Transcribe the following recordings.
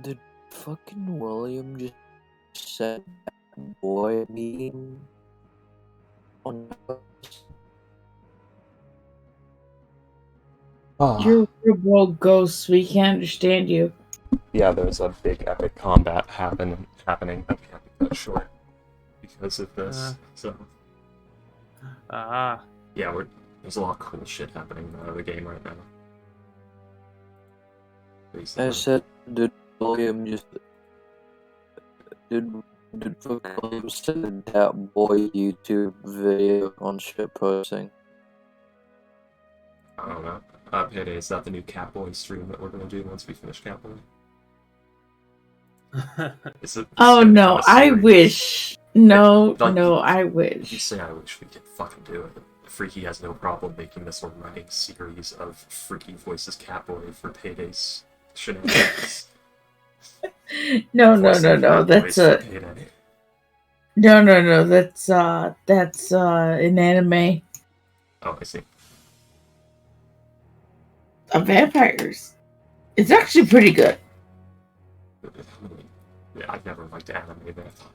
Did fucking William just set boy meme on You're a world ghost. We can't understand you. Yeah, there's a big epic combat happening that we have to cut short because of this. Yeah, there's a lot of cool shit happening in the game right now. I said, did William just did fucking William send that boy YouTube video on shit posting? I don't know. Payday, is that the new Catboy stream that we're gonna do once we finish Catboy? Oh no, I wish. No, Like, no, I wish. You say I wish we could fucking do it. Freaky has no problem making this a running series of Freaky voices Catboy for Payday's shenanigans. No, that's a no. That's an anime. Oh, I see. Of vampires. It's actually pretty good. Yeah, I've never liked anime, but I thought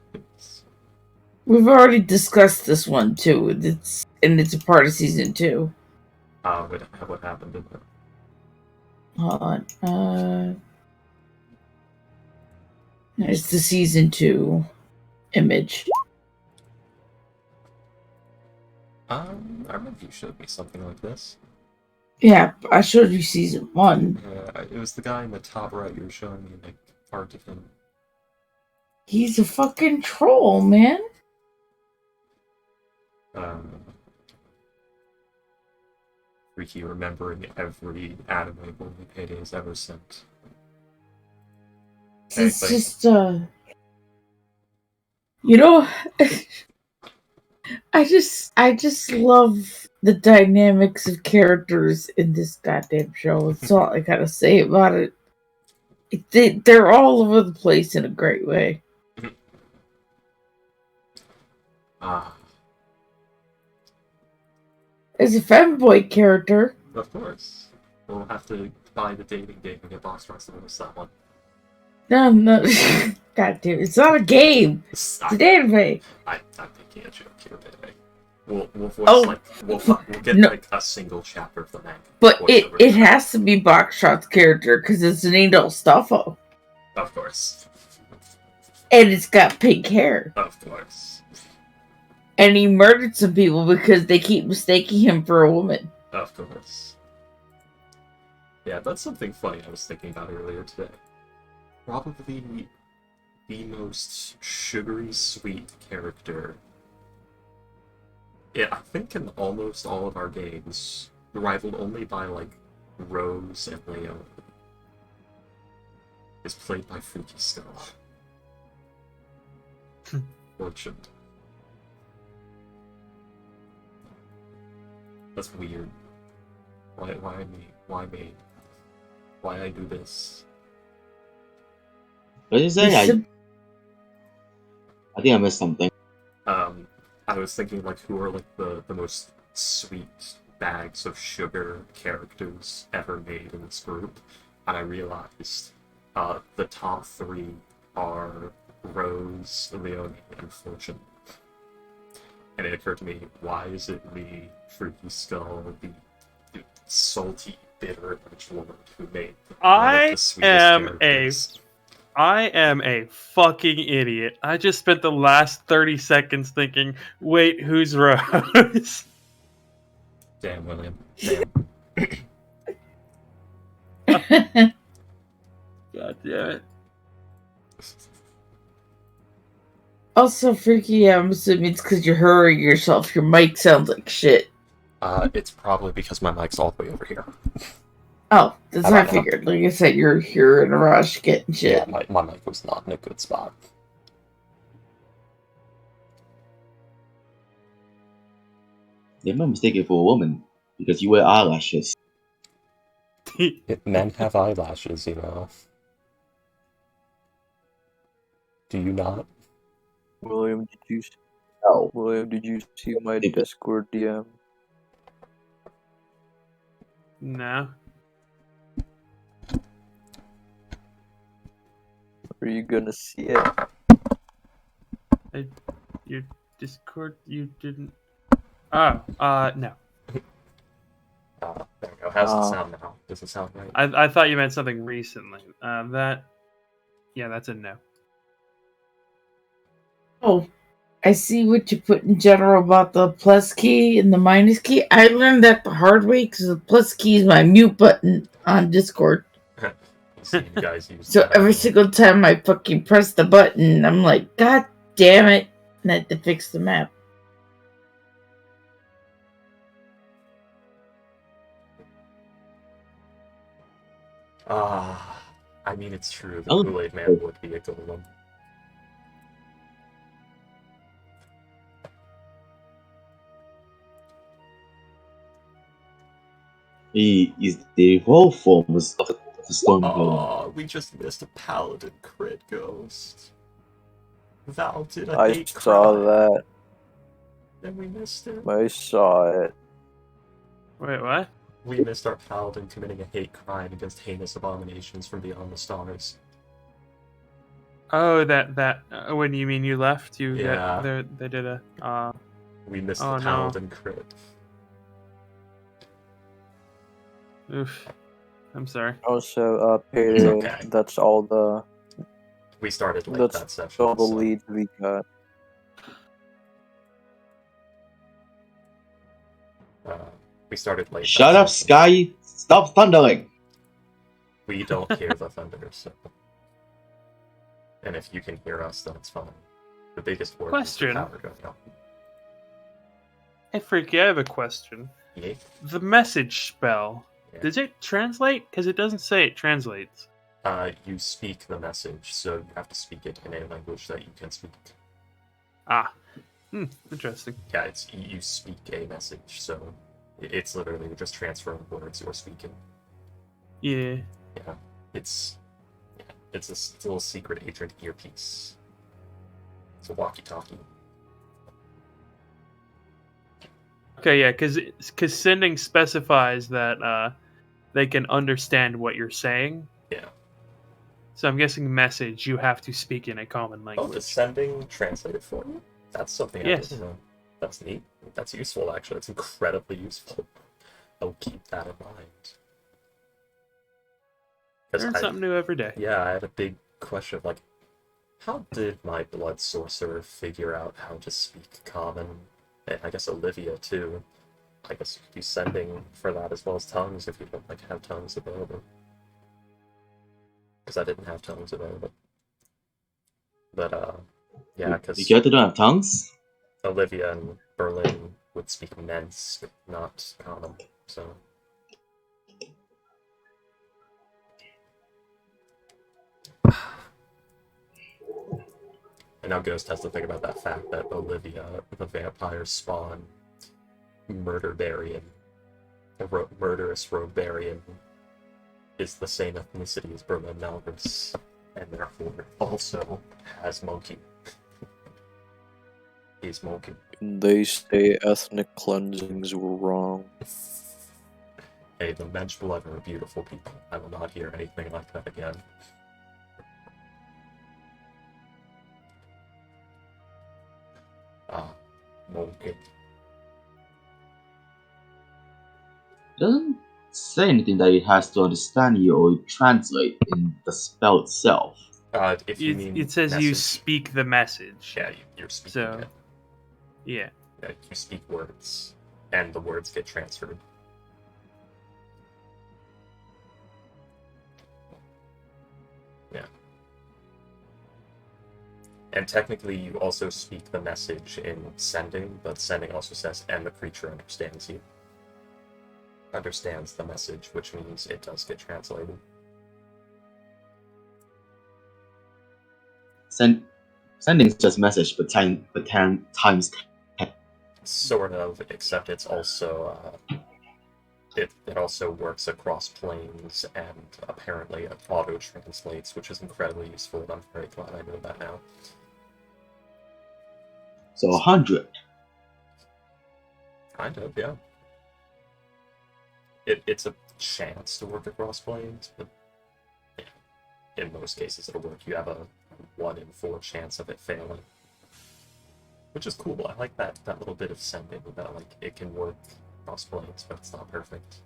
we've already discussed this one too. It's a part of season 2. What happened in it? Hold on. There's the season 2 image. I remember you showed me something like this. Yeah, I showed you season 1. Yeah, it was the guy in the top right you were showing me, like, part of him. He's a fucking troll, man. Freaky remembering every anime movie Payday has ever sent. It's just, you know, I just love the dynamics of characters in this goddamn show. That's all I gotta say about it. They're all over the place in a great way. As a femboy character. Of course. We'll have to buy the dating game and get box runs to lose that one. No. God damn, it's not a game. It's an anime. I'm thinking a joke here, Payday. We'll get like a single chapter of the manga. But it has to be Boxshot's character because it's an Angel Stuffo. Of course. And it's got pink hair. Of course. And he murdered some people because they keep mistaking him for a woman. Of course. Yeah, that's something funny I was thinking about earlier today. Probably the most sugary sweet character. Yeah, I think in almost all of our games, rivaled only by, like, Rose and Leo, is played by Freaky Skull. Fortunate. That's weird. Why me? Why me? Why I do this? What did you say? I think I missed something. I was thinking, like, who are, like, the most sweet bags of sugar characters ever made in this group, and I realized the top 3 are Rose, Leonie, and Fortune. And it occurred to me, why is it me, Freaky Skull, the salty, bitter edgelord who made one of the sweetest characters? I am a fucking idiot. I just spent the last 30 seconds thinking, wait, who's Rose? Damn, William. Damn. God damn it. Also, Freaky, I'm assuming it's because you're hurrying yourself. Your mic sounds like shit. It's probably because my mic's all the way over here. Oh, that's what I figured. Like I said, you're here in a rush getting shit. Yeah, my mic was not in a good spot. They might mistake it for a woman because you wear eyelashes. Men have eyelashes, you know. Do you not? William, did you? No. William, did you see my Discord DM? No. Are you gonna see it? Your Discord, you didn't. Oh, no. There we go. How's it sound now? Does it sound right? I thought you meant something recently. Yeah, that's a no. Oh, I see what you put in general about the plus key and the minus key. I learned that the hard way because the plus key is my mute button on Discord. See you guys use So that every anyway. single time I fucking press the button, I'm like, God damn it. And I had to fix the map. I mean, it's true. The Oh. Kool-Aid Man would be a golem. He is the evolved forms of the Storm Golem. We just missed a Paladin crit ghost. Val did a I hate saw crime, that. and we missed it. I saw it. Wait, what? We missed our Paladin committing a hate crime against heinous abominations from beyond the stars. Oh, that. When you mean you left, Yeah. they did a. We missed Oh, the no. Paladin crit. Oof. I'm sorry. Also, Peter, It's okay. that's all the We started late That's that session. all the so- leads we got. We started late. Shut that up, session. Sky! Stop thundering! We don't hear the thunder, so. And if you can hear us, then it's fine. The biggest word Question. is the power going up. Hey, Freaky, I have a question. Yeah. The message spell, Yeah. does it translate? Because it doesn't say it translates. You speak the message, so you have to speak it in a language that you can speak. Ah. Interesting. Yeah, it's you speak a message, so it's literally just transferring words you're speaking. Yeah. Yeah, it's a little secret agent earpiece. It's a walkie-talkie. Okay, yeah, because sending specifies that they can understand what you're saying. Yeah. So I'm guessing message, you have to speak in a common Oh, language. does sending translate it for you? That's something Yes. I didn't know. That's neat. That's useful, actually. It's incredibly useful. I'll keep that in mind. 'Cause Learn something new every day. Yeah, I had a big question of, like, how did my blood sorcerer figure out how to speak common? And I guess Olivia, too. I guess you could use sending for that as well as tongues if you don't, like, have tongues available. Because I didn't have tongues available. But, yeah, because You get to don't have tongues? Olivia and Berlin would speak Nence, not common, so... And now Ghost has to think about that fact that Olivia, the vampire spawn, Murderbarian, murderous Roguebarian, is the same ethnicity as Berlin Malgus, and therefore also has monkey. He's monkey. They say ethnic cleansings were wrong. Hey, the Mensch blood are beautiful people. I will not hear anything like that again. Monkey. Doesn't say anything that it has to understand you or translate in the spell itself. If you mean It says you message, speak the message. yeah, you're speaking So- it. Yeah. Yeah, you speak words, and the words get transferred. Yeah. And technically, you also speak the message in sending, but sending also says, and the creature understands you. Understands the message, which means it does get translated. Sending is just message, but times Sort of, except it's also it also works across planes, and apparently it auto translates, which is incredibly useful. And I'm very glad I know that now. so 100. Kind of, yeah. It's a chance to work across planes, but yeah. in most cases it'll work. You have a 1 in 4 chance of it failing. Which is cool. I like that little bit of sending that like it can work cross planes, but it's not perfect.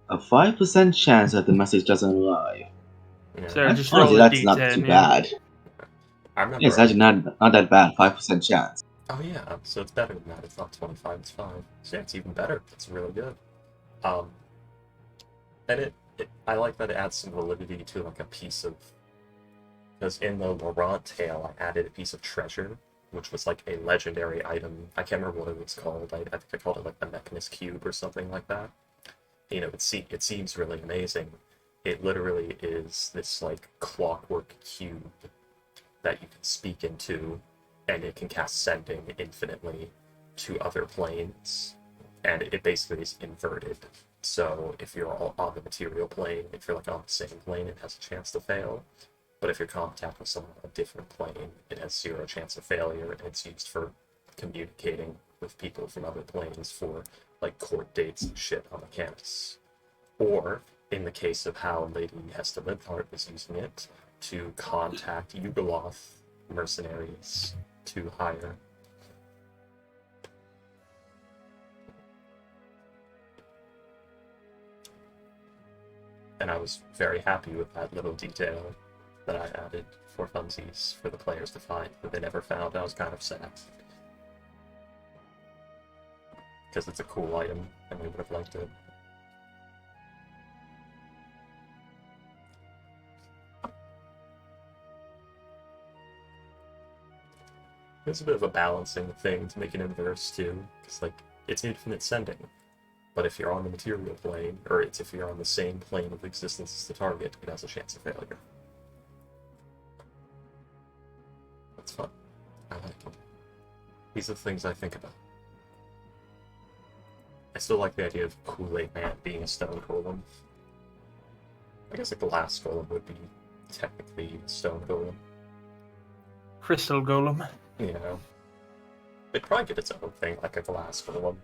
A 5% chance that the message doesn't arrive. Yeah. So just Honestly, roll a that's not D10, too yeah. bad. I remember. Yeah, it's actually not that bad. 5% chance. Oh yeah, so it's better than that. It's not 25, it's 5. So yeah, it's even better. It's really good. And I like that it adds some validity to like a piece of. Because in the Laurent tale, I added a piece of treasure, which was like a legendary item. I can't remember what it was called. I think I called it like the Mechanist Cube or something like that. You know, it seems really amazing. It literally is this like clockwork cube that you can speak into, and it can cast sending infinitely to other planes, and it basically is inverted. So if you're all on the material plane, if you're like on the same plane, it has a chance to fail. But if you're contact with someone on a different plane, it has 0 chance of failure, and it's used for communicating with people from other planes for like court dates and shit on the campus. Or, in the case of how Lady Hesta Libhart was using it, to contact Yugoloth mercenaries to hire. And I was very happy with that little detail that I added for funsies for the players to find that they never found. I was kind of sad. Because it's a cool item, and we would have liked it. It's a bit of a balancing thing to make an inverse too, because like it's infinite sending. But if you're on the material plane, or if you're on the same plane of existence as the target, it has a chance of failure. That's fun. I like it. These are the things I think about. I still like the idea of Kool-Aid Man being a stone golem. I guess a glass golem would be technically a stone golem. Crystal Golem. You know, it'd probably get its own thing, like a glass golem.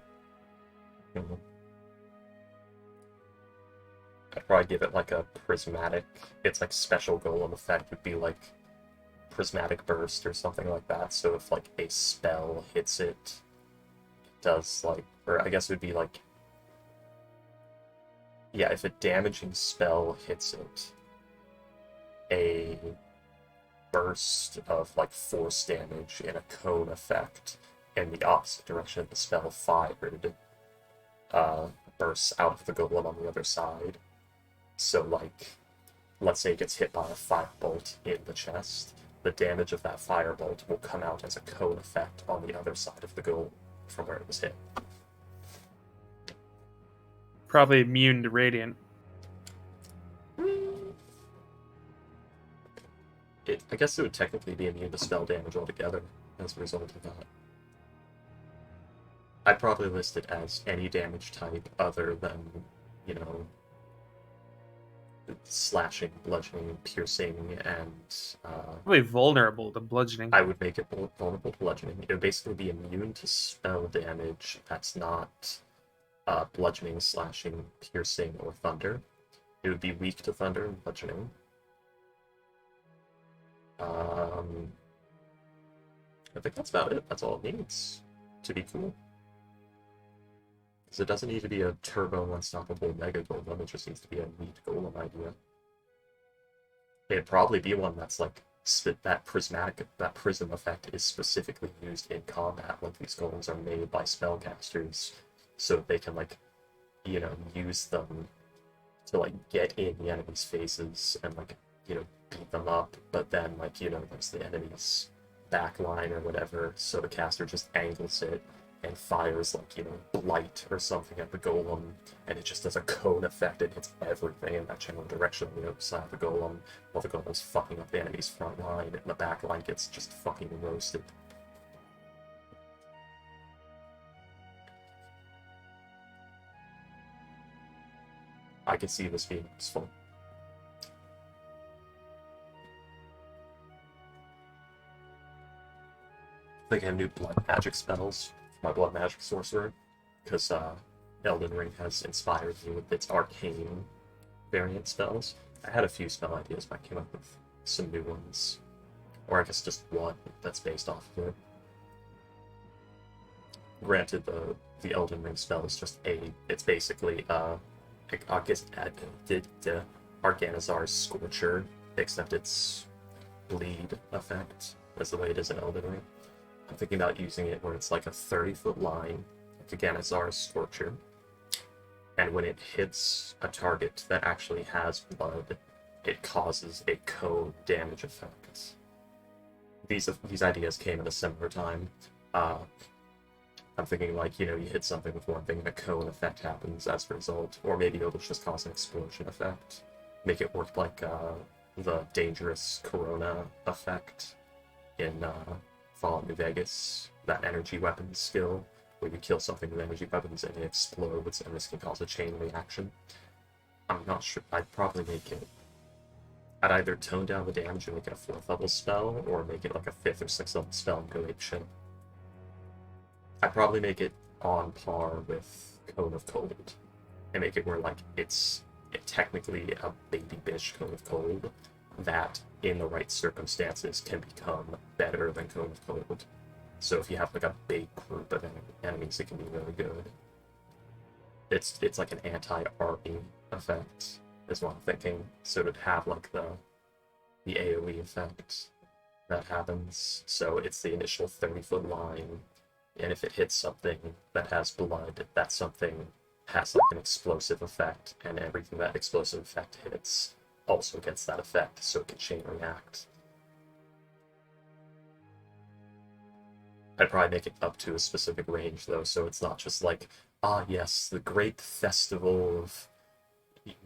I'd probably give it like a prismatic. Its like special golem effect would be like prismatic burst or something like that. So if like a spell hits it, it does like, or I guess it would be like, yeah, if a damaging spell hits it, a burst of like force damage in a cone effect in the opposite direction of the spell fired bursts out of the golem on the other side. So like, let's say it gets hit by a firebolt in the chest, the damage of that firebolt will come out as a cone effect on the other side of the golem from where it was hit. Probably immune to radiant. I guess it would technically be immune to spell damage altogether as a result of that. I'd probably list it as any damage type other than, you know, slashing, bludgeoning, piercing, and Probably vulnerable to bludgeoning. I would make it vulnerable to bludgeoning. It would basically be immune to spell damage that's not bludgeoning, slashing, piercing, or thunder. It would be weak to thunder and bludgeoning. I think that's about it. That's all it needs to be cool. Because it doesn't need to be a turbo unstoppable mega golem, it just needs to be a neat golem idea. It'd probably be one that's like that prism effect is specifically used in combat. Like these golems are made by spellcasters, so they can like, you know, use them to like get in the enemy's faces and like, you know, beat them up, but then like, you know, there's the enemy's backline or whatever, so the caster just angles it and fires like, you know, blight or something at the golem, and it just does a cone effect and hits everything in that general direction on the other side of the golem, while the golem's fucking up the enemy's front line and the back line gets just fucking roasted. I could see this being useful. I think I have new blood magic spells for my blood magic sorcerer, because Elden Ring has inspired me with its arcane variant spells. I had a few spell ideas, but I came up with some new ones. Or I guess just one that's based off of it. Granted, the Elden Ring spell is just it's basically, I guess, Arganazar's Scorcher, except it's bleed effect, as the way it is in Elden Ring. I'm thinking about using it where it's like a 30-foot line, like Arganazar's Scorcher, and when it hits a target that actually has blood, it causes a cone damage effect. These ideas came at a similar time. I'm thinking like, you hit something with one thing and a cone effect happens as a result, or maybe it'll just cause an explosion effect. Make it work like the dangerous Corona effect in Fallout New Vegas, that energy weapons skill, where you kill something with energy weapons and it explodes, and this can cause a chain reaction. I'm not sure. I'd probably make it. I'd either tone down the damage and make it a 4th level spell, or make it like a 5th or 6th level spell and go apeshit. I'd probably make it on par with Cone of Cold, and make it where like it's technically a baby bitch Cone of Cold that, in the right circumstances, can become better than Cone of Cold. So if you have like a big group of enemies, it can be really good. It's like an anti-army effect, is what I'm thinking. So it'd have like the AoE effect that happens. So it's the initial 30-foot line, and if it hits something that has blood, that something has like an explosive effect, and everything that explosive effect hits also gets that effect, so it can chain react. I'd probably make it up to a specific range though, so it's not just like, ah yes, the great festival of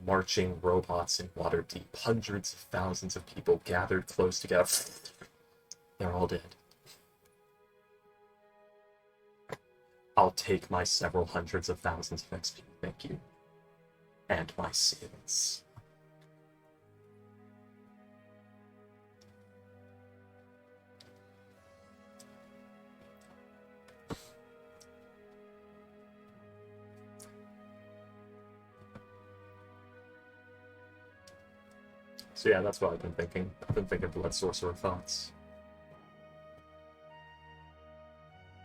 marching robots in Waterdeep, hundreds of thousands of people gathered close together. They're all dead. I'll take my several hundreds of thousands of XP, thank you. And my sins. So yeah, that's what I've been thinking. I've been thinking Blood Sorcerer thoughts.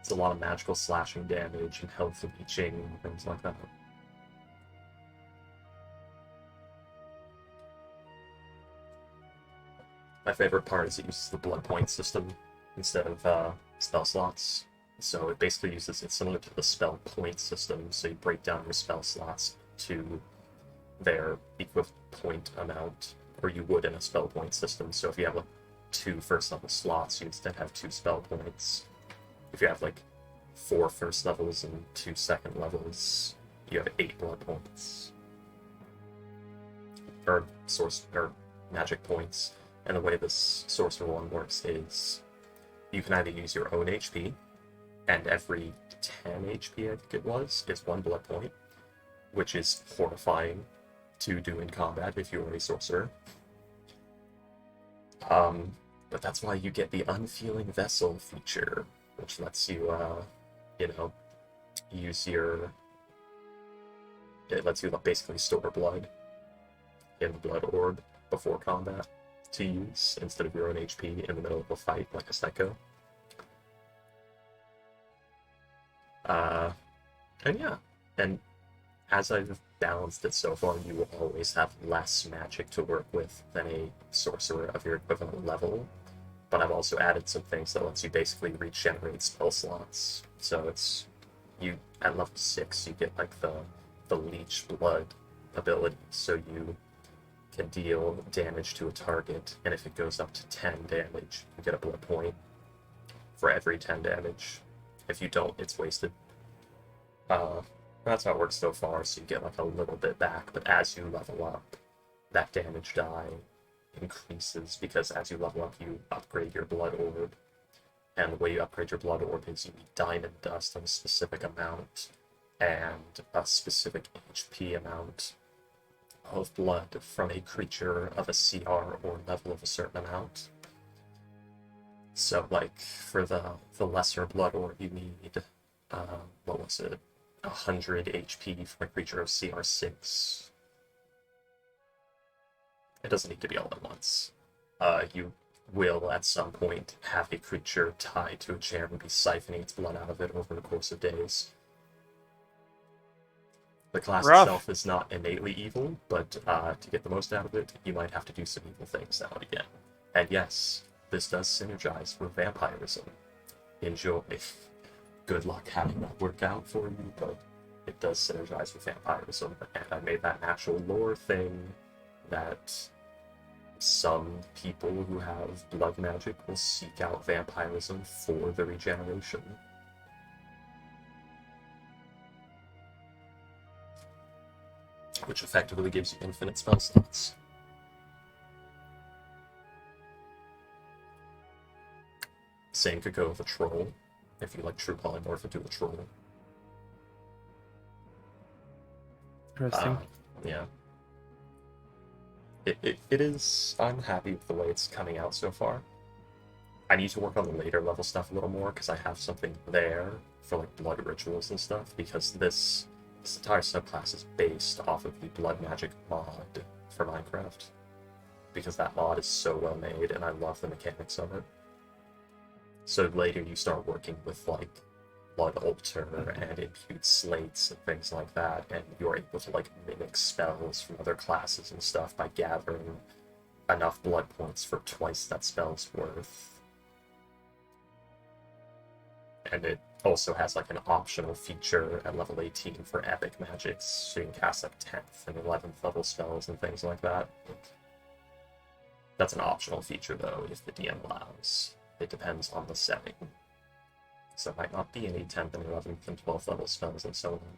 It's a lot of magical slashing damage and health leeching and things like that. My favorite part is it uses the blood point system instead of spell slots. So it basically uses, it's similar to the spell point system, so you break down your spell slots to their equivalent point amount, or you would in a spell point system. So if you have like 2 first level slots, you instead have 2 spell points. If you have like 4 first levels and 2 second levels, you have 8 blood points. Or magic points. And the way this sorcerer one works is you can either use your own HP, and every 10 HP I think it was, is 1 blood point, which is horrifying to do in combat if you are a sorcerer. But that's why you get the Unfeeling Vessel feature, which lets you, use your... It lets you basically store blood in the blood orb before combat to use, instead of your own HP in the middle of a fight like a psycho. And yeah, and as I've balanced it so far, you will always have less magic to work with than a sorcerer of your equivalent level. But I've also added some things that lets you basically regenerate spell slots. So it's, at level 6, you get like the Leech Blood ability, so you can deal damage to a target, and if it goes up to 10 damage, you get a blood point for every 10 damage. If you don't, it's wasted. That's how it works so far, so you get like a little bit back, but as you level up, that damage die increases, because as you level up, you upgrade your blood orb, and the way you upgrade your blood orb is you need diamond dust of a specific amount, and a specific HP amount of blood from a creature of a CR or level of a certain amount. So like, for the lesser blood orb, you need, 100 HP from a creature of CR6. It doesn't need to be all at once. You will, at some point, have a creature tied to a chair and be siphoning its blood out of it over the course of days. The class Rough. itself is not innately evil, but to get the most out of it, you might have to do some evil things now and again. And yes, this does synergize with vampirism. Enjoy. Good luck having that work out for you, but it does synergize with vampirism, and I made that natural lore thing that some people who have blood magic will seek out vampirism for the regeneration. Which effectively gives you infinite spell slots. Same could go with a troll, if you like true polymorph into a troll. Interesting. Yeah. It is... I'm happy with the way it's coming out so far. I need to work on the later level stuff a little more, because I have something there for like blood rituals and stuff, because this entire subclass is based off of the blood magic mod for Minecraft. Because that mod is so well made, and I love the mechanics of it. So later you start working with like blood altar and impute slates and things like that, and you're able to like mimic spells from other classes and stuff by gathering enough blood points for twice that spell's worth. And it also has like an optional feature at level 18 for epic magics, so you can cast like 10th and 11th level spells and things like that. That's an optional feature though, if the DM allows. It depends on the setting. So it might not be any 10th and 11th and 12th level spells and so on.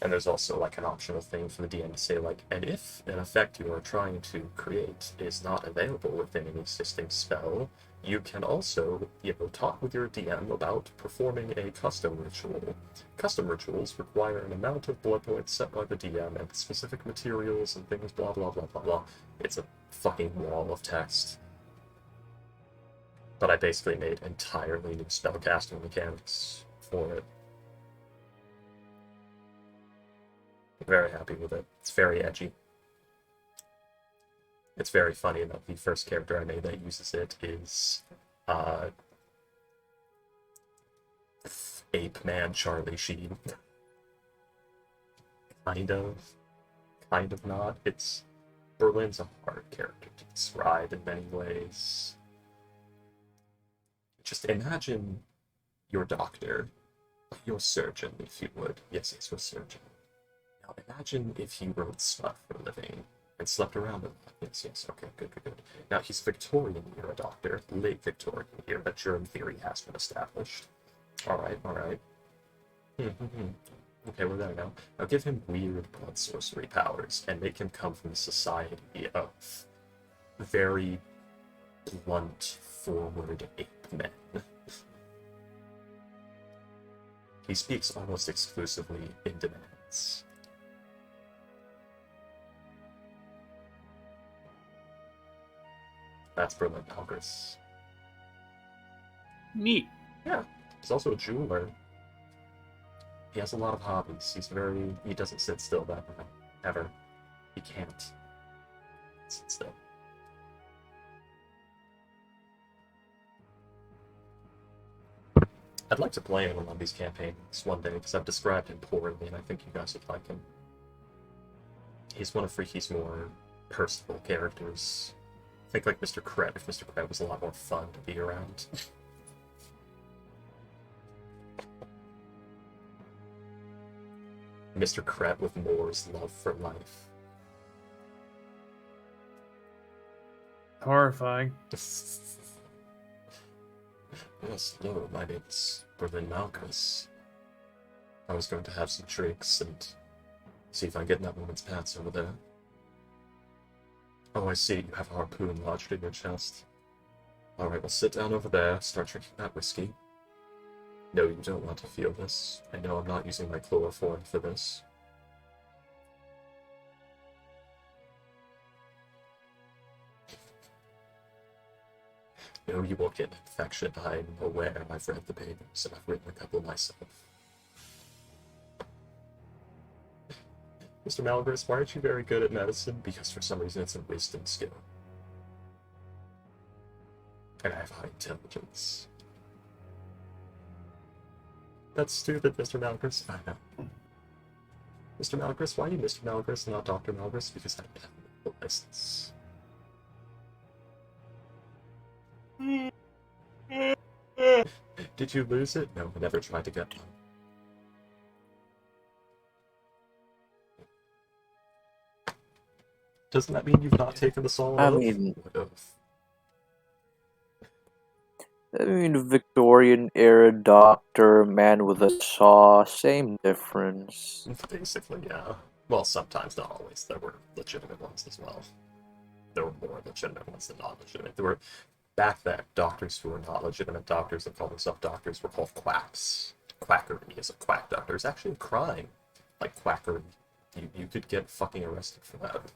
And there's also like an optional thing for the DM to say like, and if an effect you are trying to create is not available within an existing spell, you can also, talk with your DM about performing a custom ritual. Custom rituals require an amount of blood points set by the DM and specific materials and things, blah blah blah blah blah. It's a fucking wall of text. But I basically made entirely new spellcasting mechanics for it. I'm very happy with it. It's very edgy. It's very funny that the first character I made that uses it is Ape Man Charlie Sheen. Kind of not. Berlin's a hard character to describe in many ways. Just imagine your doctor, your surgeon, if you would. Yes, your surgeon. Now imagine if he wrote stuff for a living and slept around a lot. Yes, okay, good. Now he's Victorian era doctor, late Victorian era, germ theory has been established. Alright. Okay, we're there now. Now give him weird blood sorcery powers and make him come from a society of very blunt, forward ape men. He speaks almost exclusively in demands. That's Berlin Congress. Neat. Yeah, he's also a jeweler. He has a lot of hobbies. He doesn't sit still that much. Ever. He can't sit still. I'd like to play him on these campaigns one day, because I've described him poorly, and I think you guys would like him. He's one of Freaky's more personable characters. Think like Mr. Kret, if Mr. Kret was a lot more fun to be around. Mr. Kret with Moore's love for life. Horrifying. Yes, hello, my name's Berlin Malchus. I was going to have some drinks and see if I can get in that woman's pants over there. Oh, I see, you have a harpoon lodged in your chest. Alright, well sit down over there, start drinking that whiskey. No, you don't want to feel this. I know I'm not using my chloroform for this. No, you won't get an infection. I'm aware. I've read the papers, and I've written a couple myself. Mr. Malagris, why aren't you very good at medicine? Because for some reason it's a wisdom skill. And I have high intelligence. That's stupid, Mr. Malagris. I know. Mr. Malagris, why are you Mr. Malagris and not Dr. Malagris? Because I have a license. Did you lose it? No, I never tried to get one. Doesn't that mean you've not taken the solemn I oath? mean- What oath? I mean, Victorian era doctor, man with a saw, same difference. Basically, yeah. Well, sometimes, not always. There were legitimate ones as well. There were more legitimate ones than non-legitimate. There were, back then, doctors who were not legitimate doctors that called themselves doctors were called quacks. Quackery is a quack doctor. It's actually a crime. Like quackery. You could get fucking arrested for that.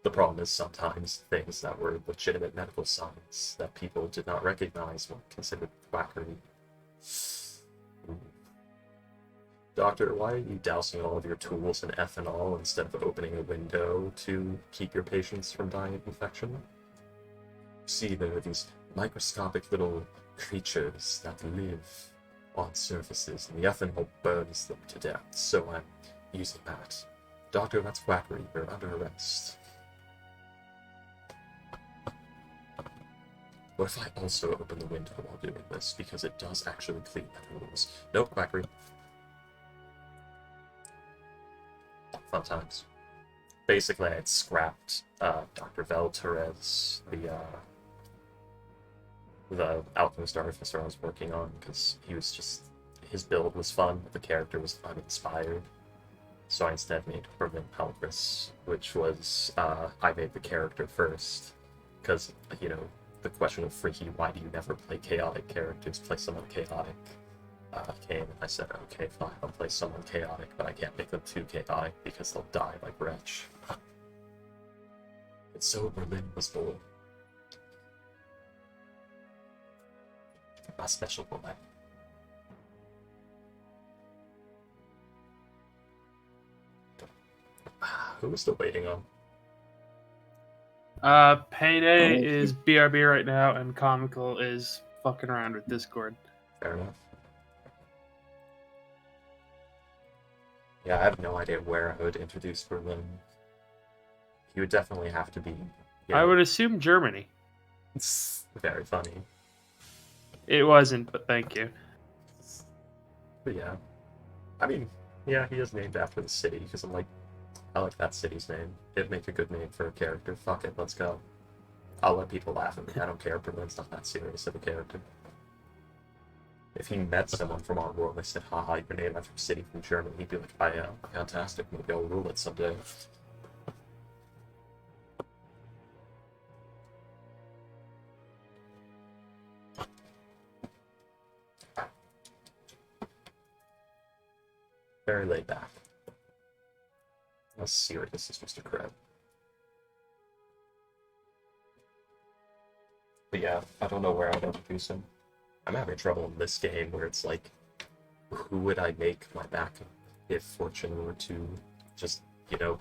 The problem is sometimes things that were legitimate medical science that people did not recognize were considered quackery. Doctor, why are you dousing all of your tools in ethanol instead of opening a window to keep your patients from dying of infection? See, there are these microscopic little creatures that live on surfaces, and the ethanol burns them to death, so I'm using that. Doctor, that's quackery. You're under arrest. What if I also open the window while doing this, because it does actually clean the rooms? Nope, quackery. Fun times. Basically, I had scrapped Dr. Vel Torres, the alchemist artificer I was working on, because he was just, his build was fun, but the character was uninspired. So I instead made Berlin Palgris, which was, I made the character first, because, you know, the question of Freaky, why do you never play chaotic characters, play someone chaotic, came, and I said, okay, fine, I'll play someone chaotic, but I can't make them too chaotic, because they'll die like Wretch. And so Berlin was born. A special woman. Who was still waiting on? Payday is BRB right now, and Comical is fucking around with Discord. Fair enough. Yeah, I have no idea where I would introduce Berlin. He would definitely have to be. You know, I would assume Germany. It's very funny. It wasn't, but thank you. But yeah. I mean, yeah, he is named after the city, because I like that city's name. It'd make a good name for a character. Fuck it, let's go. I'll let people laugh at me. I don't care. Berlin's not that serious of a character. If he met someone from our world and they said, haha, you're named after a city from Germany, he'd be like, I am. Fantastic. Maybe I'll rule it someday. Very laid back. How serious is Mr. Kreb? But yeah, I don't know where I'd introduce him. I'm having trouble in this game where it's like, who would I make my backup if Fortune were to just, you know,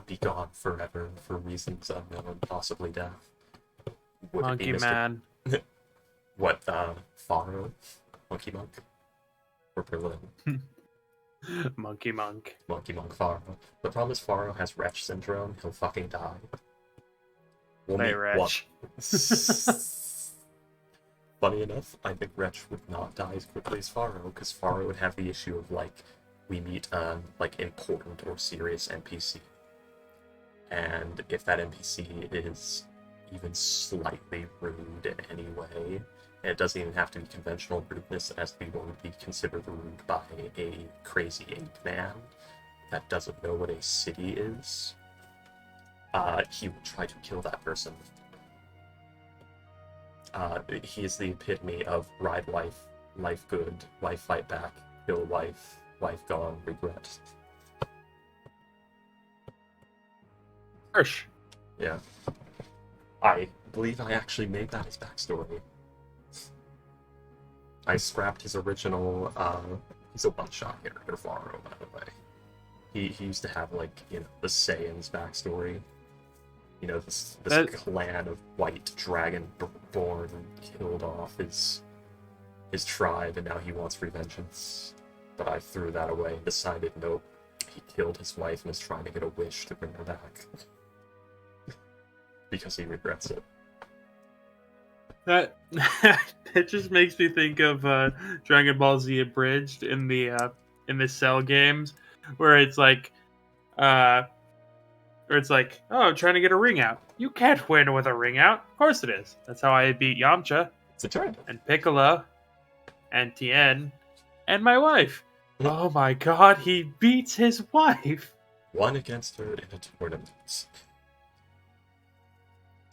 be gone forever for reasons unknown, possibly death? Would Monkey it be Mr. Man. What, Faro? Monkey Monk? Or Berlin? Monkey Monk. Monkey Monk Faro. The problem is Faro has Wretch syndrome, he'll fucking die. We'll Hey, meet Wretch. Funny enough, I think Wretch would not die as quickly as Faro, because Faro would have the issue of, like, we meet an, important or serious NPC. And if that NPC is even slightly rude in any way, and it doesn't even have to be conventional rudeness, it has to be what would be considered rude by a crazy ape man that doesn't know what a city is, he would try to kill that person. He is the epitome of ride wife, life good, wife fight back, kill wife, wife gone, regret. Hirsch. Yeah. I believe I actually made that his backstory. I scrapped his original He's a one-shot character, Faro, by the way. He used to have, like, the Saiyans backstory. This clan of white dragon-born killed off his tribe, and now he wants revengeance. But I threw that away and decided, nope, he killed his wife and is trying to get a wish to bring her back. Because he regrets it. That it just makes me think of Dragon Ball Z Abridged in the Cell games, where it's like, oh, I'm trying to get a ring out. You can't win with a ring out. Of course it is. That's how I beat Yamcha. It's a turn. And Piccolo, and Tien, and my wife. Oh my god, he beats his wife. Won against her in a tournament.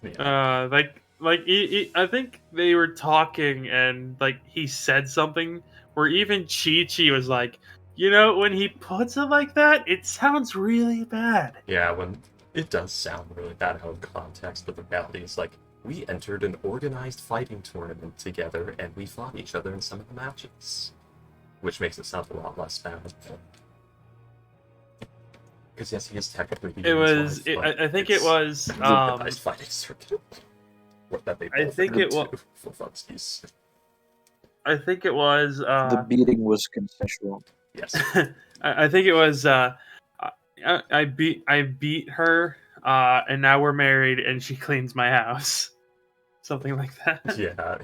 Yeah. I think they were talking, and like he said something where even Chi-Chi was like, when he puts it like that, it sounds really bad. Yeah, when it does sound really bad out of context, but the reality is like, we entered an organized fighting tournament together, and we fought each other in some of the matches. Which makes it sound a lot less bad. Because yes, he is technically the I think it was organized fighting circuit. That they I think it was for funsies. I think it was the beating was consensual. Yes. I think it was I beat her and now we're married and she cleans my house. Something like that. Yeah.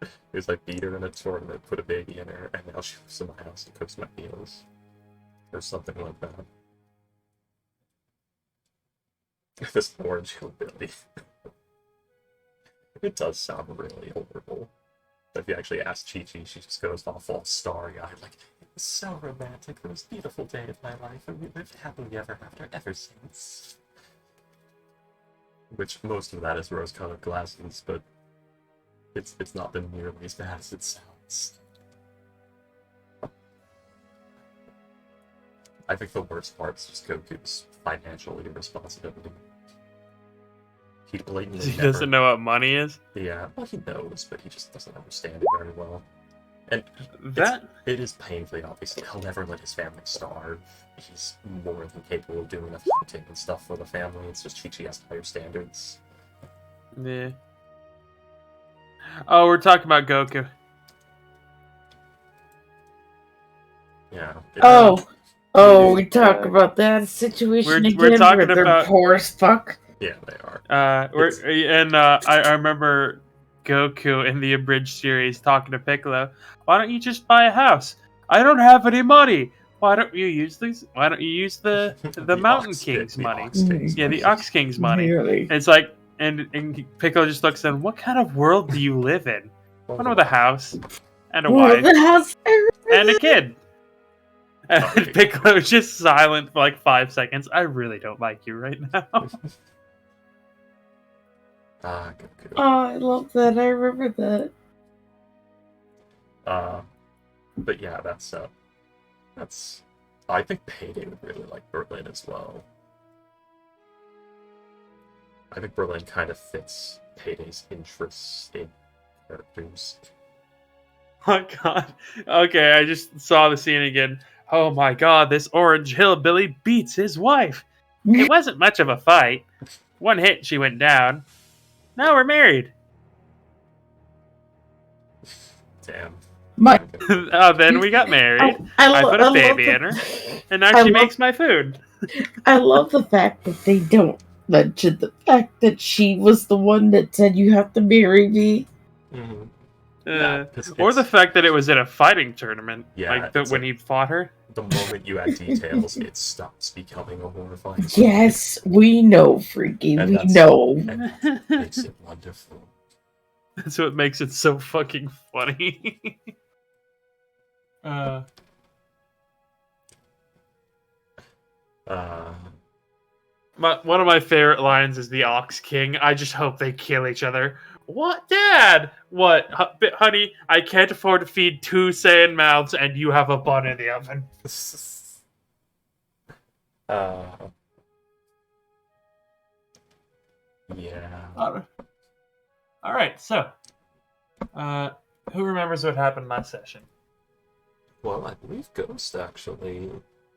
It was like beat her in a tournament, put a baby in her, and now she lives in my house and cooks my meals. Or something like that. This orange hillbilly. It does sound really horrible. But if you actually ask Chi-Chi, she just goes off all starry-eyed, like, it was so romantic, the most beautiful day of my life, and we lived happily ever after ever since. Which, most of that is rose-colored glasses, but it's not been nearly as bad as it sounds. I think the worst part is just Goku's financial irresponsibility. He blatantly doesn't know what money is? Yeah, well, he knows, but he just doesn't understand it very well. And it is painfully obvious that he'll never let his family starve. He's more than capable of doing enough hunting and stuff for the family. It's just Chi-Chi has higher standards. Yeah. Oh, we're talking about Goku. Yeah. We talk about that situation again. We're talking where they're about poor as fuck. Yeah, they are. I remember Goku in the Abridged series talking to Piccolo. Why don't you just buy a house? I don't have any money. Why don't you use these? Why don't you use the Mountain King's money? The Ox King's money. Really? And it's like, and Piccolo just looks at him. What kind of world do you live in? One with a house and a wife and a kid. And Piccolo's just silent for like 5 seconds. I really don't like you right now. Goku. Oh, I love that. I remember that. But yeah, that's I think Payday would really like Berlin as well. I think Berlin kind of fits Payday's interests in characters. Oh my god. Okay, I just saw the scene again. Oh my god, this orange hillbilly beats his wife. It wasn't much of a fight. One hit, she went down. Now we're married. Damn. Then we got married. I put a baby in her. And now she makes my food. I love the fact that they don't mention the fact that she was the one that said you have to marry me. Or the fact that it was in a fighting tournament. Yeah, when he fought her. The moment you add details, it stops becoming a horrifying story. Yes, we know, Freaky. We know. And it makes it wonderful. That's what makes it so fucking funny. One of my favorite lines is the Ox King. I just hope they kill each other. What, Dad? What, honey? I can't afford to feed 2 Saiyan mouths, and you have a bun in the oven. Yeah. All right. So, who remembers what happened last session? Well, I believe Ghost actually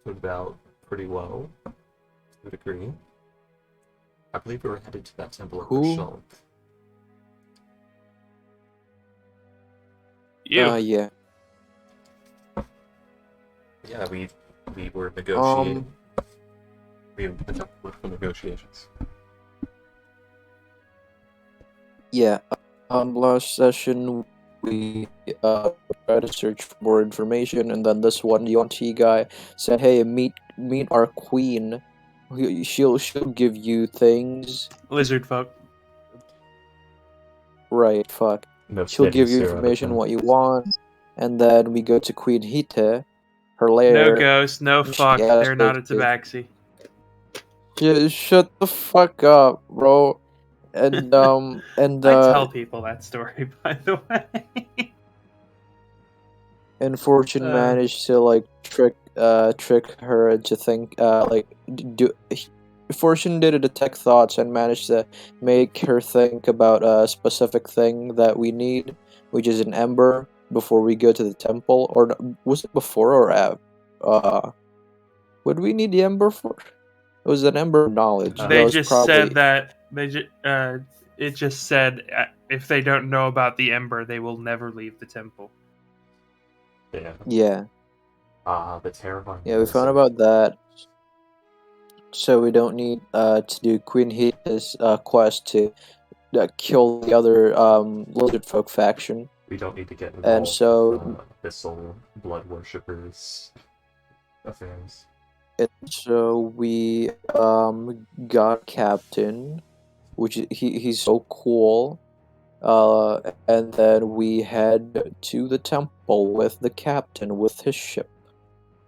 put out pretty well, to a degree. I believe we were headed to that temple of the Who? Shulk. You. Yeah. Yeah, we were negotiating. Um. We were the temple for negotiations. Yeah. Last session we tried to search for more information, and then this one Yonti guy said, "Hey, meet our queen. She'll give you things." Lizard folk. Right? Fuck. No She'll steady give you zero information out of what you want, and then we go to Queen Hite, her lair. No ghost, no fuck. Yeah, They're not a basically. tabaxi. Shut the fuck up, bro. And and I tell people that story, by the way. and Fortune managed to like trick her into think Fortune did a detect thoughts and managed to make her think about a specific thing that we need, which is an ember before we go to the temple. Or was it before or after? Would we need the ember for? It was an ember of knowledge. They That They was just probably... said that it just said if they don't know about the ember, they will never leave the temple. Yeah. Yeah. The terrifying. Yeah, we found about that. So we don't need to do Queen Hita's quest to kill the other lizard folk faction. We don't need to get involved And so with Abyssal Blood Worshippers affairs. And so we got Captain, which he's so cool. And then we head to the temple with the captain with his ship,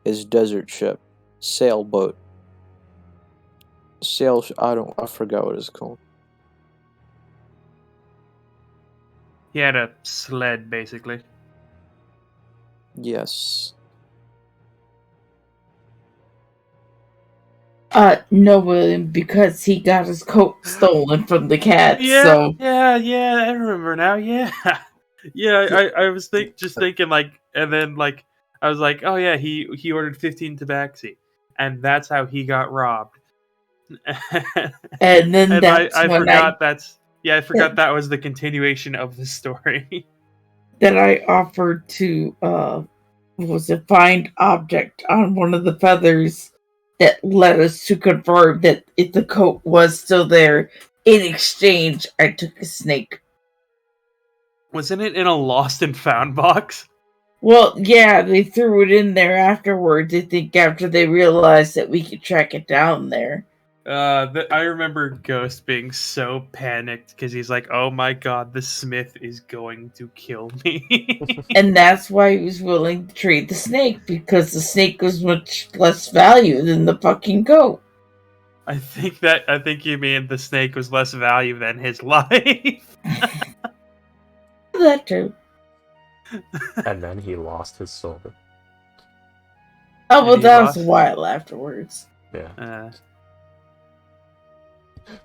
his desert ship, sailboat. I forgot what it's called. He had a sled, basically. Yes. No, William, because he got his coat stolen from the cat. Yeah, So yeah, I remember now. Yeah, yeah. I was thinking like, and then like I was like, oh yeah, he ordered 15 tabaxi, and that's how he got robbed. and then And that's I when forgot I forgot that was the continuation of the story. that I offered to find object on one of the feathers that led us to confirm that if the coat was still there. In exchange, I took a snake. Wasn't it in a lost and found box? Well, yeah, they threw it in there afterwards. I think after they realized that we could track it down there. I remember Ghost being so panicked because he's like, "Oh my god, the smith is going to kill me." And that's why he was willing to trade the snake, because the snake was much less value than the fucking goat. I think you mean the snake was less value than his life. That too. And then he lost his soul. Oh, well, he that was lost- a while afterwards. Yeah.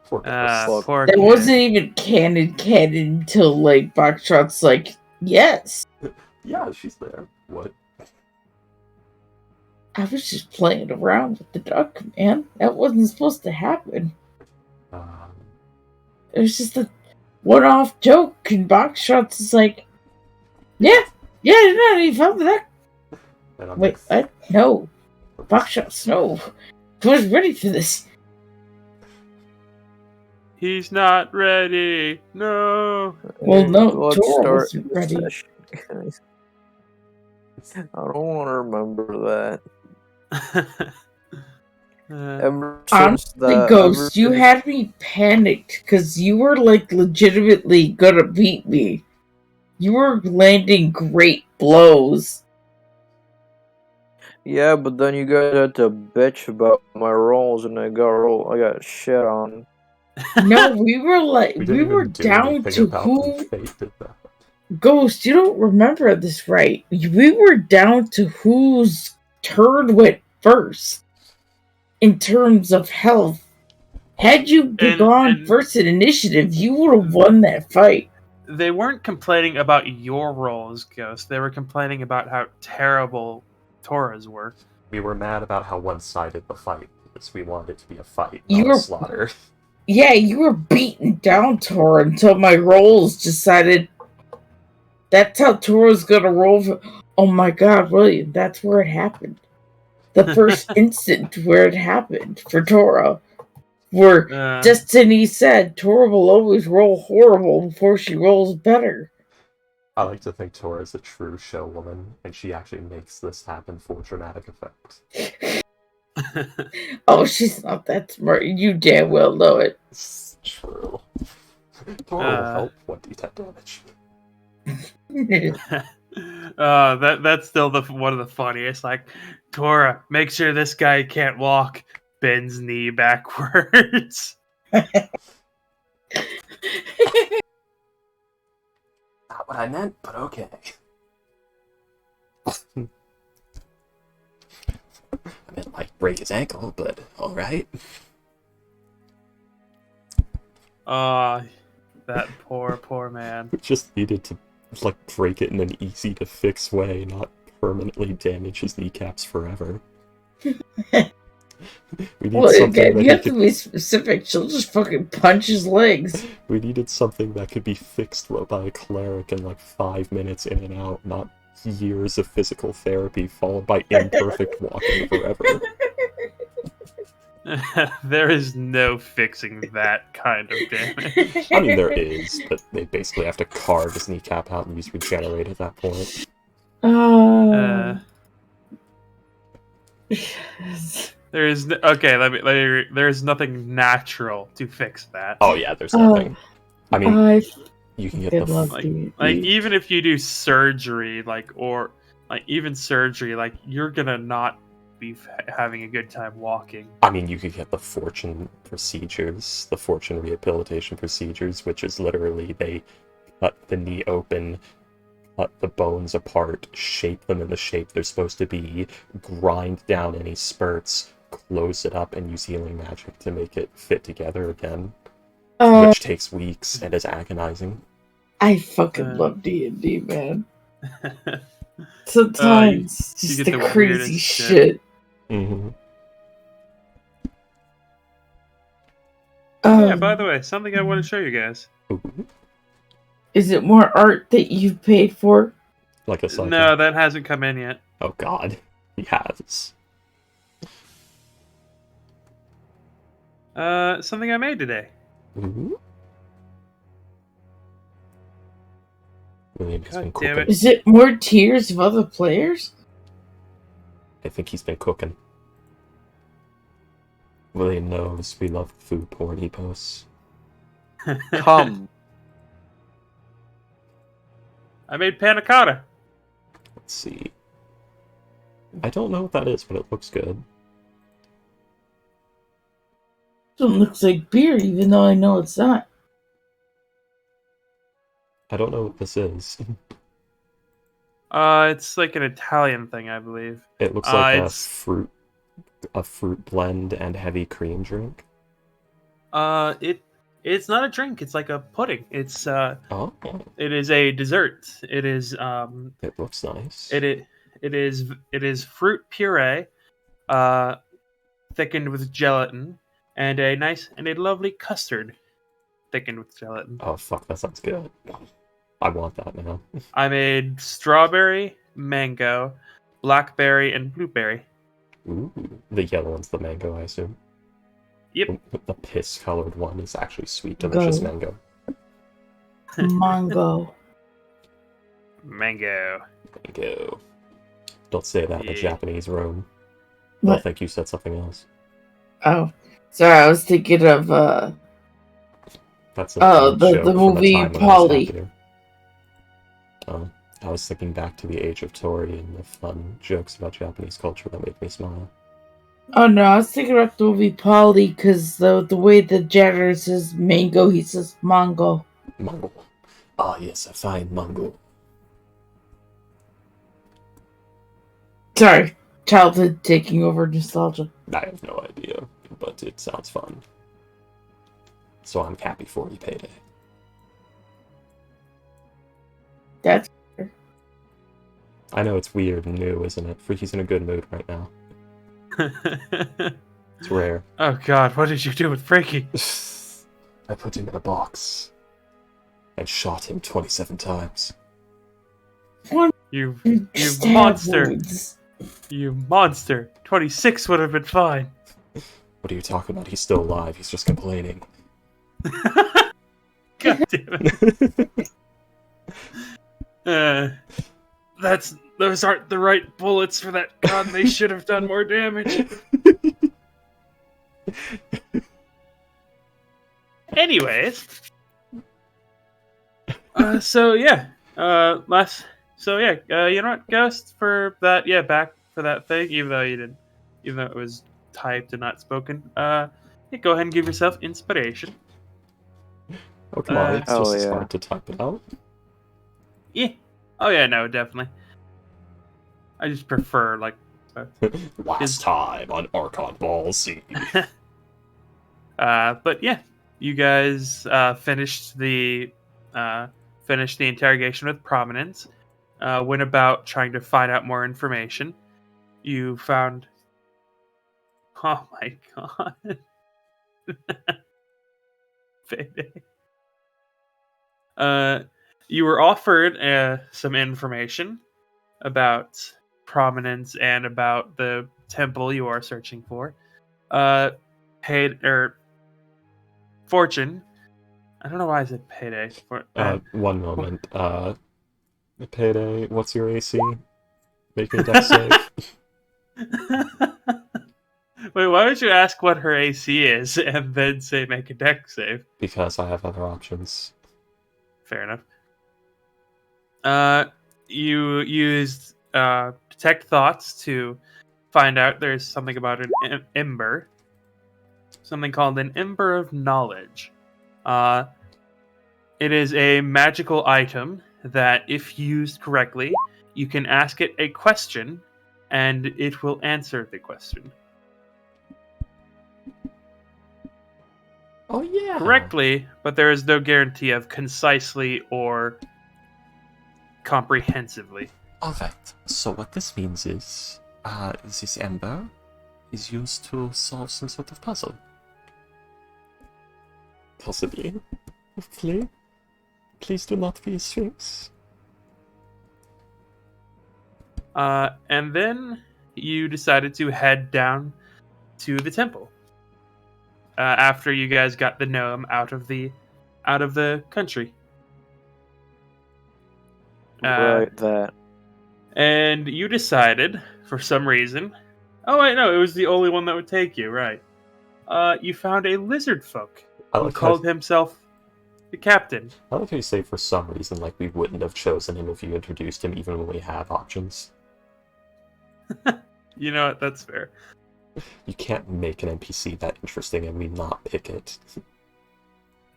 Poor That kid. wasn't even canon until, like, Buckshot's like, yes. Yeah, she's there. What? I was just playing around with the duck, man. That wasn't supposed to happen. It was just a one-off joke, and Buckshot's is like, yeah, no, you found that. Wait, what? No. Buckshot's, no. I was ready for this. He's not ready. No. Well, no, Let's Tora start wasn't the ready. session, guys. I don't want to remember that. Honestly, Ghost, you had me panicked because you were like legitimately gonna beat me. You were landing great blows. Yeah, but then you guys had to bitch about my rolls, and I got shit on. No, we were like, we didn't were even do down anything to about who. when Fate did that. Ghost, you don't remember this right. We were down to whose turn went first in terms of health. Had you gone first in initiative, you would have won that fight. they weren't complaining about your roles, Ghost. They were complaining about how terrible Tora's were. We were mad about how one-sided the fight was. We wanted it to be a fight, You not were- a slaughter. Yeah, you were beating down Tora until my rolls decided that's how Tora's gonna roll. Oh my god, William, that's where it happened. The first instant where it happened for Tora. Where Destiny said Tora will always roll horrible before she rolls better. I like to think Tora is a true show woman, and she actually makes this happen for dramatic effect. Oh, she's not that smart. You damn well know it. It's true. Tora will help 1d10 damage. That's still one of the funniest. Like, Tora, make sure this guy can't walk. Bends knee backwards. Not what I meant, but okay. I meant like break his ankle, but alright. That poor man. We just needed to like break it in an easy to fix way, not permanently damage his kneecaps forever. We need Well, something again, that you have could... to be specific. She'll just fucking punch his legs. We needed something that could be fixed by a cleric in like 5 minutes in and out, not years of physical therapy followed by imperfect walking forever. There is no fixing that kind of damage. I mean, there is, but they basically have to carve his kneecap out and use regenerate at that point. There is there is nothing natural to fix that. Oh yeah, there's nothing. I mean, you can get the like even if you do surgery, even surgery, you're gonna not be having a good time walking. I mean, you could get the fortune procedures, the fortune rehabilitation procedures, which is literally they cut the knee open, cut the bones apart, shape them in the shape they're supposed to be, grind down any spurts, close it up, and use healing magic to make it fit together again, which takes weeks and is agonizing. I fucking love D&D, man. Sometimes just the crazy shit. Mm-hmm. Yeah, by the way, something I want to show you guys. Is it more art that you've paid for? Like a cycle? No, that hasn't come in yet. Oh god, he has. Something I made today. Mm-hmm. William has been damn cooking. it. Is it more tears of other players? I think he's been cooking. William knows we love the food porn he posts. Come. I made panna cotta. Let's see. I don't know what that is, but it looks good. It looks like beer, even though I know it's not. I don't know what this is. It's like an Italian thing, I believe. It looks like a it's fruit blend and heavy cream drink. It's not a drink. It's like a pudding. It's Oh, it is a dessert. It is it looks nice. it is fruit puree, thickened with gelatin, and a lovely custard, thickened with gelatin. Oh fuck, that sounds good. I want that now. I made strawberry, mango, blackberry, and blueberry. Ooh, the yellow one's the mango, I assume. Yep. The piss-colored one is actually sweet, delicious Go. mango. Mango. Mango. Mango. Don't say that in the Yeah. Japanese room. They'll What? think you said something else. Oh, sorry, I was thinking of That's a Oh, joke the from a movie time when I was Polly. happier. I was thinking back to the age of Tori and the fun jokes about Japanese culture that made me smile. Oh no, I was thinking about the movie Polly because the way the janitor says mango, he says mango. Mango. Ah, yes, a fine mango. Sorry, childhood taking over nostalgia. I have no idea, but it sounds fun. So I'm happy for you, Payday. That's I know it's weird and new, isn't it? Freaky's in a good mood right now. It's rare. Oh God, what did you do with Freaky? I put him in a box and shot him 27 times. You stab monster! wounds. You monster! 26 would have been fine. What are you talking about? He's still alive. He's just complaining. God damn it. Those aren't the right bullets for that gun. They should have done more damage. Anyways. You know what, Ghost, for that, back for that thing, even though it was typed and not spoken, go ahead and give yourself inspiration. Oh, come on. It's Oh, just as yeah. hard to type it out. Yeah. Oh, yeah, no, definitely. I just prefer, Last time on Archon Ball Z. But yeah, you guys finished the interrogation with Prominence. Went about trying to find out more information. You found. Oh my god. Payday. You were offered some information about Prominence and about the temple you are searching for. Fortune. I don't know why I said payday. One moment. Payday, what's your AC? Make me a dex save. Wait, why would you ask what her AC is and then say make a dex save? Because I have other options. Fair enough. You used detect thoughts to find out there's something about an ember. Something called an Ember of Knowledge. It is a magical item that, if used correctly, you can ask it a question, and it will answer the question. Oh, yeah. Correctly, but there is no guarantee of concisely or comprehensively. Alright, so what this means is, this ember is used to solve some sort of puzzle. Possibly. Hopefully. Please do not be a sphinx. And then you decided to head down to the temple. After you guys got the gnome out of the country. Right, that. And you decided, for some reason... Oh, wait, no, it was the only one that would take you, right. You found a lizard folk who called himself the captain. I like how you say for some reason, like we wouldn't have chosen him if you introduced him even when we have options. You know what, that's fair. You can't make an NPC that interesting and we not pick it.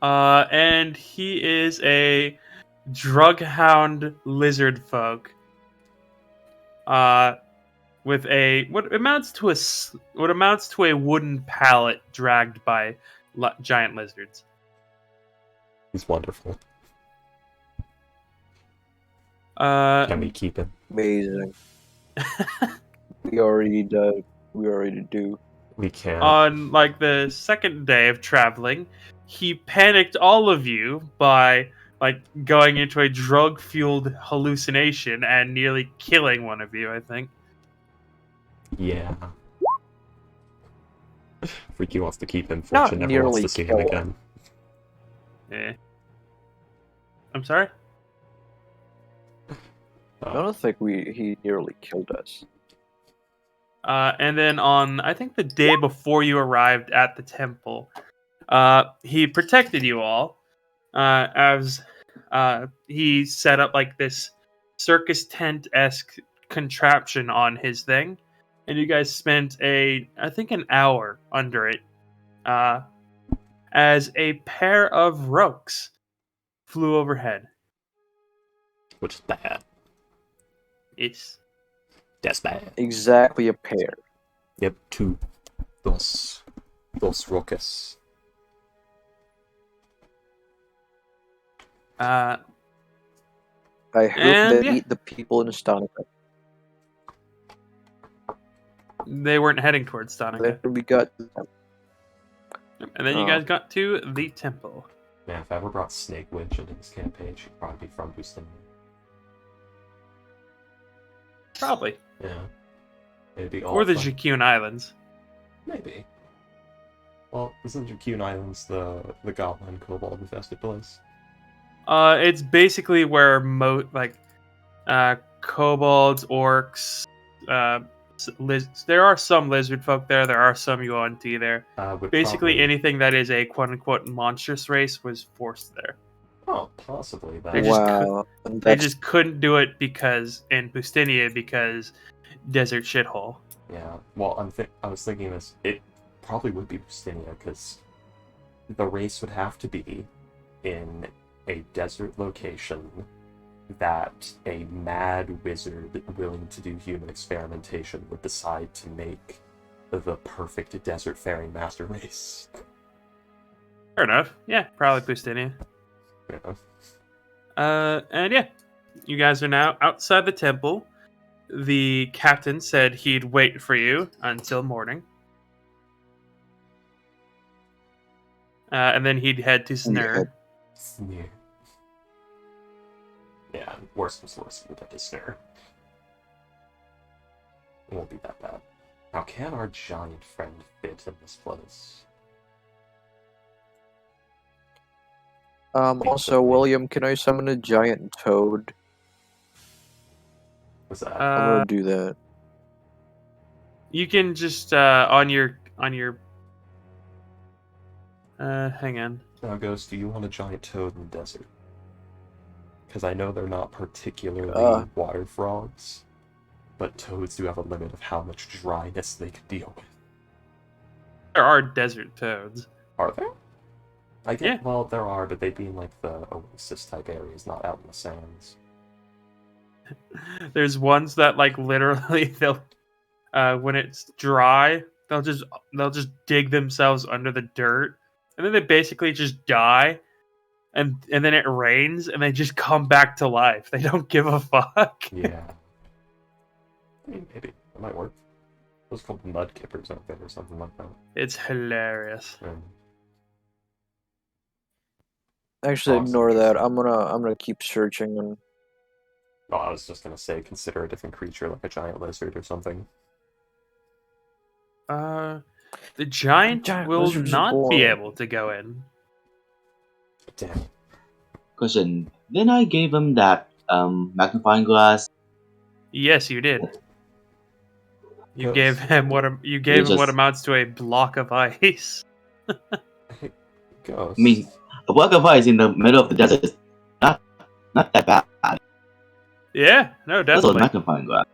And he is a drug-hound lizard folk. With what amounts to a wooden pallet dragged by giant lizards. He's wonderful. Can we keep him? Amazing. We already do. We can. On the second day of traveling, he panicked all of you by going into a drug-fueled hallucination and nearly killing one of you, I think. Yeah. Freaky wants to keep him. Fortune never wants to see him again. Yeah. I'm sorry? I don't think he nearly killed us. And then on, I think the day before you arrived at the temple, he protected you all, as he set up this circus tent-esque contraption on his thing, and you guys spent I think an hour under it, as a pair of rooks flew overhead. Which is bad. That's bad. Exactly a pair. Yep, two. Dos rocas. I hope And they yeah. eat the people in Stonica. They weren't heading towards Stonica. Then we got. And then you guys got to the temple. Man, if I ever brought Snake Witch into this campaign, she'd probably be from Houston. Probably. Yeah. It'd be all Or the fun. Jacune Islands. Maybe. Well, isn't Jacune Islands the goblin kobold infested place? It's basically where kobolds, orcs, there are some lizard folk there. There are some Yuan-Ti there. Basically, anything that is a quote-unquote monstrous race was forced there. Oh, possibly. They just couldn't do it in Pustinia because desert shithole. Yeah. Well, I was thinking this. It probably would be Pustinia because the race would have to be in a desert location that a mad wizard willing to do human experimentation would decide to make the perfect desert-faring master race. Fair enough. Yeah, probably Pustinia. Fair enough. And yeah, you guys are now outside the temple. The captain said he'd wait for you until morning. And then he'd head to Snur. Snur. Yeah, worse was worse with that Snur. It won't be that bad. Now, can our giant friend fit in this place? Also, William, can I summon a giant toad? What's that? I'm gonna do that. You can just on your hang on. Now, Ghost, do you want a giant toad in the desert? Because I know they're not particularly water frogs, but toads do have a limit of how much dryness they can deal with. There are desert toads. Are there? I get, yeah. Well, there are, but they'd be in like the oasis type areas, not out in the sands. There's ones that like literally they'll when it's dry, they'll just dig themselves under the dirt, and then they basically just die, and then it rains, and they just come back to life. They don't give a fuck. Yeah. I mean, maybe that might work. Those are called mud kippers, aren't they, or something like that? It's hilarious. Actually, ignore that. I'm gonna keep searching and. Oh, I was just gonna say, consider a different creature, like a giant lizard or something. The giant will not be able to go in. Damn. Question. Then I gave him that magnifying glass. Yes, you did. You gave him what amounts to a block of ice. Ghost. I mean, a block of ice in the middle of the desert is not that bad. Yeah, no, That's definitely. a magnifying glass.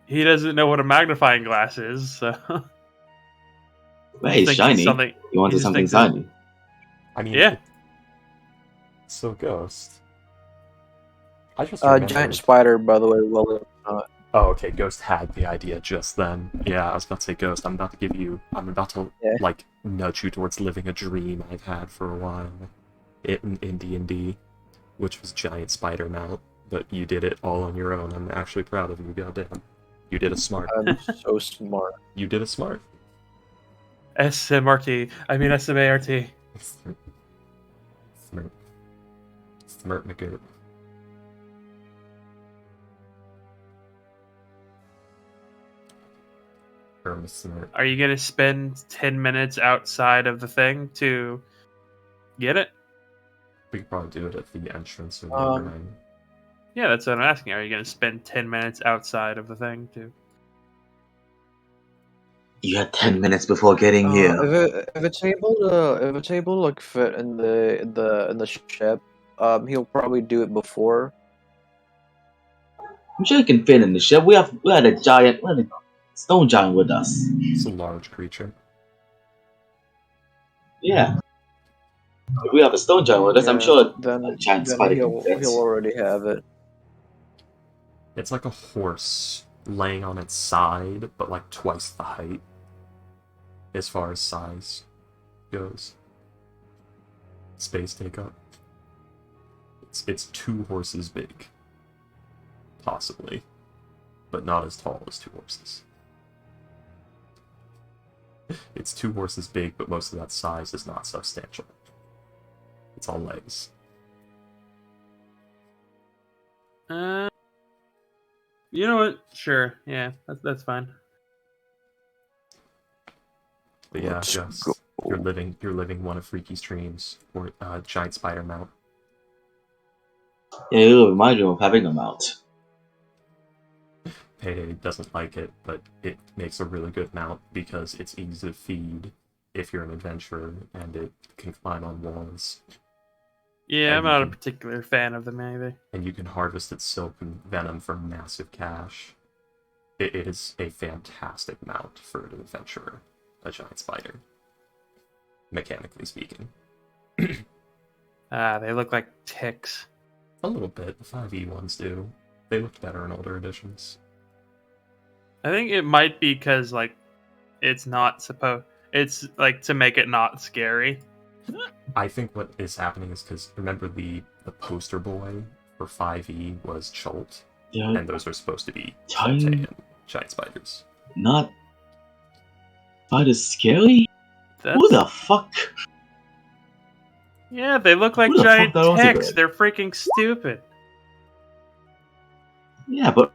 He doesn't know what a magnifying glass is, so. Well, it's shiny. You wanted something shiny. I mean, yeah. So, Ghost. I just giant spider, by the way. Well, Oh, okay. Ghost had the idea just then. Yeah, I was about to say, Ghost. I'm about to like nudge you towards living a dream I've had for a while. In D&D, which was giant spider mount, but you did it all on your own. I'm actually proud of you. Goddamn, you did a smart. I'm so smart. You did a smart. SMRT. I mean SMART. Smart. Smart McGirt. Are you gonna spend 10 minutes outside of the thing to get it? We could probably do it at the entrance of the ring. Yeah, that's what I'm asking. Are you gonna spend 10 minutes outside of the thing to? You had 10 minutes before getting here. If it's able to like fit in the ship, he'll probably do it before. I'm sure you can fit in the ship. We had a stone giant with us. It's a large creature. Yeah. If we have a stone giant with us, I'm sure a giant spider can fit. He'll already have it. It's like a horse laying on its side, but like twice the height as far as size goes. Space take up. It's 2 horses big, possibly, but not as tall as 2 horses. It's 2 horses big, but most of that size is not substantial. It's all legs. You know what? Sure. Yeah, that's fine. But yeah, Let's Gus, go. you're living one of Freaky's dreams, or giant spider mount. Yeah, you remind me of having a mount. Payday doesn't like it, but it makes a really good mount because it's easy to feed if you're an adventurer, and it can climb on walls. Yeah, And I'm you not a can- particular fan of them either. And you can harvest its silk and venom for massive cash. It is a fantastic mount for an adventurer, a giant spider, mechanically speaking. They look like ticks. A little bit. The 5e ones do. They looked better in older editions. I think it might be because like it's not supposed. It's like to make it not scary. I think what is happening is because remember the poster boy for 5e was Cholt, Yeah, and those are supposed to be Tiny- Cholte and giant spiders. not spiders scary? That's, Who the fuck? yeah, they look like Who the fuck giant that was ticks. it? They're freaking stupid. Yeah, but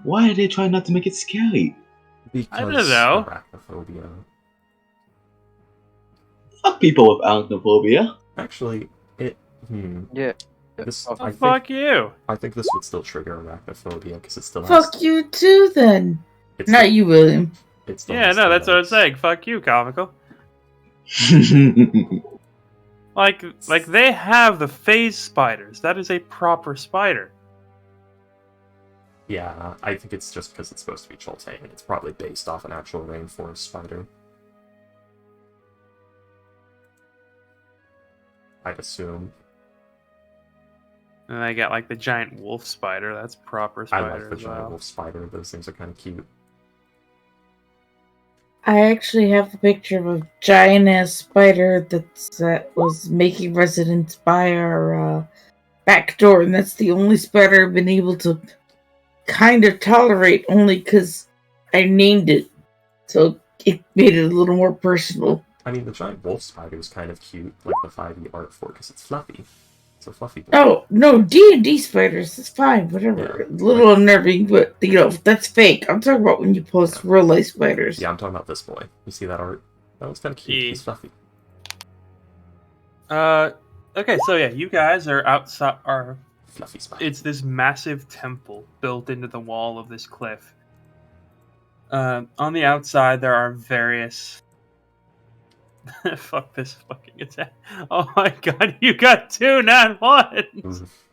why are they trying not to make it scary? Because I don't know. arachnophobia. Fuck people with arachnophobia. Actually, it. Yeah. This, Oh, I Fuck you. think this would still trigger arachnophobia because it still has. Fuck you too, then. It's Not you, William. It still Yeah, has no, the that's what I'm legs. saying. Fuck you, comical. Like they have the phase spiders. That is a proper spider. Yeah, I think it's just because it's supposed to be Cholte, and it's probably based off an actual rainforest spider. I'd assume. And they got like the giant wolf spider. That's proper I spider like the as giant well. wolf spider. Those things are kind of cute. I actually have the picture of a giant ass spider that was making residence by our back door, and that's the only spider I've been able to kind of tolerate, only because I named it, so it made it a little more personal. I mean, the giant wolf spider is kind of cute, like the 5e art for, because it's fluffy. It's a fluffy boy. Oh no, D&D spiders, it's fine, whatever. Yeah, A little unnerving, but that's fake. I'm talking about when you post real life spiders. Yeah, I'm talking about this boy. You see that art? That one's kind of cute. Yeah. He's fluffy. Okay, so yeah, you guys are outside. Fluffy spider. It's this massive temple built into the wall of this cliff. On the outside, there are various. Fuck this fucking attack! Oh my god, you got 2, not 1. Oof.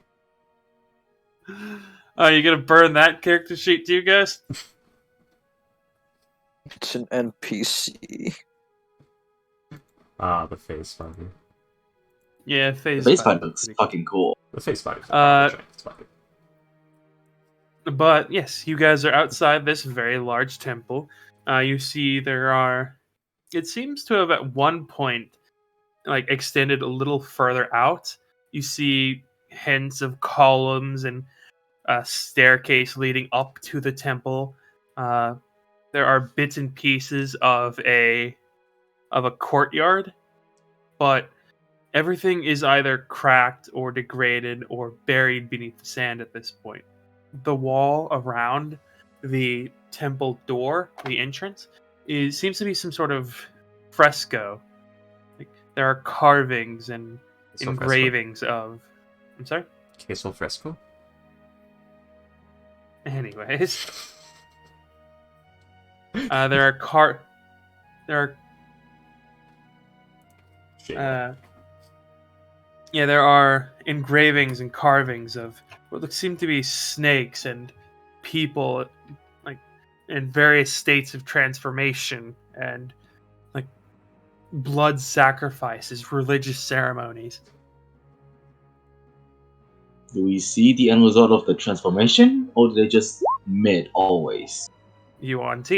Oh, you gonna burn that character sheet too, Ghost? It's an NPC. Ah, the face spider. Yeah, The phase base spider. fight looks fucking cool. The face spider. Giant spider. But yes, you guys are outside this very large temple. You see there are. It seems to have at one point, like extended a little further out. You see hints of columns and a staircase leading up to the temple. There are bits and pieces of a courtyard, but everything is either cracked or degraded or buried beneath the sand at this point. The wall around the temple door, the entrance, seems to be some sort of fresco. Like, there are carvings and Queso engravings of. I'm sorry. Fresco. Queso fresco. Anyways, there are Shit. there are engravings and carvings of what seem to be snakes and people, like in various states of transformation and like blood sacrifices, religious ceremonies. Do we see the end result of the transformation, or do they just mid always? UNT.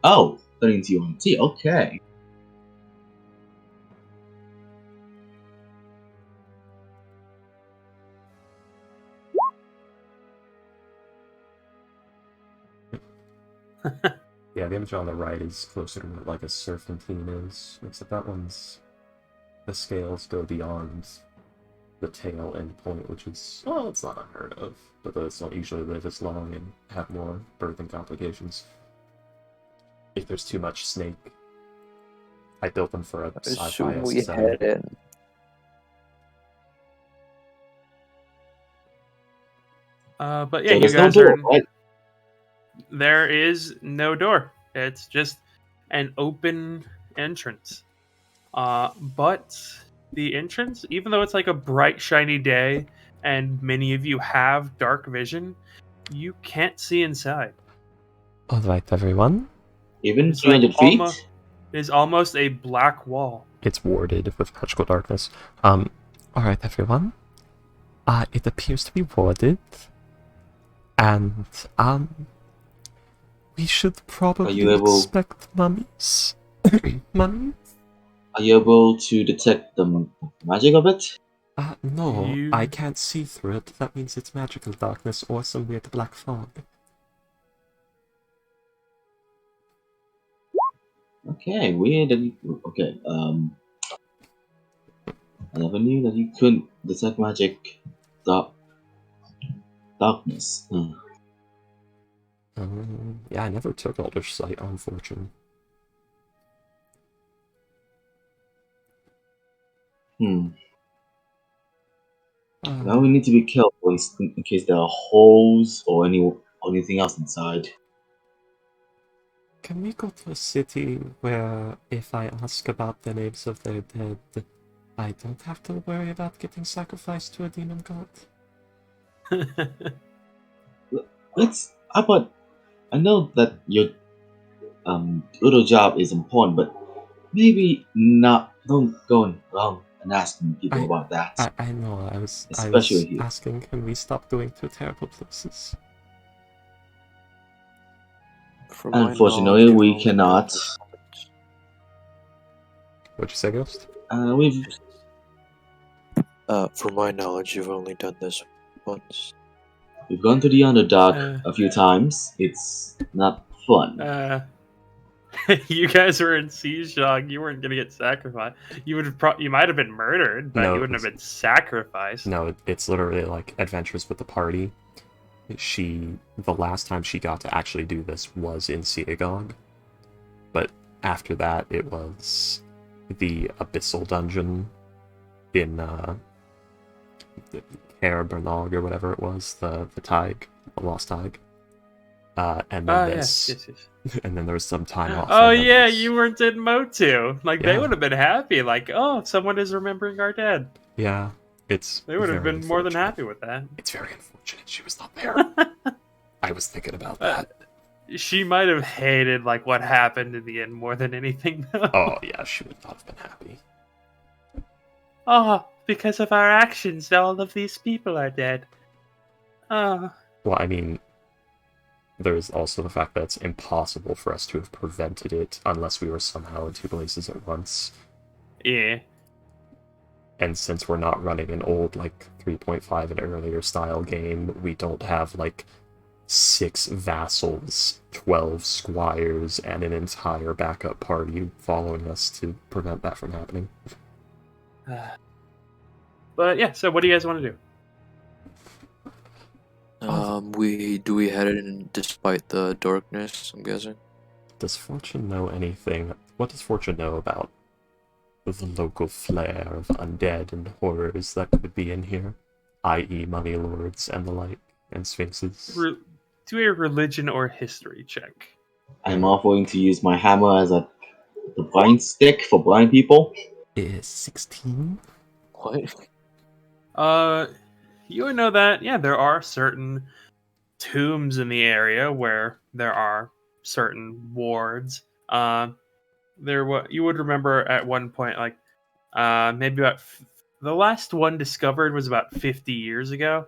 Oh, turning into UMT, okay. Yeah, the image on the right is closer to what like a serpentine is, except that one's the scales go beyond the tail end point, which is, well, it's not unheard of, but those don't usually live as long and have more birthing complications. If there's too much snake, I built them for a I sci-fi assume we setting. head in. But yeah, So you there's no guys door, are. right? There is no door. It's just an open entrance. But the entrance, even though it's like a bright, shiny day, and many of you have dark vision, you can't see inside. Alright, everyone. Even It's like 300 feet? it is almost a black wall. It's warded with magical darkness. Alright, everyone. It appears to be warded. And, we should probably you able- expect mummies. Mummies? Are you able to detect the magic of it? No, You- I can't see through it. That means it's magical darkness or some weird black fog. Okay, weird that you. Okay, I never knew that you couldn't detect magic. Darkness. Yeah, I never took Elder's Sight on Fortune. Now we need to be careful in case there are holes or anything else inside. Can we go to a city where, if I ask about the names of their dead, I don't have to worry about getting sacrificed to a demon god? Let's. How about? I know that your little job is important, but maybe not. Don't go around and asking people about that. I know, I was Especially here. asking, can we stop going to terrible places? From my Unfortunately, knowledge, we you've only done cannot. this once. What'd you say, Ghost? We've. From my knowledge, you've only done this once. We've gone to the Underdark a few times. It's not fun. You guys were in Siege Shock. You weren't gonna get sacrificed. You would have you might have been murdered, but No, you wouldn't have been sacrificed. No, it's literally like adventures with the party. The last time she got to actually do this was in Seagog. But after that, it was the Abyssal Dungeon in Caer Bernog or whatever it was, the Tig, the Lost Tig. And then Yes. and then there was some time off. Oh and then yeah, this- you weren't in Motu. Like they Yeah. would have been happy. Like, oh, someone is remembering our dead. Yeah, it's. They would have very been more than unfortunate. happy with that. It's very unfortunate she was not there. I was thinking about that. She might have hated like what happened in the end more than anything. Though. Oh yeah, she would not have been happy. Oh, because of our actions, all of these people are dead. Oh. Well, I mean, there's also the fact that it's impossible for us to have prevented it unless we were somehow in two places at once. Yeah. And since we're not running an old, like, 3.5 and earlier style game, we don't have, like, 6 vassals, 12 squires, and an entire backup party following us to prevent that from happening. But yeah, so what do you guys want to do? We head in despite the darkness, I'm guessing. Does Fortune know anything? What does Fortune know about the local flair of undead and horrors that could be in here? I.e. mummy lords and the like, and sphinxes? Do a religion or history check. I'm offering to use my hammer as the blind stick for blind people. Is 16? What? You would know that, yeah, there are certain tombs in the area where there are certain wards. You would remember at one point, like, maybe about the last one discovered was about 50 years ago.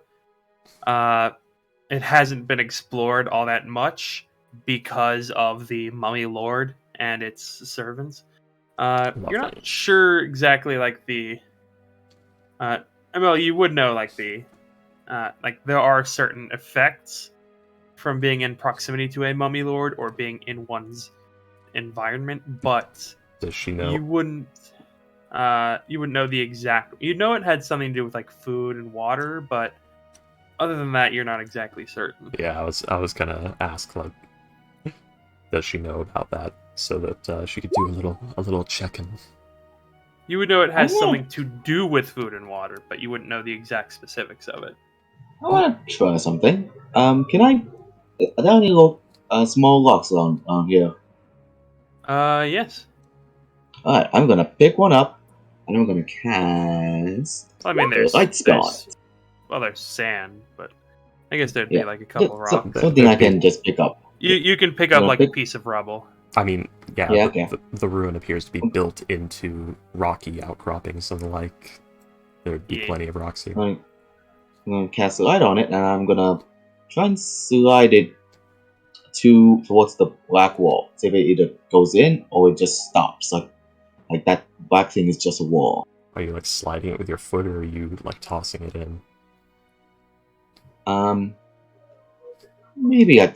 It hasn't been explored all that much because of the Mummy Lord and its servants. You're not sure exactly, like, the... you would know, like, the... like, there are certain effects from being in proximity to a mummy lord or being in one's environment, but Does she know? you wouldn't know the exact. You'd know it had something to do with like food and water, but other than that, you're not exactly certain. Yeah, I was gonna ask, like, does she know about that so that she could do a little check-in. You would know it has Oh, yeah. something to do with food and water, but you wouldn't know the exact specifics of it. I want to try something. Can I? Are there any small locks on here? Yes. Alright, I'm gonna pick one up, and I'm gonna cast. Well, I mean, light spell. There's sand, but I guess there'd Yeah. be like a couple rocks. Something I can just pick up. You can pick up Wanna like a pick- piece of rubble. I mean, yeah, Yeah, okay. the ruin appears to be built into rocky outcroppings and the like. There'd be Yeah. plenty of rocks here. I'm gonna cast a light on it, and I'm gonna try and slide it towards the black wall. See if it either goes in or it just stops. Like that black thing is just a wall. Are you like sliding it with your foot, or are you like tossing it in? Maybe a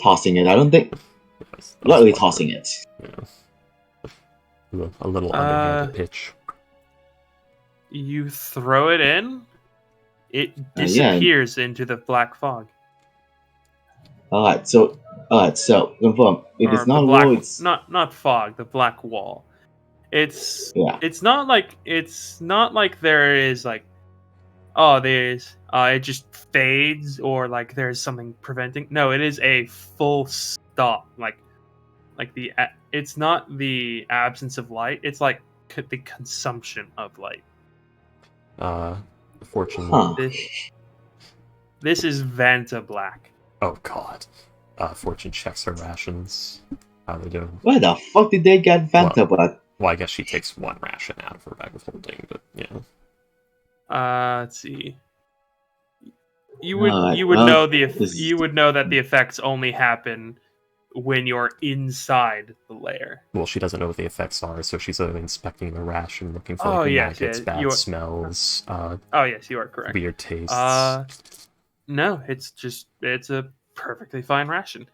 tossing it. I don't think Yes, that's lightly what- tossing it. Yeah. A little underhanded pitch. You throw it in, it yeah. disappears into the black fog. Alright, so confirm. It Or is not the a black, wall. It's not fog, the black wall. It's yeah. it's not like there is like there's it just fades or like there's something preventing. No, it is a full stop. Like it's not the absence of light. It's like the consumption of light. Fortunately, Huh. This is Vanta Black. oh god. Fortune checks her rations. How they doing? Where the fuck did they get Vanta Black? Well, I guess she takes one ration out of her bag of holding, but yeah. Let's see. You would Alright, you would well, know this- you would know that the effects only happen when you're inside the lair. Well, she doesn't know what the effects are, so she's inspecting the ration, looking for Oh, like, yes, maggots, yeah, bad you are- smells, Oh yes, you are correct. weird tastes. No, it's a perfectly fine ration.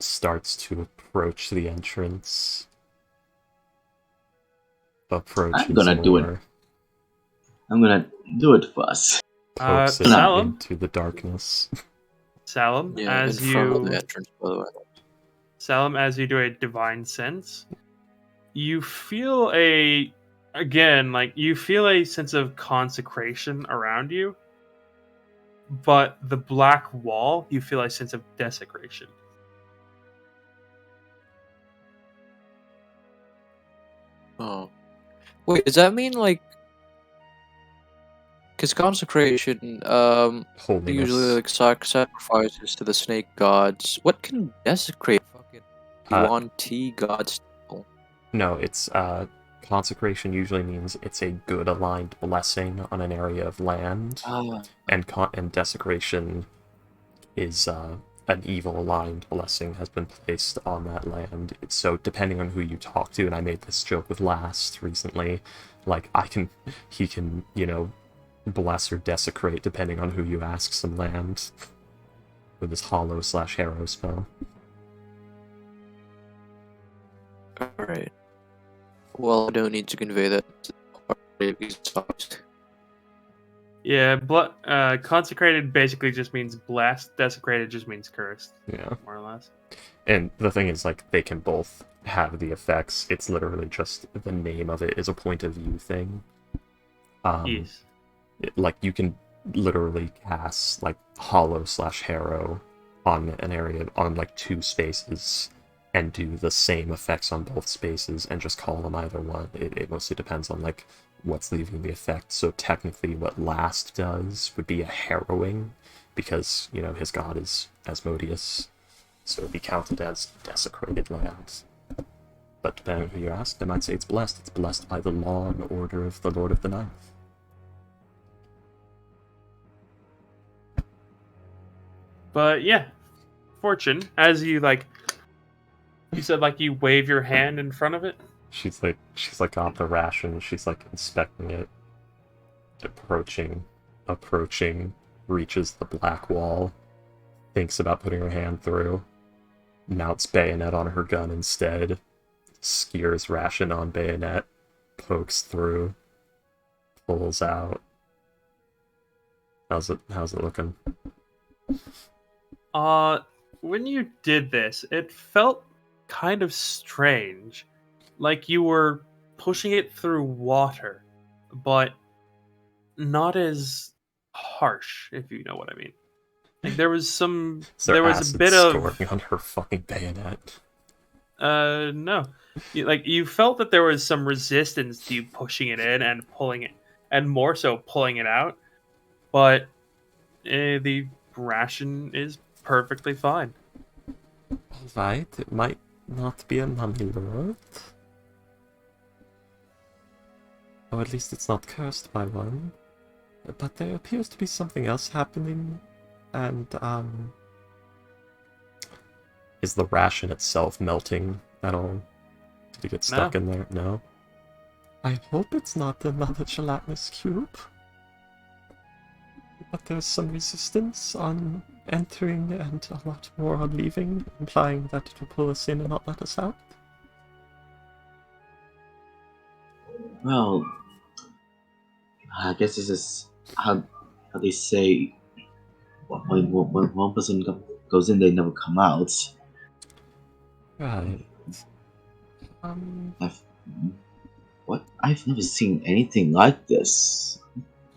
Starts to approach the entrance. Approaches I'm gonna do it. more, I'm gonna do it first. pokes it Salem, into the darkness. Salem, Yeah, in as front of you the entrance, by the way. Salem, as you do a divine sense, you feel a sense of consecration around you, but the black wall, you feel a sense of desecration. Oh. Wait, does that mean like? Because consecration, Holiness. usually like sacrifices to the snake gods. What can desecrate fucking Yuan-Ti gods? No, it's consecration usually means it's a good aligned blessing on an area of land, Ah, and desecration is an evil aligned blessing has been placed on that land. So depending on who you talk to, and I made this joke with Last recently, like he can bless or desecrate depending on who you ask some land with his hollow/harrow spell. alright. Well, I don't need to convey that to the party because it's obvious. Yeah, consecrated basically just means blessed. Desecrated just means cursed, Yeah. more or less. And the thing is, like, they can both have the effects. It's literally just the name of it is a point of view thing. Yes. Like, you can literally cast, like, hollow/harrow on an area, on, like, 2 spaces, and do the same effects on both spaces, and just call them either one. It mostly depends on, like, what's leaving the effect. So technically what Last does would be a harrowing, because, his god is Asmodeus. So it'd be counted as desecrated land. But depending on who you ask, they might say it's blessed. It's blessed by the law and order of the Lord of the Ninth. But yeah, Fortune, as you said, like you wave your hand in front of it. She's like on the ration. She's like inspecting it, approaching, reaches the black wall, thinks about putting her hand through, mounts bayonet on her gun instead, skewers ration on bayonet, pokes through, pulls out. How's it looking? When you did this, it felt kind of strange. Like you were pushing it through water, but not as harsh, if you know what I mean. Like there was there was a bit scoring on her fucking bayonet. No. You felt that there was some resistance to you pushing it in and pulling it, and more so pulling it out. But the ration is perfectly fine. Alright, it might not be a mummy lord. Or at least it's not cursed by one. But there appears to be something else happening, and, is the ration itself melting at all? Did it get stuck in there? No? I hope it's not another gelatinous cube. But there's some resistance on entering and a lot more on leaving, implying that it will pull us in and not let us out. Well, I guess this is how they say when one person goes in, they never come out. Right. I've never seen anything like this.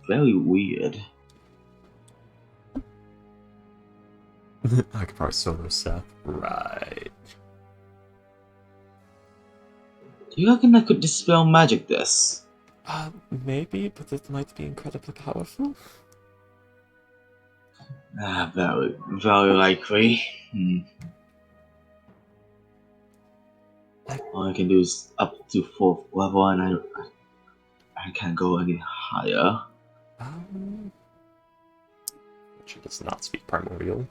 Very weird. I could probably solo Seth. Right. Do you reckon I could dispel magic this? Maybe, but it might be incredibly powerful. Very, very likely. All I can do is up to 4th level, and I can't go any higher. She does not speak primordial.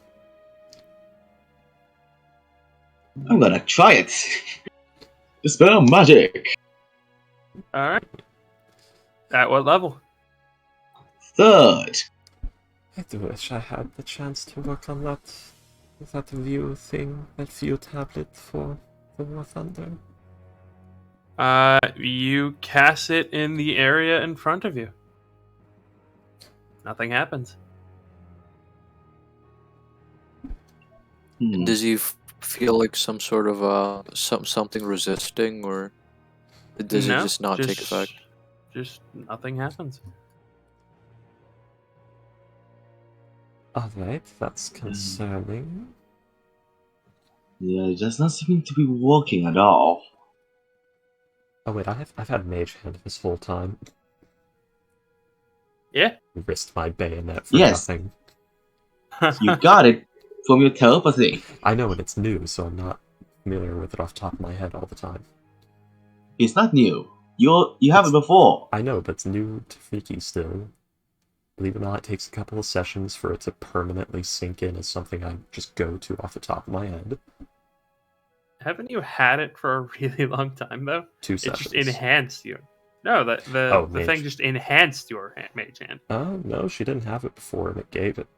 I'm gonna try it! Dispel magic! Alright. At what level? 3rd! I do wish I had the chance to work on that view thing, that view tablet for the War Thunder. You cast it in the area in front of you. Nothing happens. Does he feel like some sort of something resisting, or does it just not take effect? Just nothing happens. Alright, that's concerning. Yeah, it does not seem to be working at all. Oh wait, I've had Mage Hand this whole time. Yeah? Risked my bayonet for Yes. nothing. You got it from your telepathy. I know, and it's new, so I'm not familiar with it off the top of my head all the time. It's not new. You have it before. I know, but it's new to Freaky still. Believe it or not, it takes a couple of sessions for it to permanently sink in as something I just go to off the top of my head. Haven't you had it for a really long time, though? 2 It sessions. just enhanced your... No, the thing just enhanced your mage hand. Oh, no, she didn't have it before, and it gave it...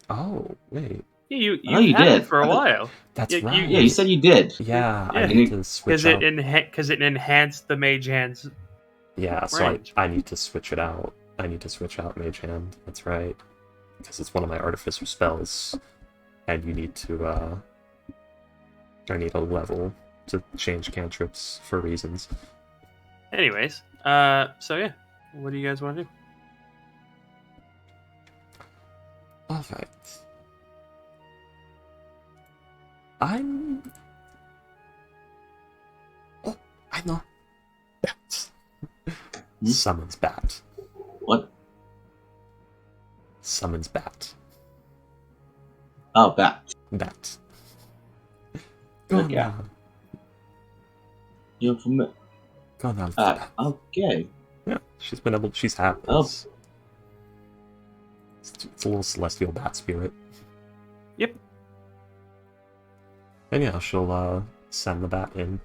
Oh, wait. Yeah, you you had did. it for a while. That's Yeah, right. Yeah, you said you did. Yeah, Yeah. I need to switch out. Because it enhanced the mage hand's... Yeah, so range. I need to switch it out. I need to switch out Mage Hand. That's right. Because it's one of my Artificer spells. And you need to, I need a level to change cantrips for reasons. Anyways, so yeah. What do you guys want to do? Alright. Oh, I know. Bat. Summons bat. What? Summons bat. Oh, bat. Bat. Go Yeah. now. You're from it. Go now. Okay. Yeah, she's had Oh. this. It's a little celestial bat spirit. Yep. And yeah, she'll send the bat in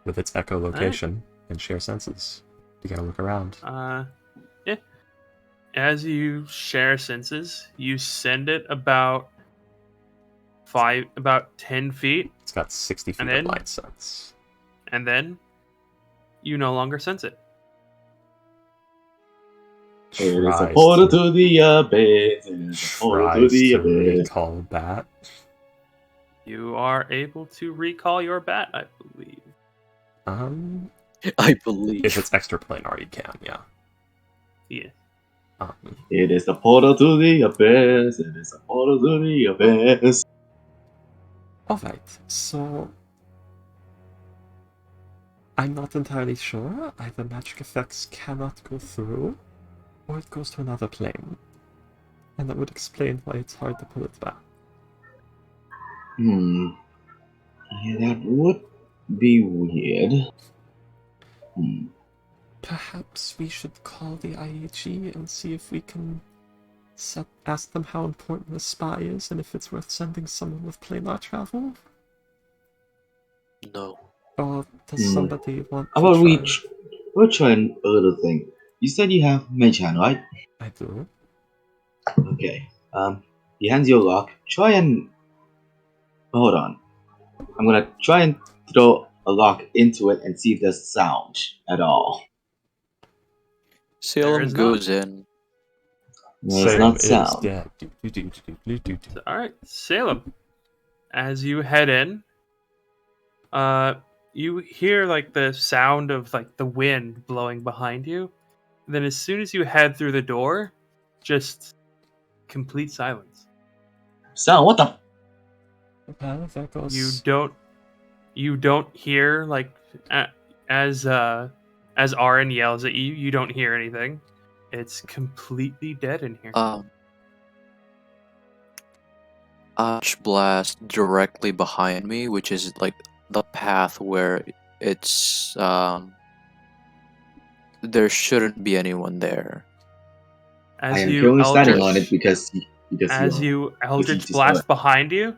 with its echolocation and share senses. You gotta look around. Yeah. as you share senses, you send it about 10 feet, It's got 60 feet And of then- light sense. and then you no longer sense it. It is a Tries portal to, to the abyss. It is a portal to tries the to abyss. recall that. You are able to recall your bat, I believe. I believe. If it's extraplanar, you can, yeah. Yeah. It is the portal to the abyss. It is a portal to the abyss. Alright, so I'm not entirely sure. Either magic effects cannot go through, or it goes to another plane. And that would explain why it's hard to pull it back. Yeah, that would be weird. Perhaps we should call the IAG and see if we can ask them how important the spy is and if it's worth sending someone with planar travel? No. Or does somebody want How to about try? we'll try a little thing. You said you have mage hand, right? I do. Okay. He hands you a lock. Try and hold on. I'm gonna try and throw a lock into it and see if there's sound at all. Salem is goes in. There's Salem not is sound. dead. All right, Salem. As you head in, you hear like the sound of like the wind blowing behind you. Then, as soon as you head through the door, just complete silence. Sound? What the? Well, there goes. You don't hear like as Aaron yells at you. You don't hear anything. It's completely dead in here. Arch blast directly behind me, which is like the path where it's there shouldn't be anyone there. As I am you currently standing Eldritch- on it because as you Eldritch just blast behind you,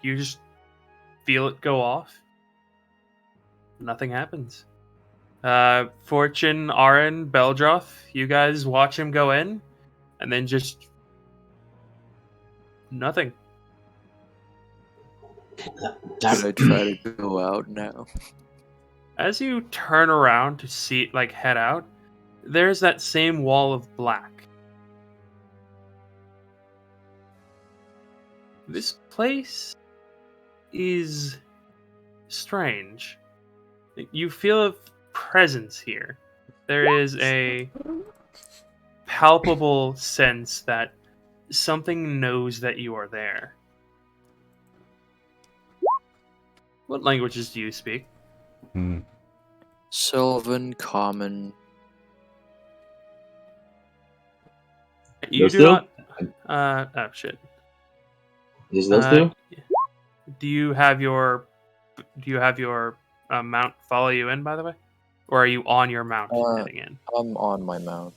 you just feel it go off. Nothing happens. Fortune, Aaron, Beldroth, you guys watch him go in, and then just nothing. Should I try to go out now? As you turn around to see, like, head out, there's that same wall of black. This place is strange. You feel a presence here. There is a palpable sense that something knows that you are there. What languages do you speak? Sylvan, Common. You Those do two? not. Oh shit. Just those two? Do you have your mount follow you in, by the way, or are you on your mount heading in? I'm on my mount.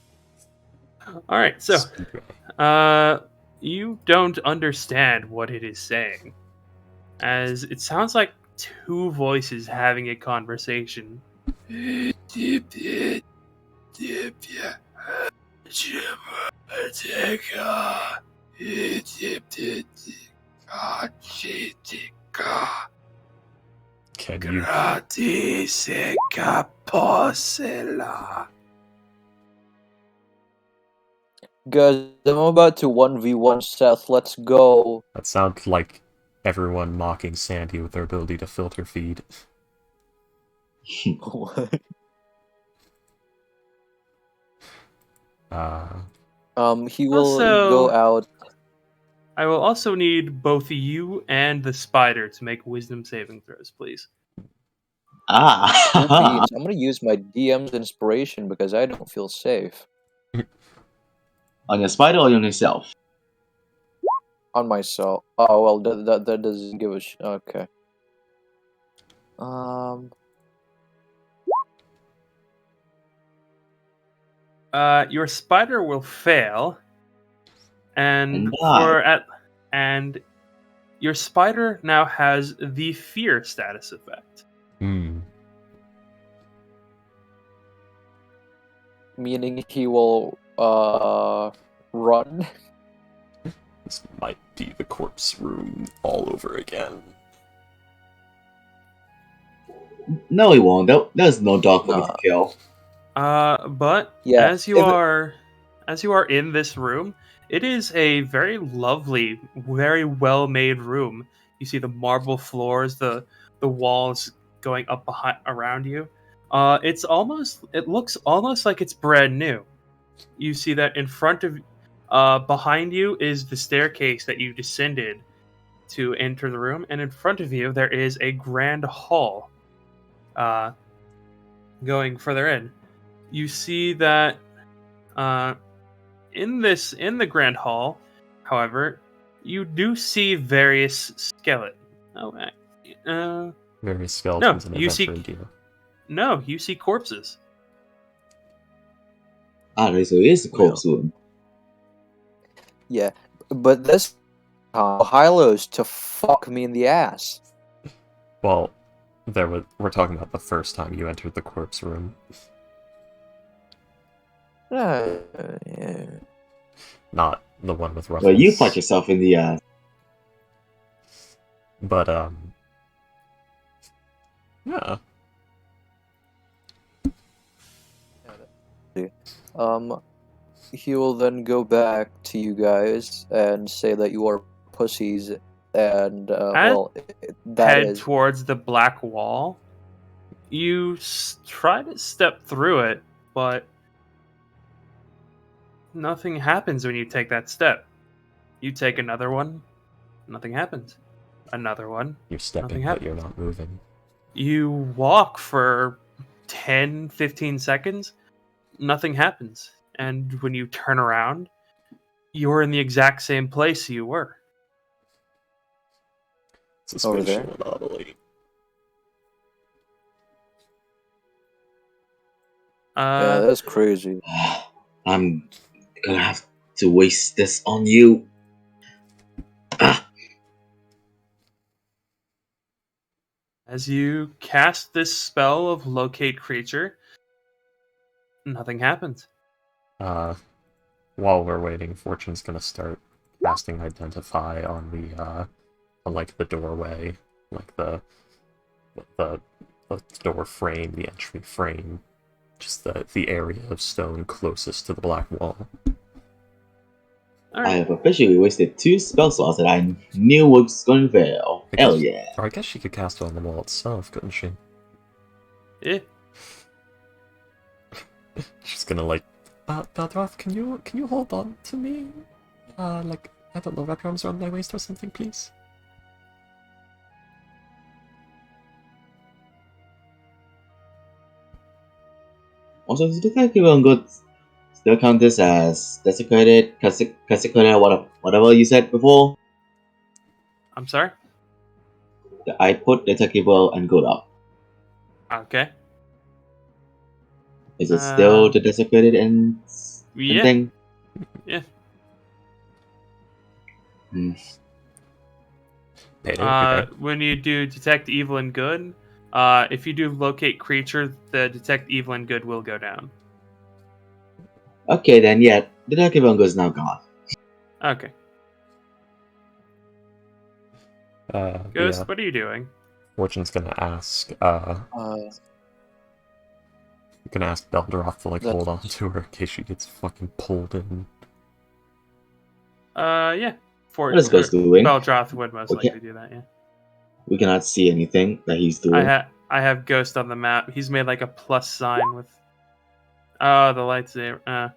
All right, so you don't understand what it is saying, as it sounds like two voices having a conversation. Can you? Guys, I'm about to 1v1 Seth. Let's go. That sounds like everyone mocking Sandy with their ability to filter feed. What? He will Also- go out. I will also need both you and the spider to make wisdom saving throws, please. I'm Ah! gonna use my DM's inspiration because I don't feel safe On your spider or on yourself? on myself. Oh well, that doesn't give a okay. Your spider will fail, and And and your spider now has the fear status effect. Meaning he will run. This might be the corpse room all over again. No, he won't. There's no dog for me to kill. But Yeah, as you are in this room, it is a very lovely, very well made room. You see the marble floors, the walls going up behind around you. It looks almost like it's brand new. You see that in front of behind you is the staircase that you descended to enter the room, and in front of you there is a grand hall going further in. You see that in the grand hall, however, you do see various skeletons. Various skeletons and you see adventure gear. no, you see corpses. So it is the corpse room. Yeah, but this time, Hylos to fuck me in the ass. Well, we're talking about the first time you entered the corpse room. Yeah. Not the one with Ruffles. Well, you fuck yourself in the ass. But, yeah. He will then go back to you guys and say that you are pussies, and that Head is towards the black wall. You try to step through it, but nothing happens when you take that step. You take another one, nothing happens. Another one. You're stepping, Nothing but happens. you're not moving. You walk for 10, 15 seconds, nothing happens. And when you turn around, you're in the exact same place you were. Over Spatial there? anomaly. yeah, that's crazy. I'm gonna have to waste this on you. As you cast this spell of locate creature, nothing happens. While we're waiting, Fortune's gonna start casting Identify on the, on, like, the doorway. Like, the door frame, the entry frame. Just the area of stone closest to the black wall. All I right. have officially wasted 2 spell slots that I knew was going to fail. Hell yeah. Or I guess she could cast it on the wall itself, couldn't she? Yeah. She's gonna, like, Beldroth, can you hold on to me? Like, I don't know, wrap your arms around my waist or something, please? Also, does Detective on Good still count this as desecrated, consecrated, whatever you said before? I'm sorry? I put Detective and Good up. Okay. Is it still the desecrated and Yeah. thing? Yeah. Payday. When you do detect evil and good, if you do locate creature, the detect evil and good will go down. Okay, then, yeah, Detective and Good is now gone. Okay. Ghost, Yeah. what are you doing? Fortune's gonna ask, Beldroth to, like, hold on to her in case she gets fucking pulled in. Yeah. What is Ghost doing? Beldroth would most likely do that, yeah. We cannot see anything that he's doing. I have Ghost on the map. He's made like a plus sign with the lightsaber.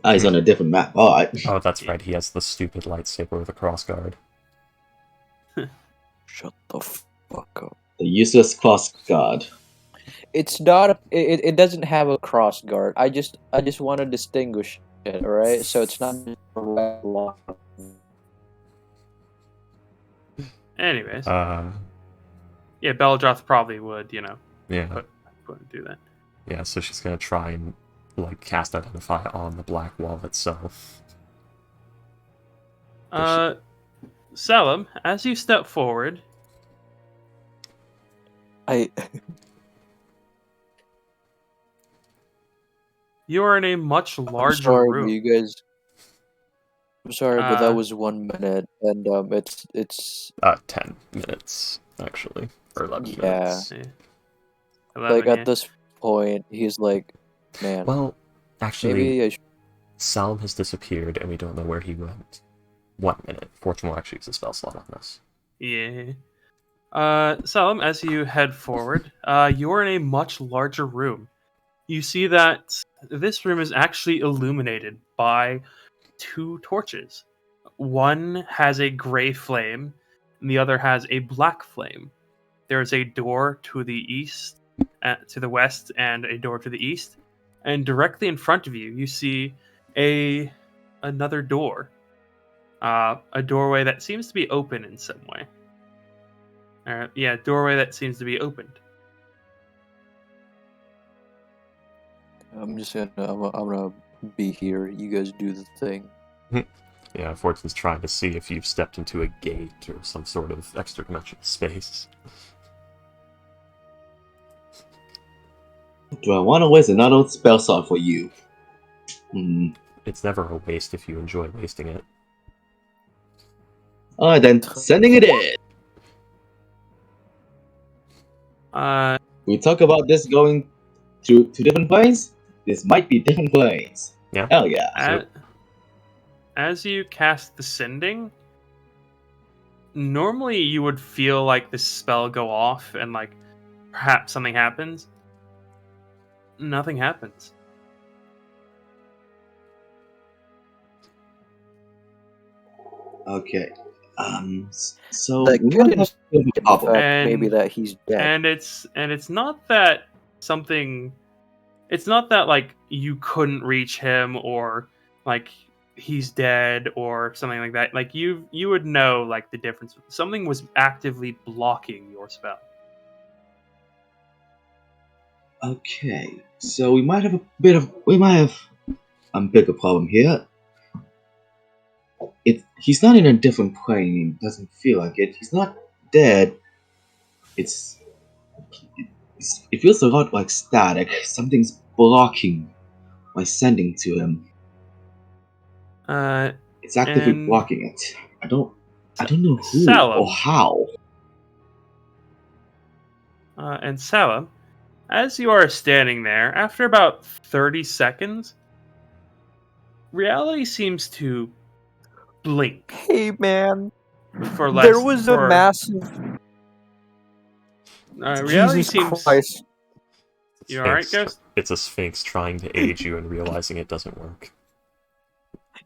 He's on a different map. Alright. Oh, that's right, he has the stupid lightsaber with a crossguard. Shut the fuck up. The useless cross guard. It's not. It doesn't have a cross guard. I just want to distinguish it. All right, so it's not a red line. Anyways. Yeah, Beldroth probably would, you know. Yeah. But I wouldn't do that. Yeah, so she's gonna try and, like, cast Identify on the black wall itself. Selim, as you step forward, You are in a much I'm larger sorry, but room. you guys. I'm sorry, but that Uh, was 1 minute, and it's 10 minutes, actually. Or 11 yeah. minutes. yeah. Like 11, at yeah. this point, he's like, man, Well, actually, maybe I should. Salim has disappeared, and we don't know where he went. 1 minute. Fortune will actually use a spell slot on this. Yeah. Salim, as you head forward, you're in a much larger room. You see that this room is actually illuminated by 2 torches. One has a gray flame, and the other has a black flame. There is a door to the east, to the west, and a door to the east. And directly in front of you, you see another door, a doorway that seems to be open in some way. Doorway that seems to be opened. I'm just gonna. I'm gonna be here. You guys do the thing. Yeah, Fortune's trying to see if you've stepped into a gate or some sort of extra-dimensional space. Do I want to waste another spell slot for you? Hmm. It's never a waste if you enjoy wasting it. Alright then, sending it in. We talk about this going to different planes. This might be different planes. Yeah. Hell yeah. As you cast the sending, normally you would feel like the spell go off and like perhaps something happens. Nothing happens. Okay. So That we could might have to in pop up. fact, maybe And- that he's dead. And it's not that something. It's not that like you couldn't reach him or like he's dead or something like that. Like you would know like the difference. Something was actively blocking your spell. Okay. So we might have a bigger problem here. He's not in a different plane. It doesn't feel like it. He's not dead. It feels a lot like static. Something's blocking my sending to him. It's actively And- blocking it. I don't know who Salam. or how. And Salam, as you are standing there, after about 30 seconds, reality seems to blink Hey man, for less. there was a massive. Reality Jesus seems. Christ! You all right, Sphinx- Ghost? It's a Sphinx trying to aid you and realizing it doesn't work.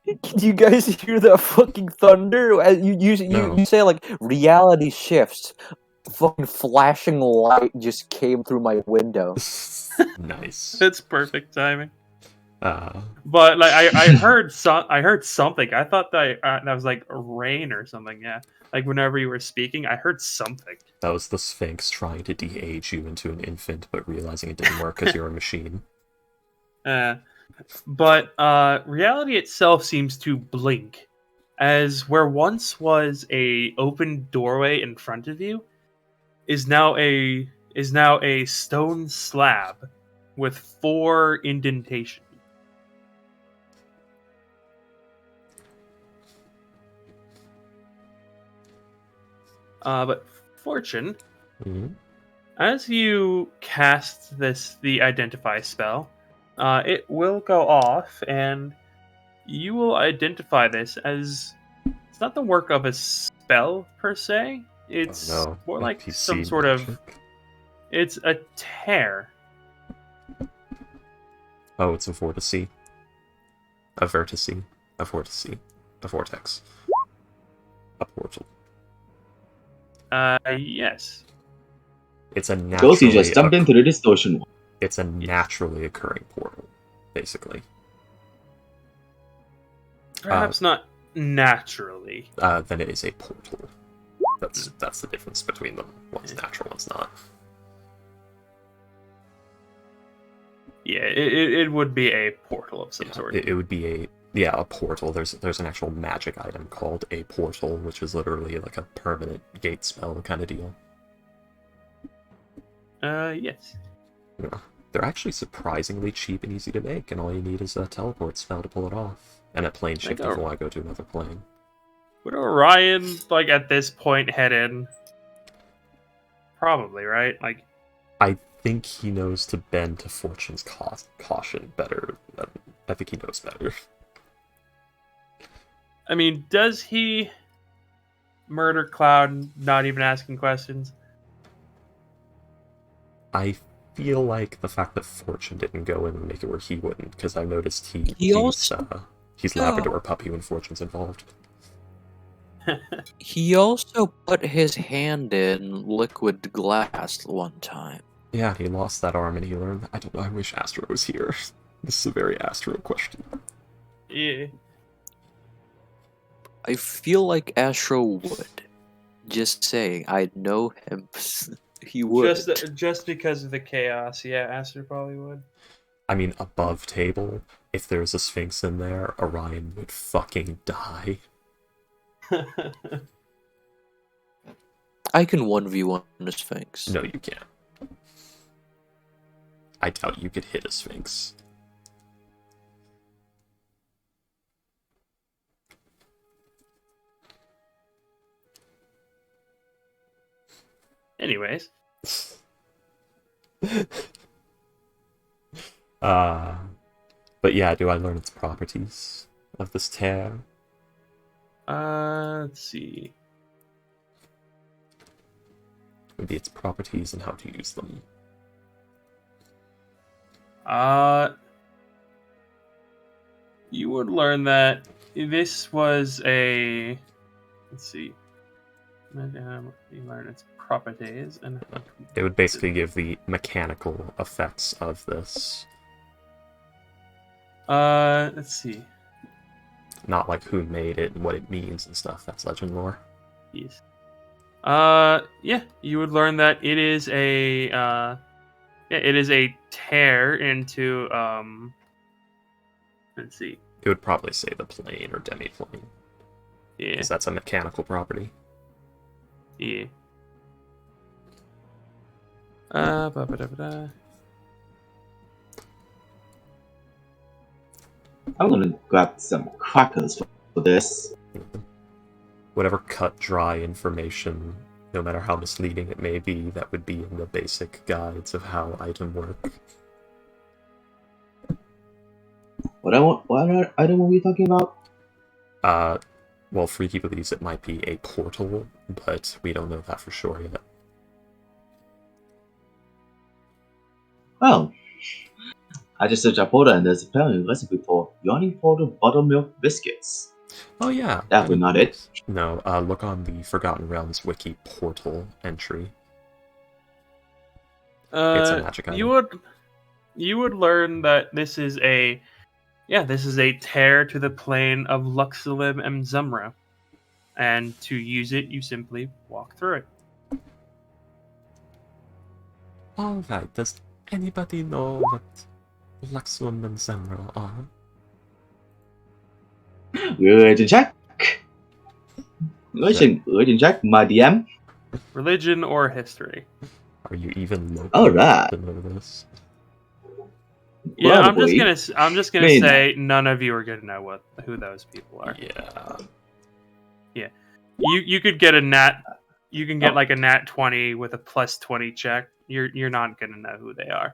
Did you guys hear that fucking thunder? No. You say like reality shifts. Fucking flashing light just came through my window. Nice. That's perfect timing. Uh, But like I heard I heard something. I thought that was like rain or something. Yeah, like whenever you were speaking, I heard something. that was the Sphinx trying to de-age you into an infant, but realizing it didn't work because you're a machine. But reality itself seems to blink, as where once was a open doorway in front of you, is now a stone slab with 4 indentations. But Fortune, Mhm. as you cast the identify spell, it will go off, and you will identify this as it's not the work of a spell per se. It's Oh, no. more like NPC some sort of. magic. It's a tear. Oh, it's a vortice. A vertice. A vortice. A vortex. A portal. Yes. It's a Ghosty naturally just jumped into the distortion. It's a naturally occurring portal, basically. Perhaps not naturally. Then it is a portal. That's the difference between them. One's natural, one's not. Yeah, it would be a portal of some sort. It would be a portal. There's an actual magic item called a portal, which is literally like a permanent gate spell kind of deal. Yes. Yeah. They're actually surprisingly cheap and easy to make, and all you need is a teleport spell to pull it off. And a plane shift if you want to go to another plane. Would Orion, like, at this point head in? Probably, right? Like, I think he knows to bend to Fortune's caution better. I think he knows better. I mean, does he murder Cloud not even asking questions? I feel like the fact that Fortune didn't go in and make it where he wouldn't, because I've noticed he's Labrador puppy when Fortune's involved. He also put his hand in liquid glass one time. Yeah, he lost that arm and he learned. I wish Astro was here. This is a very Astro question. Yeah. I feel like Astro would. Just saying, I know him. He would. Just because of the chaos, yeah, Aster probably would. I mean, above table, if there's a Sphinx in there, Orion would fucking die. I can 1v1 a Sphinx. No, you can't. I doubt you could hit a Sphinx. Anyways. But yeah, do I learn its properties of this tear? Let's see. Maybe its properties and how to use them. You would learn that this was a. Let's see. You learn its properties and. It would basically give the mechanical effects of this. Let's see. Not like who made it and what it means and stuff. That's legend lore. Yes. Yeah, you would learn that it is a it is a tear into let's see. It would probably say the plane or demi-plane. Yeah. Because that's a mechanical property. Yeah. I'm gonna grab some crackers for this. Whatever cut dry information, no matter how misleading it may be, that would be in the basic guides of how item work. What item were we talking about? Well, Freaky believes it might be a portal, but we don't know that for sure yet. Oh. I just searched a portal and there's apparently a recipe for yawning portal buttermilk biscuits. Oh yeah. That was not it. No, look on the Forgotten Realms wiki portal entry. It's a magic item. You would learn that this is a tear to the plane of Luxalim and Zumra. And to use it, you simply walk through it. Alright, does anybody know what Luxalim and Zumra are? Religion check. Religion check, my DM. Religion or history. Are you even local Alright. to know this? Yeah, Probably. I'm just gonna say none of you are gonna know who those people are. Yeah. You could get like a nat 20 with a plus 20 check. You're not gonna know who they are.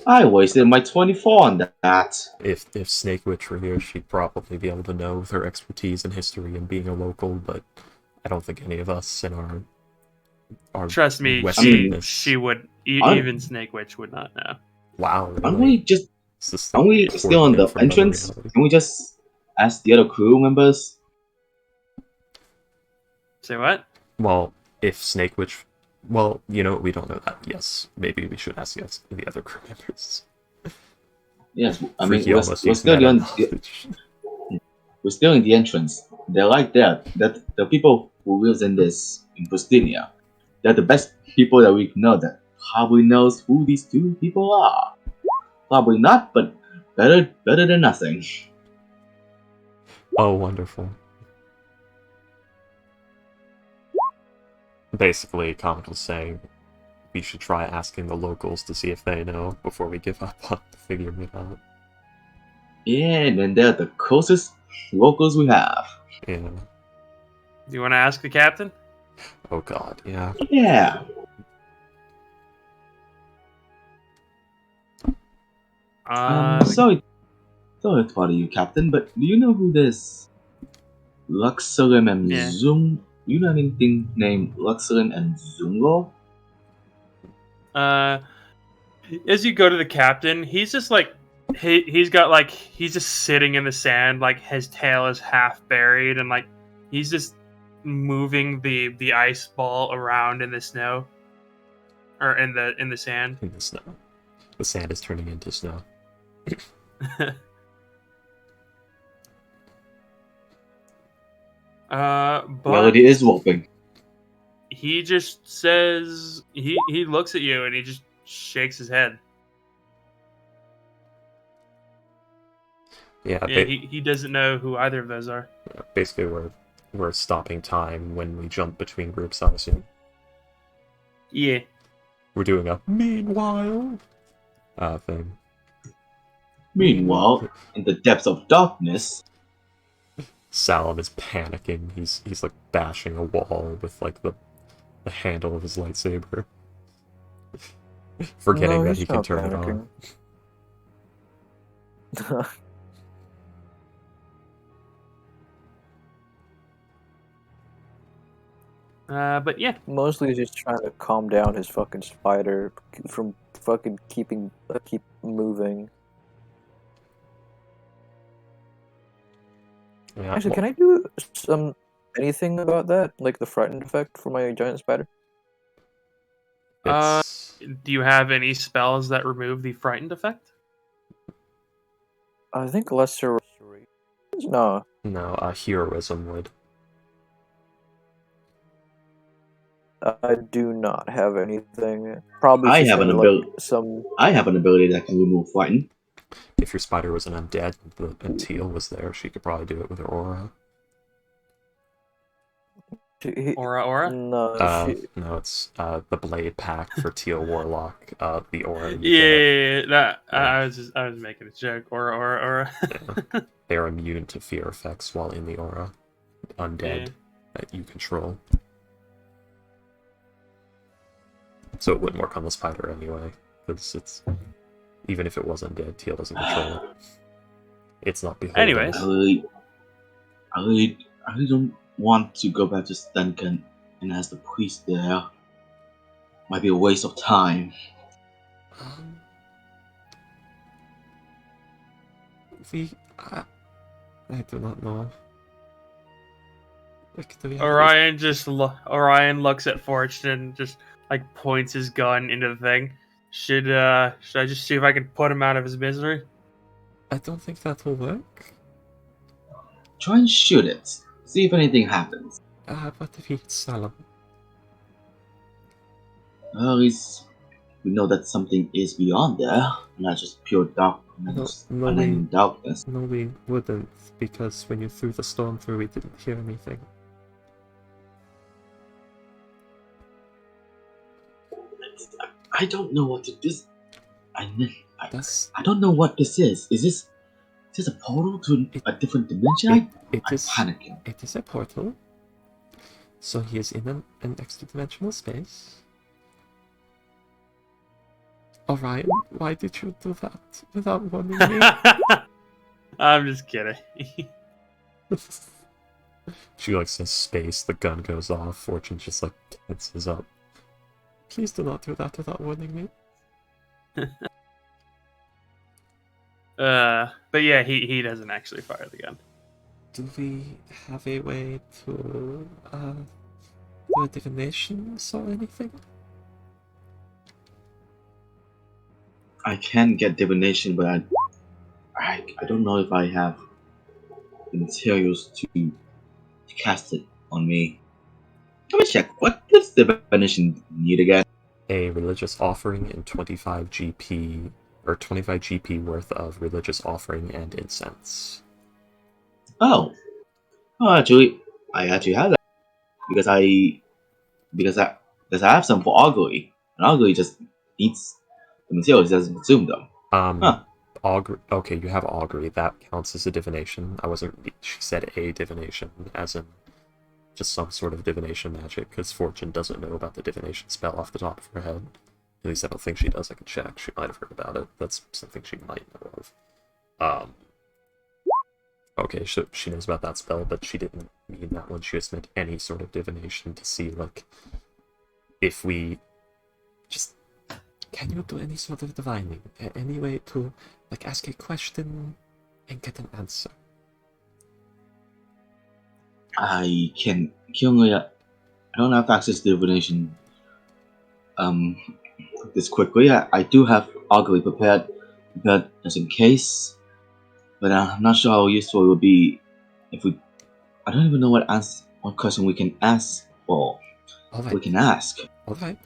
I wasted my 24 on that. If Snake Witch were here, she'd probably be able to know with her expertise in history and being a local, but I don't think any of us in our Trust me, Westerness- she would. Even Snake Witch would not know. Wow. Really? Aren't we still on the important from other entrance? reality. Can we just ask the other crew members? Say what? Well, if Snake Witch... Well, you know, we don't know that. Yes, maybe we should ask the other crew members. Yes, I mean, Freaky we're almost still used meta on, knowledge. we're still in the entrance. They're right there. That the people who lives in Pustinia. They're the best people that we know. That probably knows who these two people are. Probably not, but better than nothing. Oh, wonderful. Basically, Comic was saying, we should try asking the locals to see if they know before we give up on figuring it out. Yeah, and then they're the closest locals we have. Yeah. Do you want to ask the captain? Oh god, yeah. Yeah. Sorry to bother you, Captain, but do you know who this Luxurin and Yeah. Zoom? You know anything named Luxurin and Zungo? As you go to the captain, he's just like he's just sitting in the sand, like his tail is half buried, and like he's just moving the ice ball around in the snow or in the sand. In the snow. The sand is turning into snow. But Reality is whooping. he just says he looks at you and he just shakes his head. Yeah, He doesn't know who either of those are. basically we're stopping time when we jump between groups, I assume. Yeah. We're doing a meanwhile thing. Meanwhile, in the depths of darkness, Salam is panicking. He's like bashing a wall with like the handle of his lightsaber. Forgetting No, that he's he can not turn it on. panicking. But yeah. Mostly he's just trying to calm down his fucking spider from fucking keep moving. Yeah, Actually, can I do anything about that? Like the frightened effect for my giant spider? it's Do you have any spells that remove the frightened effect? I think lesser restoration. No. no, heroism would. I do not have anything. Probably I should have say, an like, ability. some. I have an ability that can remove frighten. If your spider was an undead and Teal was there, she could probably do it with her aura. Aura? No, No, it's the blade pack for Teal Warlock. The aura. Yeah. I was making a joke. Aura. Yeah. They're immune to fear effects while in the aura. Undead that you control. So it wouldn't work on the spider anyway, because it's even if it was undead, Teal doesn't control it. It's not beholden. Anyways. I really don't want to go back to Stunken and ask the priest there. Might be a waste of time. I do not know. Like, Orion looks at Fortune and just like points his gun into the thing. Should I just see if I can put him out of his misery? I don't think that will work. Try and shoot it. See if anything happens. What if he hits Salam? Well, at least we know that something is beyond there, not just pure darkness, No, unending darkness. No, we wouldn't, because when you threw the stone through, we didn't hear anything. I don't know what to do. I Don't know what this is. Is this a portal to a different dimension? I'm panicking. It is a portal. So he is in an extra-dimensional space. Orion, why did you do that without warning me? I'm just kidding. She like says space, the gun goes off, Fortune just like tenses up. Please do not do that without warning me. But yeah, he doesn't actually fire the gun. Do we have a way to do a divination or anything? I can get divination, but I don't know if I have the materials to cast it on me. Let me check. What does divination need again? A religious offering and 25 GP or 25 GP worth of religious offering and incense. Oh, actually, I actually have that because I have some for augury. An augury just eats the material, it doesn't consume them. Huh. Augury. Okay, you have augury. That counts as a divination. I wasn't. She said a divination, as in just some sort of divination magic, because Fortune doesn't know about the divination spell off the top of her head. At least I don't think she does. I can check. She might have heard about it. That's something she might know of. Okay, so she knows about that spell, but she didn't mean that one. She just meant any sort of divination to see, like, if we just... Can you do any sort of divining? Any way to, like, ask a question and get an answer? I don't have access to divination this quickly. I do have augury prepared just in case, but I'm not sure how useful it would be if we. I don't even know what question we can ask. Well, Alright. we can ask. Alright.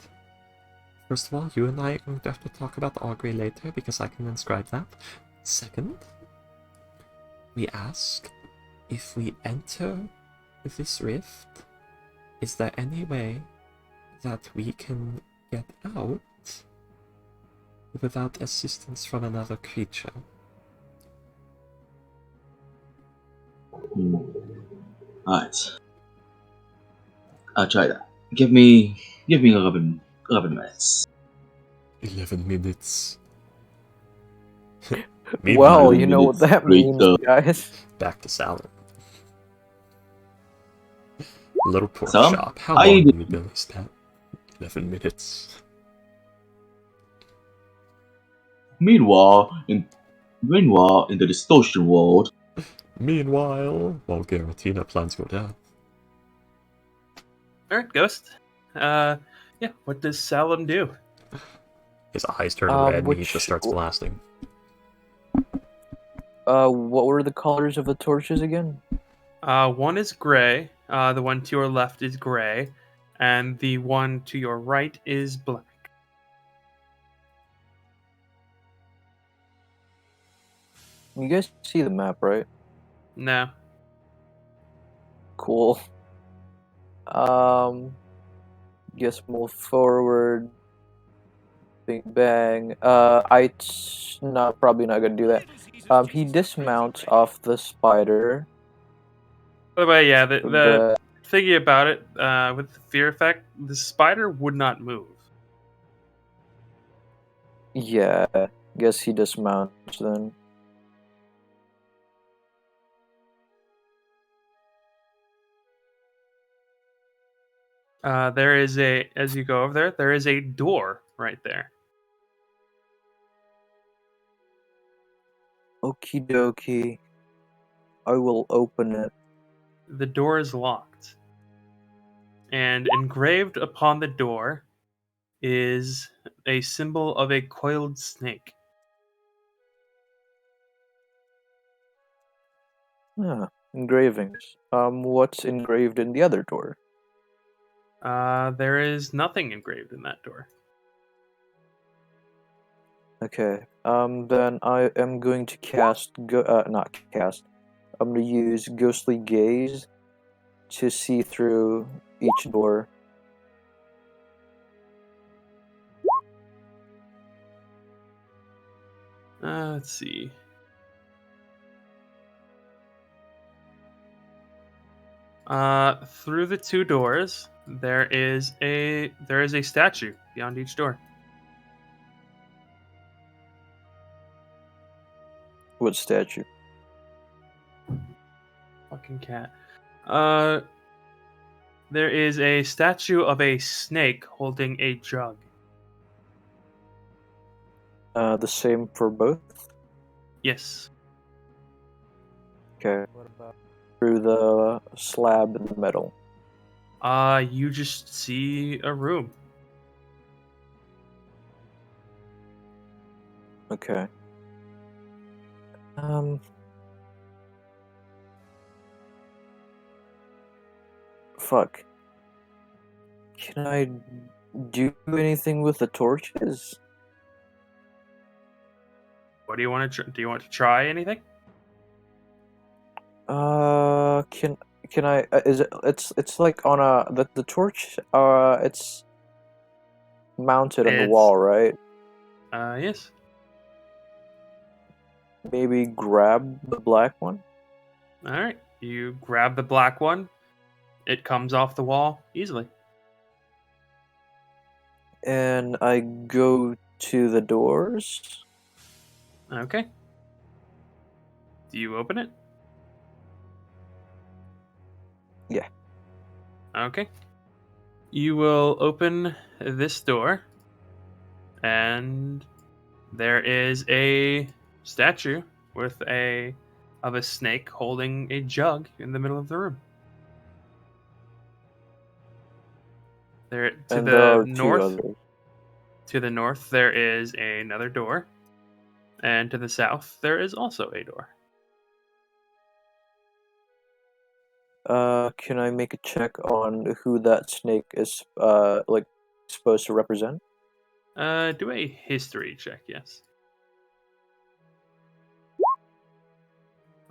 First of all, you and I are going to have to talk about the augury later, because I can inscribe that. Second, we ask, if we enter this rift, is there any way that we can get out without assistance from another creature? Alright. I'll try that. Give me 11 minutes. 11 minutes. Well, you know what that means, guys. Back to salad. Little pork Sam, shop. How long do you build that? 11 minutes. Meanwhile, in the distortion world. Meanwhile, while Garatina plans your death. Alright, Ghost. Yeah, what does Salem do? His eyes turn red and he just starts blasting. What were the colors of the torches again? One is gray, the one to your left is gray, and the one to your right is black. You guys see the map, right? No. Cool. Guess move forward. Bing bang. Probably not gonna do that. He dismounts off the spider. By the way, yeah, the thinking about it, with the fear effect, the spider would not move. Yeah, guess he dismounts then. There is as you go over there is a door right there. Okie dokie. I will open it. The door is locked. And engraved upon the door is a symbol of a coiled snake. Engravings. What's engraved in the other door? There is nothing engraved in that door. Okay. Then I am going to cast not cast. I'm gonna use Ghostly Gaze to see through each door. Let's see. Through the two doors, there is a statue beyond each door. What statue? Fucking cat. There is a statue of a snake holding a jug. The same for both? Yes. Okay. What about through the slab in the middle? You just see a room. Okay. Fuck. Can I do anything with the torches? What do you want to? Do you want to try anything? Can I? Is it? It's like on the torch. It's mounted on the It's- wall, right? Yes. Maybe grab the black one? All right. You grab the black one. It comes off the wall easily. And I go to the doors. Okay. Do you open it? Yeah. Okay. You will open this door, and there is a statue with of a snake holding a jug in the middle of the room. There to And there the are two north. others. To the north, there is another door, and to the south, there is also a door. Can I make a check on who that snake is, like, supposed to represent? Do a history check, yes,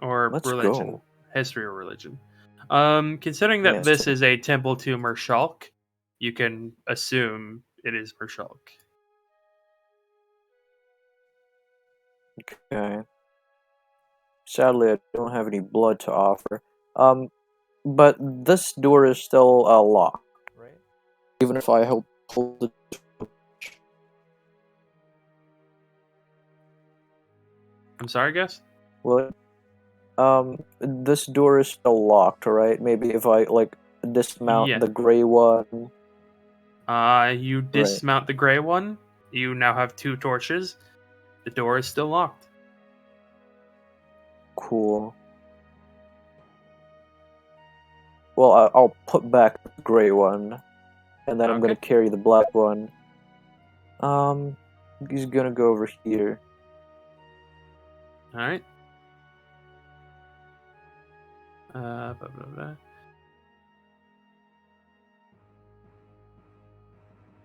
or Let's religion, go. history or religion. Considering that Yes. this is a temple to Mershulk, you can assume it is Mershulk. Okay. Sadly, I don't have any blood to offer. But this door is still locked, right? Even if I hold the. I'm sorry, guess. Well, this door is still locked, right? Maybe if I like dismount Yeah. the gray one. You dismount the gray one. You now have 2 torches. The door is still locked. Cool. Well, I'll put back the gray one, and then I'm gonna Okay. carry the black one. He's gonna go over here. All right. Blah, blah, blah.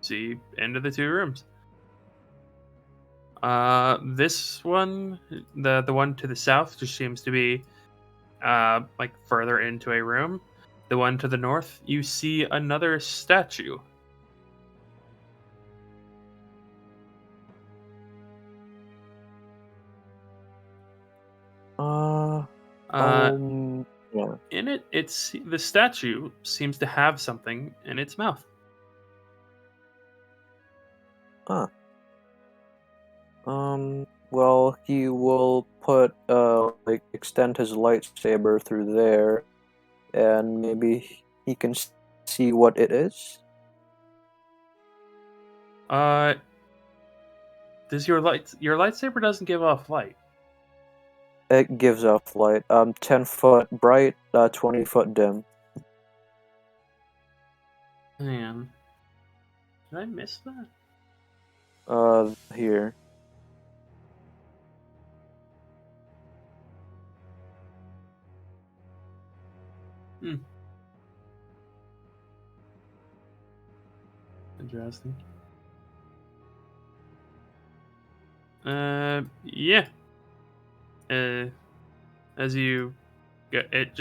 See, into the 2 rooms. This one, the one to the south, just seems to be like further into a room. The one to the north, you see another statue. Uh, Uh, yeah. in it, the statue seems to have something in its mouth. Huh. Well, he will put, like, extend his lightsaber through there, and maybe he can see what it is. Does your lightsaber doesn't give off light? It gives off light. 10 foot bright, 20 foot dim. Man, did I miss that? Here. Interesting. Yeah. As you get it,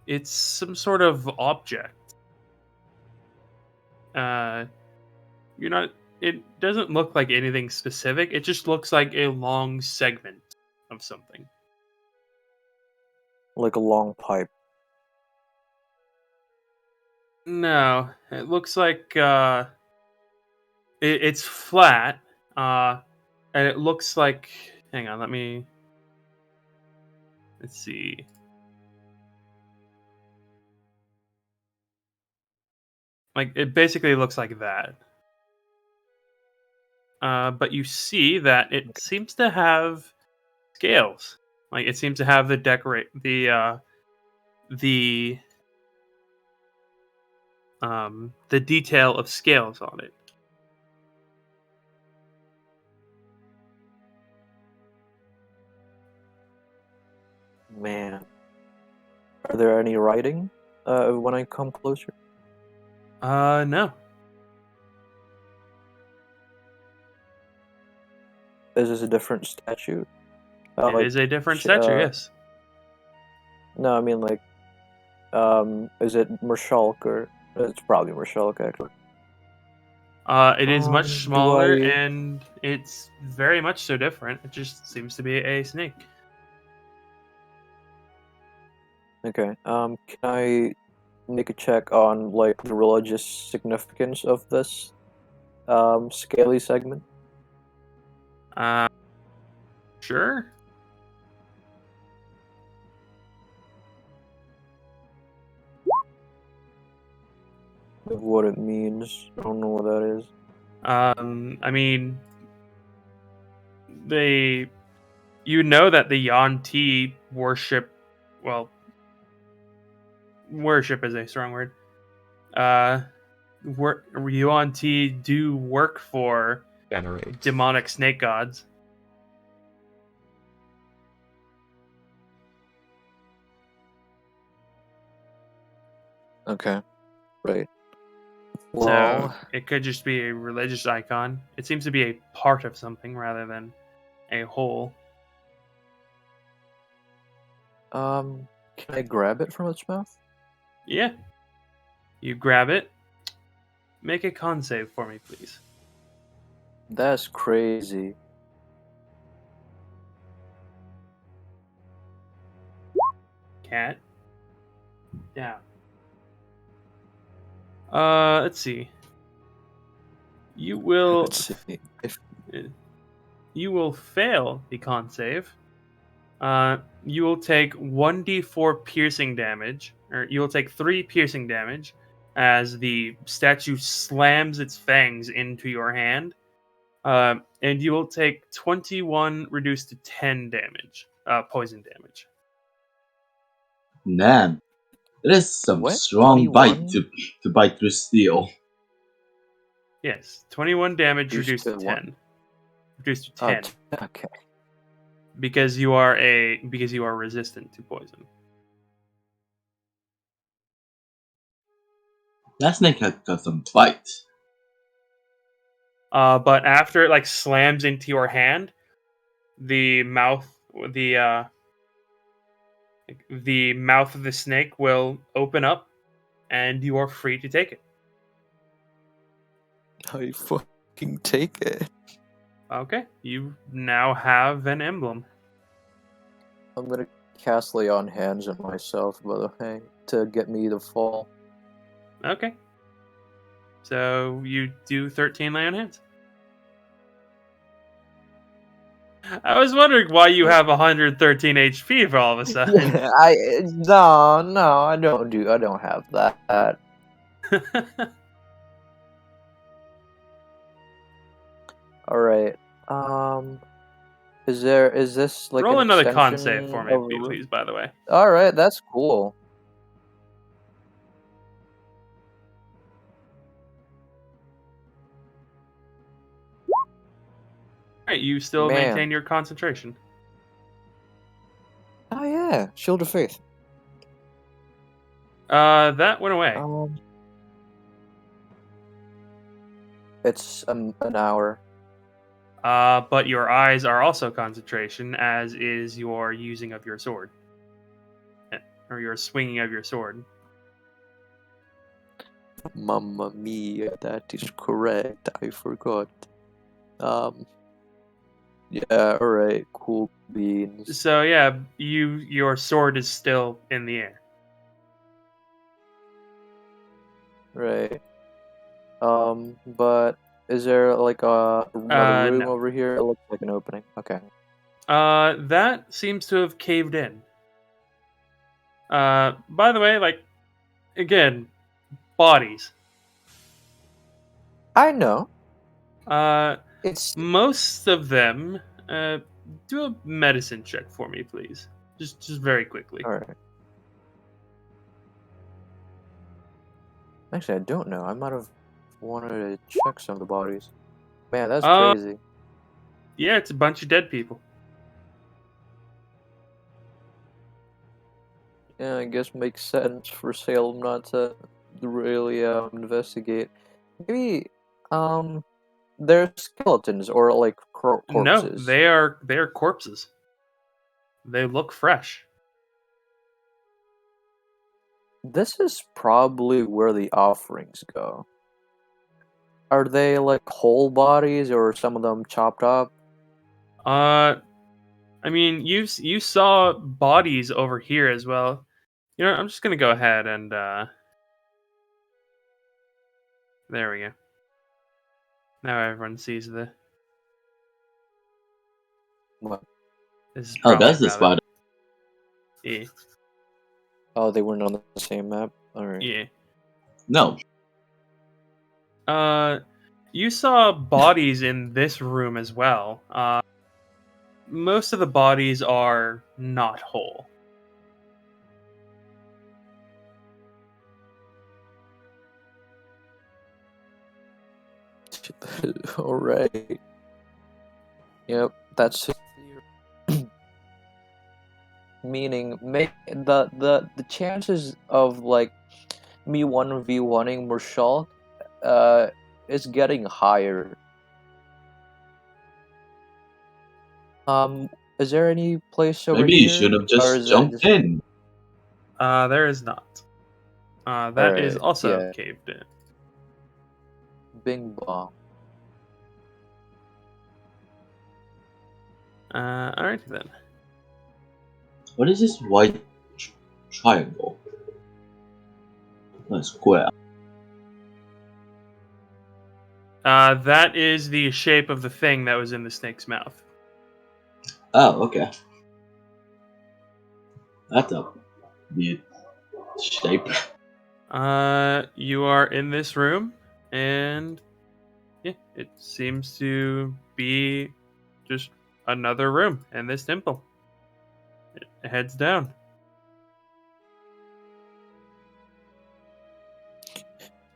it's some sort of object. You're not. It doesn't look like anything specific. It just looks like a long segment of something. Like a long pipe. No, it looks like it's flat. And it looks like. Hang on, let's see. Like it basically looks like that. But you see that it seems to have scales. Like it seems to have the detail of scales on it. Man. Are there any writing, when I come closer? No. Is this a different statue? It Like, is a different statue, yes. No, I mean, like, is it Mershulk or... It's probably Mershulk, actually. It is much Do smaller, I? and it's very much so different. It just seems to be a snake. Okay. Can I make a check on like the religious significance of this scaly segment? Sure. Of what it means. I don't know what that is. I mean, you know that the Yuan-Ti worship, well, worship is a strong word. Yuan-Ti do work for Generate. demonic snake gods. Okay. Right. So Well, it could just be a religious icon. It seems to be a part of something rather than a whole. can I grab it from its mouth? Yeah. You grab it. Make a con save for me, please. That's crazy. Cat. Yeah. Let's see. You will Let's see. you will fail the con save. You will take 1d4 piercing damage, or you will take 3 piercing damage as the statue slams its fangs into your hand. And you will take 21 reduced to 10 damage, poison damage. Man, it is some What? strong bite 21? to bite through steel. Yes, 21 damage Reduced reduced to to 10. what? Reduced to Oh, 10 okay. because you are resistant to poison. That snake has got some bite. But after it like slams into your hand, the mouth the mouth of the snake will open up, and you are free to take it. I fucking take it. Okay, you now have an emblem. I'm gonna cast Lay on Hands on myself, by the way, to get me to fall. Okay. So you do 13 lay on hands. I was wondering why you have 113 HP for all of a sudden. Yeah, no, I don't have that. Alright. Is this like Roll an another con extension save for of me, a room? please, by the way. Alright, that's cool. Alright, you still Man. maintain your concentration. Oh yeah, Shield of Faith. That went away. It's an hour. But your eyes are also concentration, as is your using of your sword. Or your swinging of your sword. Mamma mia, that is correct. I forgot. Yeah, alright, cool beans. So yeah, your sword is still in the air. Right. But is there like another room No. over here? It looks like an opening. Okay. That seems to have caved in. By the way, like, again, bodies. I know. It's most of them. Do a medicine check for me, please. Just very quickly. Alright. Actually, I don't know. I might have wanted to check some of the bodies. Man, that's crazy. Yeah, it's a bunch of dead people. Yeah, I guess makes sense for Salem not to really investigate. Maybe they're skeletons or like No, corpses. they are corpses. They look fresh. This is probably where the offerings go. Are they like whole bodies or some of them chopped up? I mean, you saw bodies over here as well. You know, I'm just gonna go ahead and there we go. Now everyone sees the. What? This is Oh, probably that's the rather. spider. Yeah, Oh, they weren't on the same map? Alright. yeah. No. You saw bodies in this room as well. Most of the bodies are not whole. Alright. Yep, that's meaning the chances of like me 1v1ing Marshall is getting higher. Is there any place over Maybe you here? should have Or just is that jumped just in. There is not. That is alright, also yeah. caved in. Bing bong. Alright then. What is this white triangle? No, square. That is the shape of the thing that was in the snake's mouth. Oh, okay. That's a weird shape. You are in this room, and yeah, it seems to be just another room in this temple. It heads down.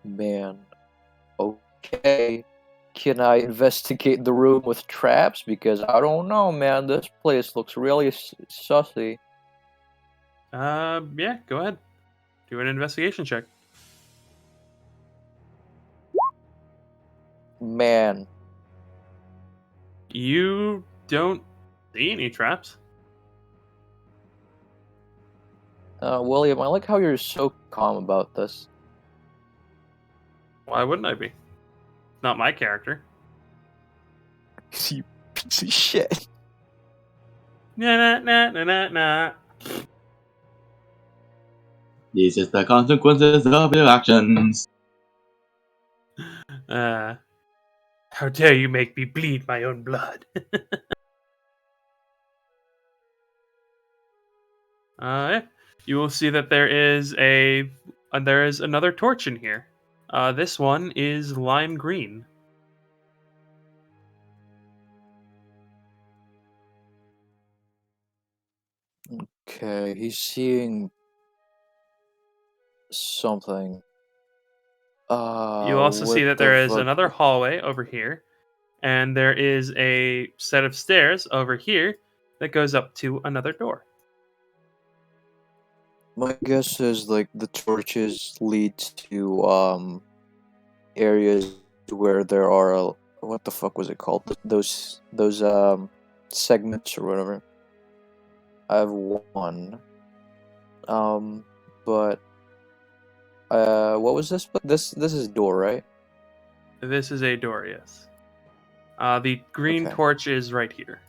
Man. Okay. Can I investigate the room with traps? Because I don't know, man. This place looks really sussy. Yeah, go ahead. Do an investigation check. Man. You don't see any traps. William, I like how you're so calm about this. Why wouldn't I be? Not my character. You piece of shit. Nah, nah, nah, nah, nah. These are the consequences of your actions. How dare you make me bleed my own blood? Yeah. You will see that there is another torch in here. This one is lime green. Okay, he's seeing something. You also see What that the there is fuck? another hallway over here, and there is a set of stairs over here that goes up to another door. My guess is like the torches lead to areas where there are what the fuck was it called? Those segments or whatever. I have one. But what was this? This is door, right? This is a door, yes. The green Okay. torch is right here.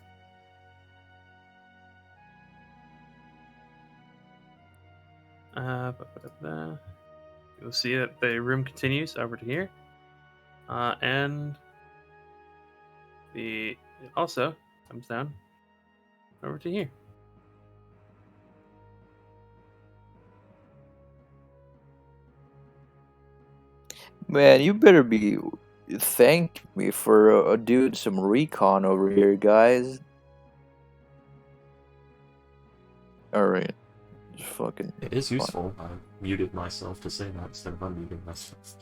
You'll see that the room continues over to here. And it also comes down over to here. Man, you better be thanking me for doing some recon over here, guys. Alright. Just fucking. It is fine. useful. I muted myself to say that instead of unmuting myself.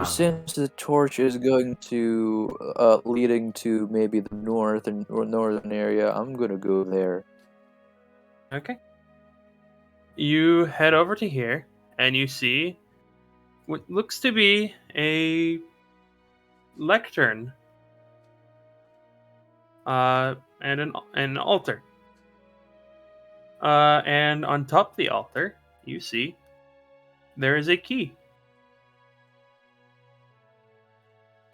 Since the torch is going to leading to maybe the northern area, I'm gonna go there. Okay. You head over to here, and you see what looks to be a lectern and an altar. And on top of the altar, you see there is a key.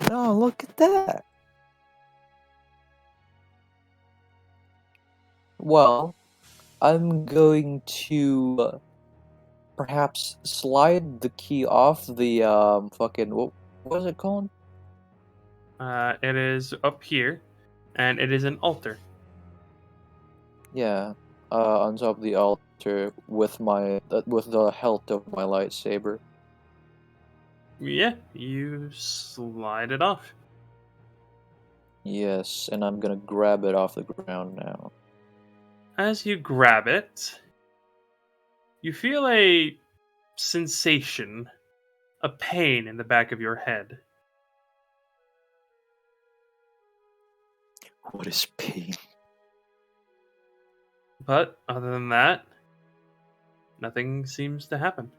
Oh, look at that. Well, I'm going to perhaps slide the key off the fucking what was it called? It is up here, and it is an altar. Yeah, on top of the altar with my with the hilt of my lightsaber. Yeah, you slide it off. Yes, and I'm gonna grab it off the ground now. As you grab it, you feel a sensation, a pain in the back of your head. What is pain? But other than that, nothing seems to happen.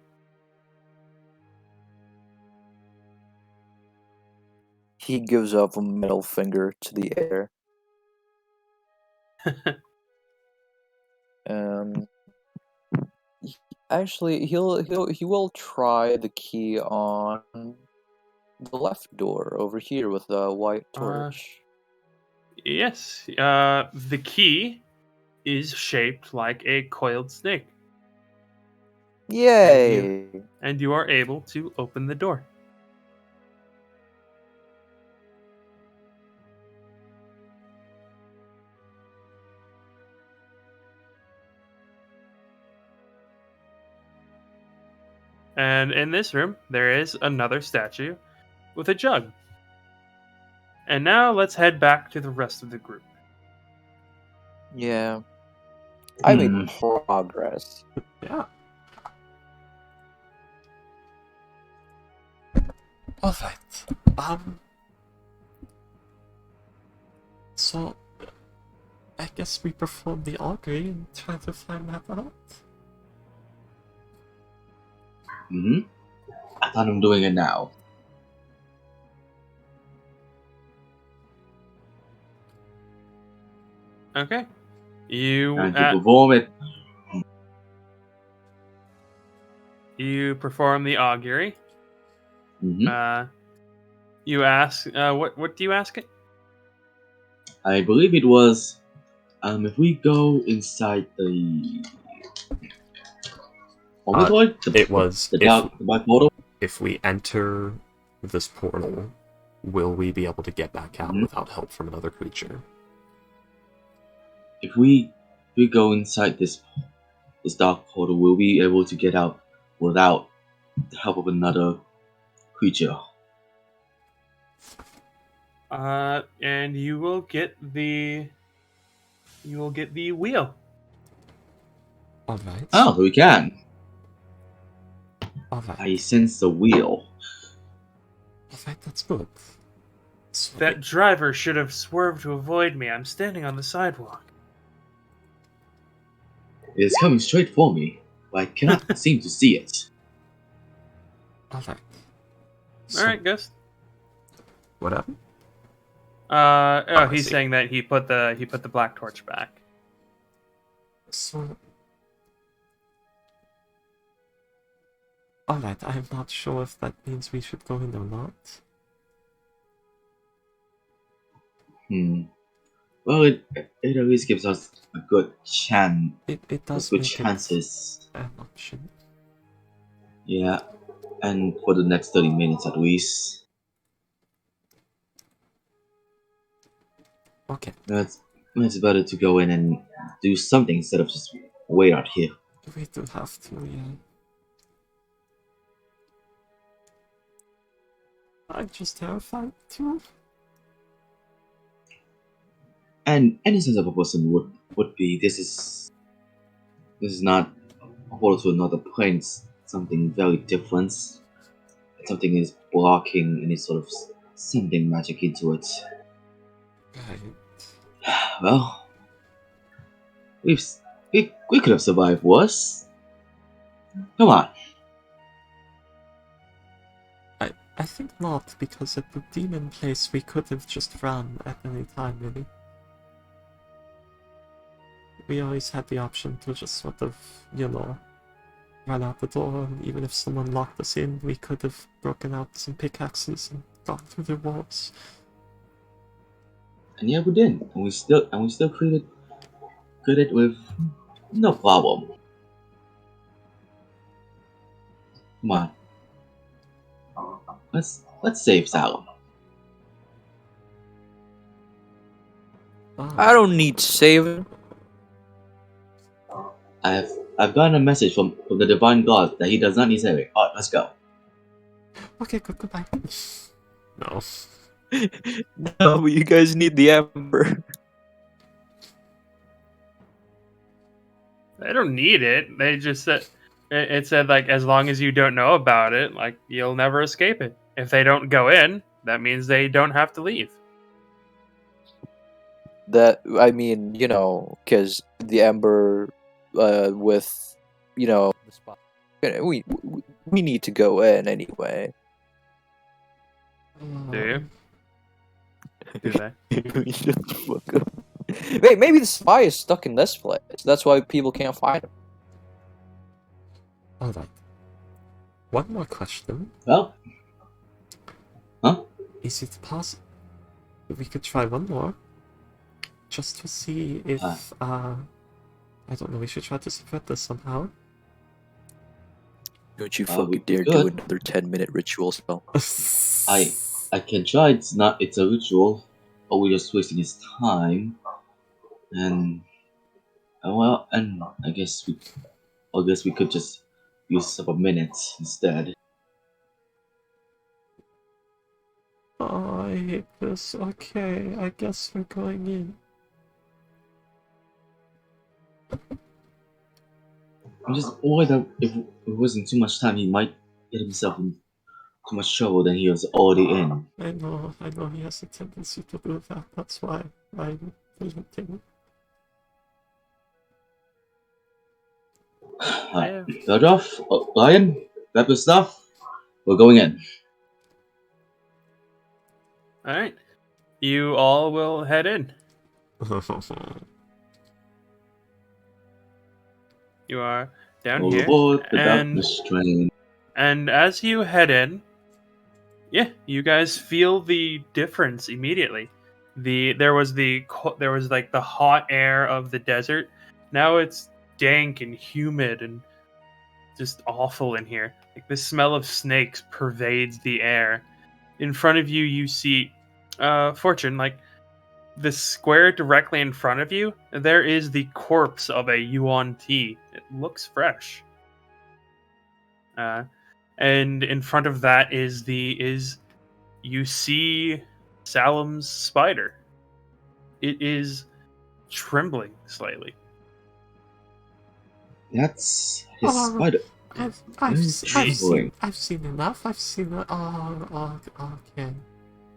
He gives up a middle finger to the air. Um, actually, he will try the key on the left door over here with the white torch. Yes, the key is shaped like a coiled snake, Yay! and you are able to open the door. And in this room, there is another statue with a jug. And now let's head back to the rest of the group. Yeah, I made Hmm. progress. Yeah. Alright. So, I guess we perform the augury and try to find that out. Hmm. I thought I'm doing it now. Okay. You And to perform it. you perform the augury. Hmm. You ask what do you ask it? I believe it was. If we go inside the. What was it called? It was The dark portal. if we enter this portal, will we be able to get back out Mhm. without help from another creature? If we go inside this dark portal, we'll be able to get out without the help of another creature. And you will get the wheel. Alright. Oh, we can. Alright. I sense the wheel. Alright, that's good. So That driver should have swerved to avoid me. I'm standing on the sidewalk. It is coming straight for me, but I cannot seem to see it. Alright. All right, Gus. What happened? Oh, I he's see. saying that he put the black torch back. So... Alright, I'm not sure if that means we should go in or not. Well, it at least gives us a good chance. It does Good make chances. it an option. Yeah, and for the next 30 minutes at least. Okay. It's better to go in and do something instead of just wait out here. We do have to, yeah. I'm just terrified too. And any sense of a person would be this is not a portal to another plane. It's something very different. Something is blocking any sort of sending magic into it. Right. Well, we could have survived worse. Come on. I think not, because at the demon place we could have just run at any time, really. We always had the option to just sort of, run out the door, and even if someone locked us in, we could have broken out some pickaxes and got through the walls. And yeah, we did. And we still created it with no problem. Come on. Let's save Salem. I don't need saving. I've gotten a message from the divine god that he does not need saving. Alright, let's go. Okay, goodbye. No. No, but you guys need the ember. They don't need it. They just said it said like as long as you don't know about it, like you'll never escape it. If they don't go in, that means they don't have to leave. That I mean, because the ember, with, the spot. We need to go in anyway. Do you? Do they? Shut the fuck up. Wait, maybe the spy is stuck in this place. That's why people can't find him. Alright. One more question. Well, Is it possible we could try one more? Just to see if, I don't know, we should try to spread this somehow. Don't you we fucking dare do could. another 10-minute ritual spell. I can try. It's a ritual, but we're just wasting his time. And and I guess we could just use up a minute instead. Oh, I hate this. Okay, I guess we're going in. I'm just worried that if it wasn't too much time, he might get himself in too much trouble than he was already in. I know he has a tendency to do that. That's why I'm thinking. Start off, Ryan, grab your stuff. We're going in. All right. You all will head in. You are down here. Aboard the darkness train. And as you head in, yeah, you guys feel the difference immediately. There was like the hot air of the desert. Now it's dank and humid and just awful in here. Like the smell of snakes pervades the air. In front of you, you see Fortune, like the square directly in front of you, there is the corpse of a Yuan Ti. It looks fresh. And in front of that you see Salem's spider. It is trembling slightly. That's his spider. I've seen enough. I've seen it.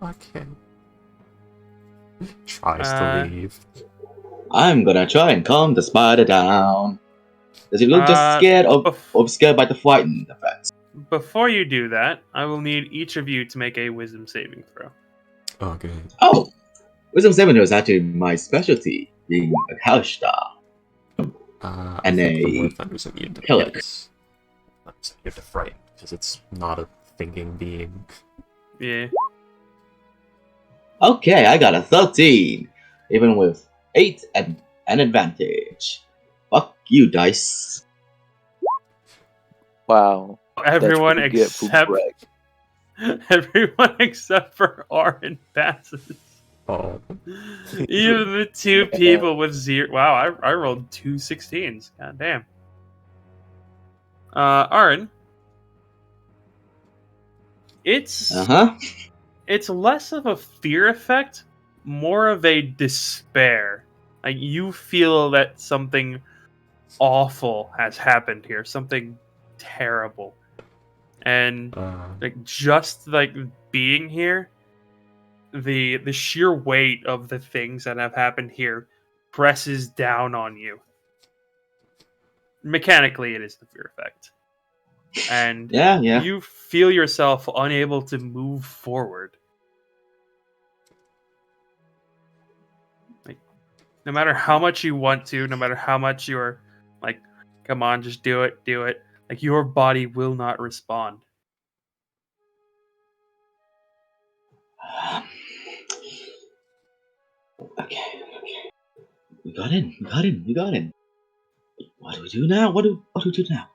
Okay. Tries to leave. I'm gonna try and calm the spider down. Does he look just scared or scared by the frightened effects? Before you do that, I will need each of you to make a wisdom saving throw. Okay. Oh! Wisdom 7 is actually my specialty, being a house star. And a killer. You're frightened because it's not a thinking being. Yeah. Okay, I got a 13, even with 8 and an advantage. Fuck you, dice. Wow. Everyone except for Orin passes. Oh. Even the two people with 0. Wow, I rolled 2 16s. God damn. Orin. It's less of a fear effect, more of a despair. Like you feel that something awful has happened here, something terrible. And just being here, the sheer weight of the things that have happened here presses down on you. Mechanically, it is the fear effect. And you feel yourself unable to move forward. Like, no matter how much you want to, no matter how much you're like, come on, just do it. Like, your body will not respond. Okay. We got in. What do we do now? What do we do now?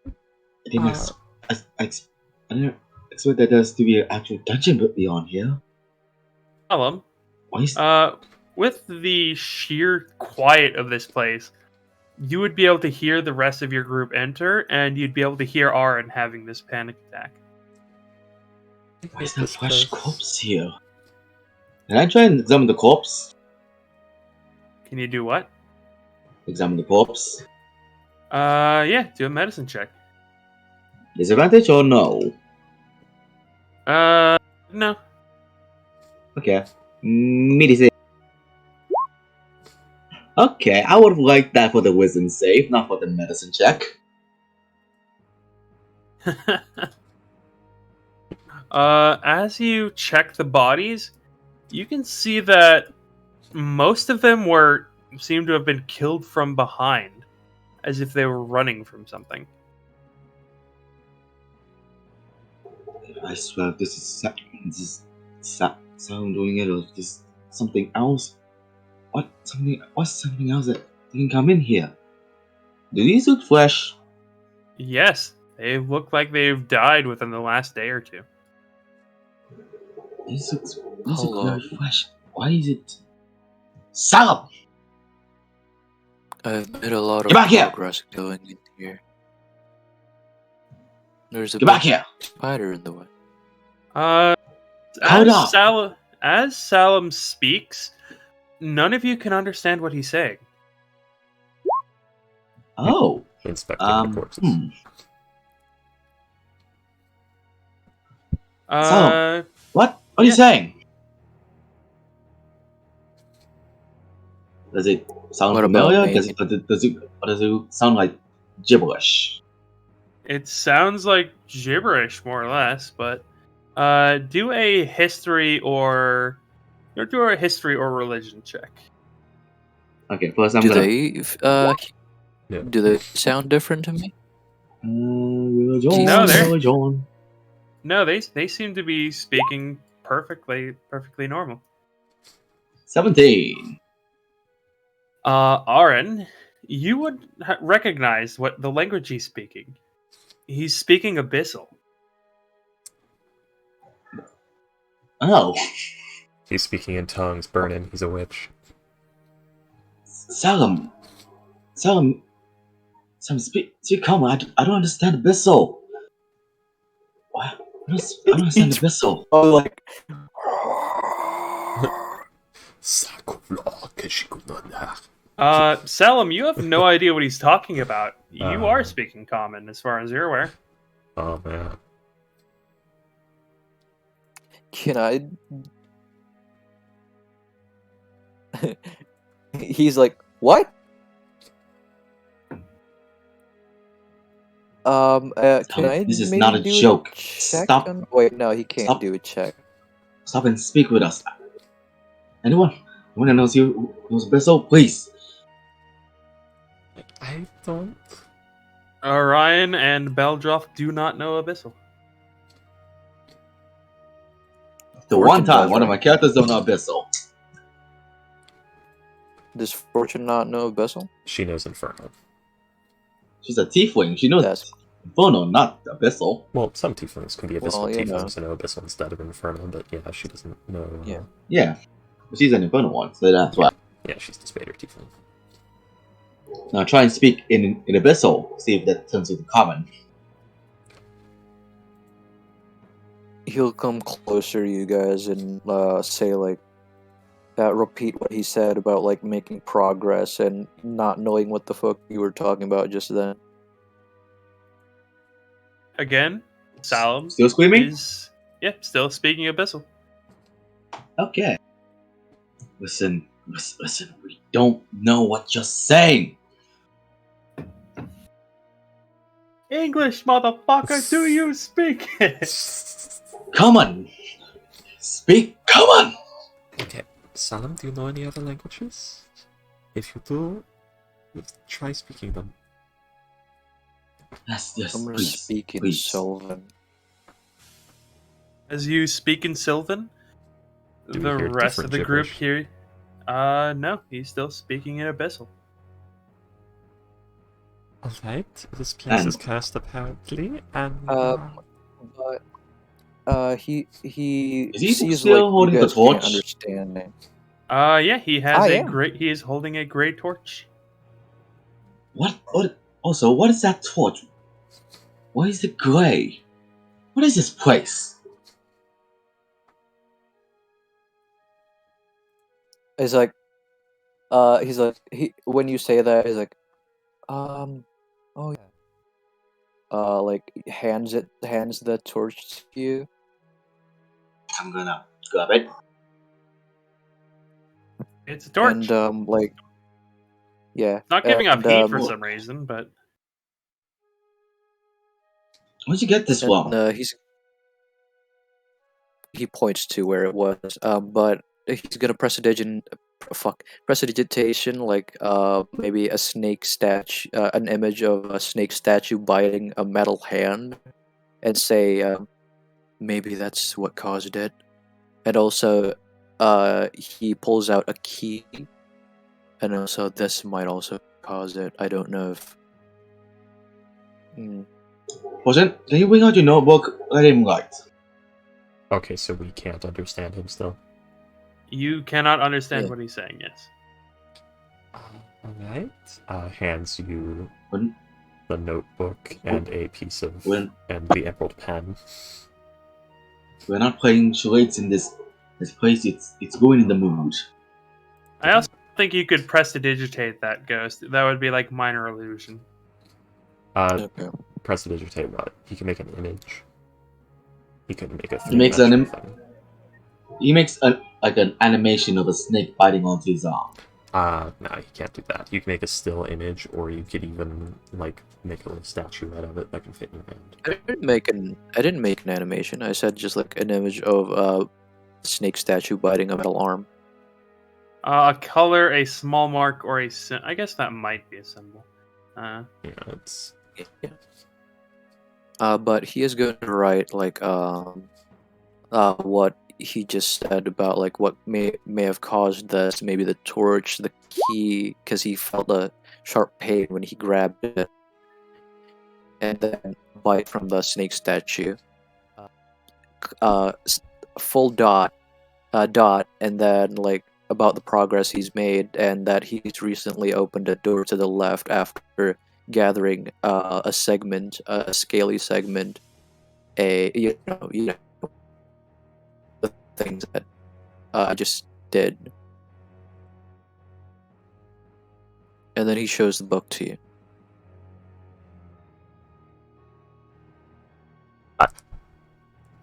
I didn't I didn't expect that there's to be an actual dungeon beyond here. Salem, Why is with the sheer quiet of this place, you would be able to hear the rest of your group enter, and you'd be able to hear Aaron having this panic attack. there a fresh corpse here? Can I try and examine the corpse? Can you do what? Examine the corpse. Yeah, do a medicine check. Disadvantage or no? No. Okay. Medicine. Okay, I would like that for the wisdom save, not for the medicine check. As you check the bodies, you can see that most of them seem to have been killed from behind, as if they were running from something. I swear this is sound doing it, or just something else. What's something else that can come in here? Do these look fresh? Yes, they look like they've died within the last day or two. These look Hello. very fresh. Why is it Salam? I've made a lot of Get back here! progress going in here. There's a Get back big here! spider in the way. Hold on. As Salem speaks, none of you can understand what he's saying. Oh. Inspecting the corpses. Salem. What are you saying? Does it sound What about familiar? me? Does it sound like gibberish? It sounds like gibberish, more or less, but do a history or religion check. Okay, first I'm Do gonna. they do they sound different to me? Religion, No, they're- religion. No, they seem to be speaking perfectly normal. 17. Aaron, you would recognize what the language he's speaking. He's speaking Abyssal. Oh, He's speaking in tongues. Burn him. He's a witch. Salam, speak common. I don't understand Abyssal. What? I don't understand Abyssal. Oh, like Salem, you have no idea what he's talking about. You are speaking common, as far as you're aware. Oh man. can I? He's like, what? Can I? This is maybe not a do joke. check Stop. on- Wait, no, he can't Stop. do a check. Stop and speak with us. Anyone who knows Abyssal, please. I don't. Orion and Beldroff do not know Abyssal. The Fortune one time does, one of my right? characters don't know Abyssal. Does Fortune not know Abyssal? She knows Inferno. She's a tiefling. She knows That's Inferno, not Abyssal. Well, some tieflings can be abyssal Well, you know. tieflings and know abyssal instead of Inferno, but yeah, she doesn't know. Yeah. Yeah, but she's an Inferno one, so that's why. Yeah, she's the Spader tiefling. Now try and speak in Abyssal. See if that turns into common. he'll come closer to you guys and say like, repeat what he said about like making progress and not knowing what the fuck you were talking about just then. Again, Salem Still screaming? is still speaking Abyssal. Okay. Listen. We don't know what you're saying. English, motherfucker, do you speak it? Come on. Speak. Come on. Okay, Salam, do you know any other languages? If you do, try speaking them. Yes, I'm gonna please, speak in please. Sylvan. As you speak in Sylvan, Do we the hear rest of different the group gibberish? No, he's still speaking in Abyssal. Alright, this place is And- cursed apparently, and But he Is he sees still like you holding the guys can't torch? understand it. Yeah, he has Yeah. he is holding a great torch. What? Also, what is that torch? Why is it gray? What is this place? It's like he's like when you say that he's like oh yeah, like hands the torch to you. I'm gonna grab it. It's a torch. And like yeah, Not giving off and, heat for some reason, but Where'd you get this from? and he points to where it was. But he's gonna prestidigitation, like maybe a snake statue, an image of a snake statue biting a metal hand, and say maybe that's what caused it. And also, he pulls out a key, and also this might also cause it. I don't know if. Potion, can you bring out your notebook? Let him write. okay, so we can't understand him still. you cannot understand Yeah. what he's saying. Yes. Alright. Hands you When, the notebook and a piece of when and the emerald pen. we're not playing charades in this place, it's going in the mood. I also think you could prestidigitate that ghost. That would be like minor illusion. Okay. Prestidigitate what? He can make an image. He can make a He makes an three-dimensional thing. He makes an animation of a snake biting onto his arm. No, you can't do that. You can make a still image, or you could even like make a little statue out of it that can fit in your hand. I didn't make an animation. I said just like an image of a snake statue biting a metal arm. A color, a small mark, or I guess that might be a symbol. Yeah, it's But he is going to write like what he just said about like what may have caused this. Maybe the torch, the key, because he felt a sharp pain when he grabbed it, and then bite from the snake statue. Full dot, and then like about the progress he's made, and that he's recently opened a door to the left after gathering a segment, a scaly segment, you know the things that I just did, and then he shows the book to you.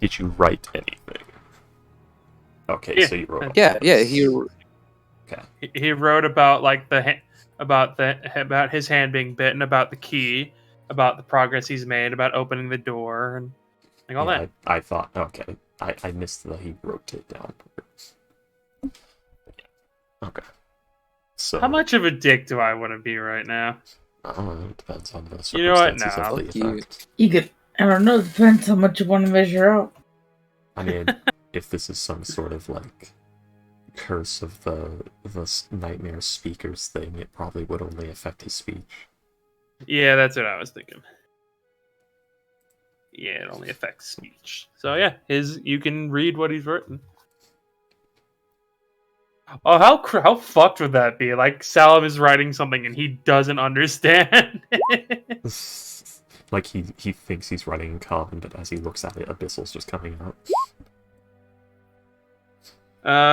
Did you write anything? Okay, Yeah. so you wrote. Yeah, this. he Okay. He wrote about like about his hand being bitten, about the key, about the progress he's made, about opening the door, and like all Yeah, that. I thought. Okay, I missed that he wrote it down. Okay. So How much of a dick do I want to be right now? I don't know. It depends on the You know what? circumstances No. of the Fuck you. effect. You could, I don't know, depends how much you want to measure out. I mean, if this is some sort of like curse of the nightmare speakers thing, it probably would only affect his speech. Yeah, that's what I was thinking. Yeah, it only affects speech. So yeah, you can read what he's written. Oh, how fucked would that be? Like Salim is writing something and he doesn't understand. Like he thinks he's writing in common, but as he looks at it, Abyssal's just coming out.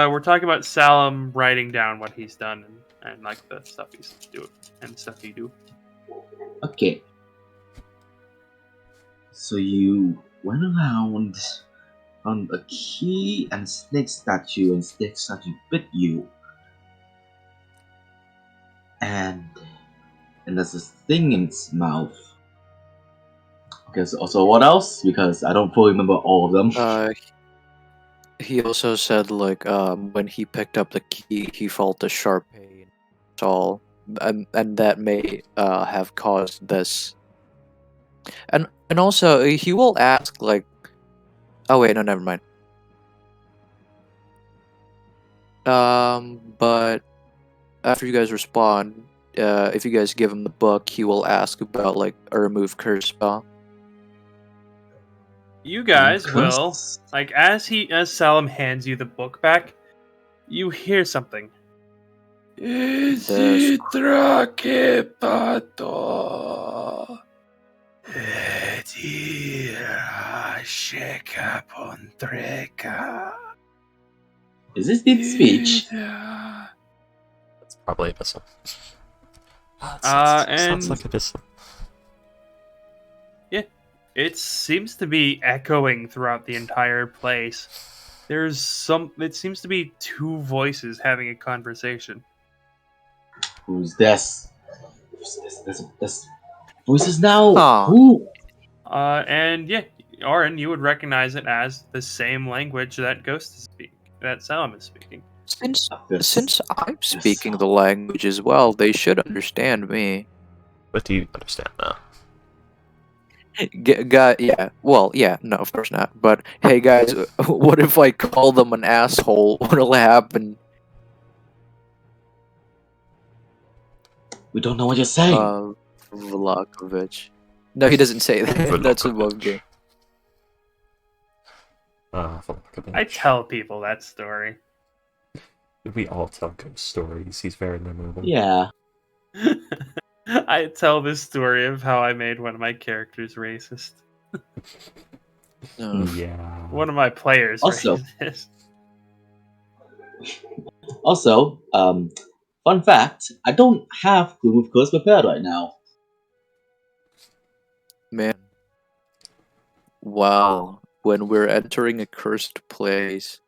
We're talking about Salim writing down what he's done and like the stuff he's doing and stuff he do. Okay. So you went around, found a key and a snake statue, and snake statue bit you. And there's this thing in its mouth. Okay, so what else? Because I don't fully remember all of them. He also said like when he picked up the key, he felt a sharp pain. That's all, and that may have caused this. And also he will ask like, oh wait, no, never mind. But after you guys respond, if you guys give him the book, he will ask about like a remove curse spell. You guys Curse? will, like, as Salim hands you the book back, you hear something. This- Is this deep speech? That's probably a missile. And Sounds like a missile. it seems to be echoing throughout the entire place. It seems to be two voices having a conversation. Who's this? This voices now. Huh. Who? And yeah, Oren, you would recognize it as the same language that Ghost is speaking, that Salim is speaking. Since I'm speaking the language as well, they should understand me. But do you understand now? Yeah. Well, yeah. No, of course not. But hey, guys, what if I call them an asshole? What'll happen? We don't know what you're saying. Vlakovic. No, he doesn't say that. That's above game. I tell people that story. We all tell ghost stories. He's very memorable. Yeah. I tell this story of how I made one of my characters racist. Yeah. One of my players Also- racist. Also, fun fact: I don't have Gloom of Curse prepared right now. Man. Wow. When we're entering a cursed place.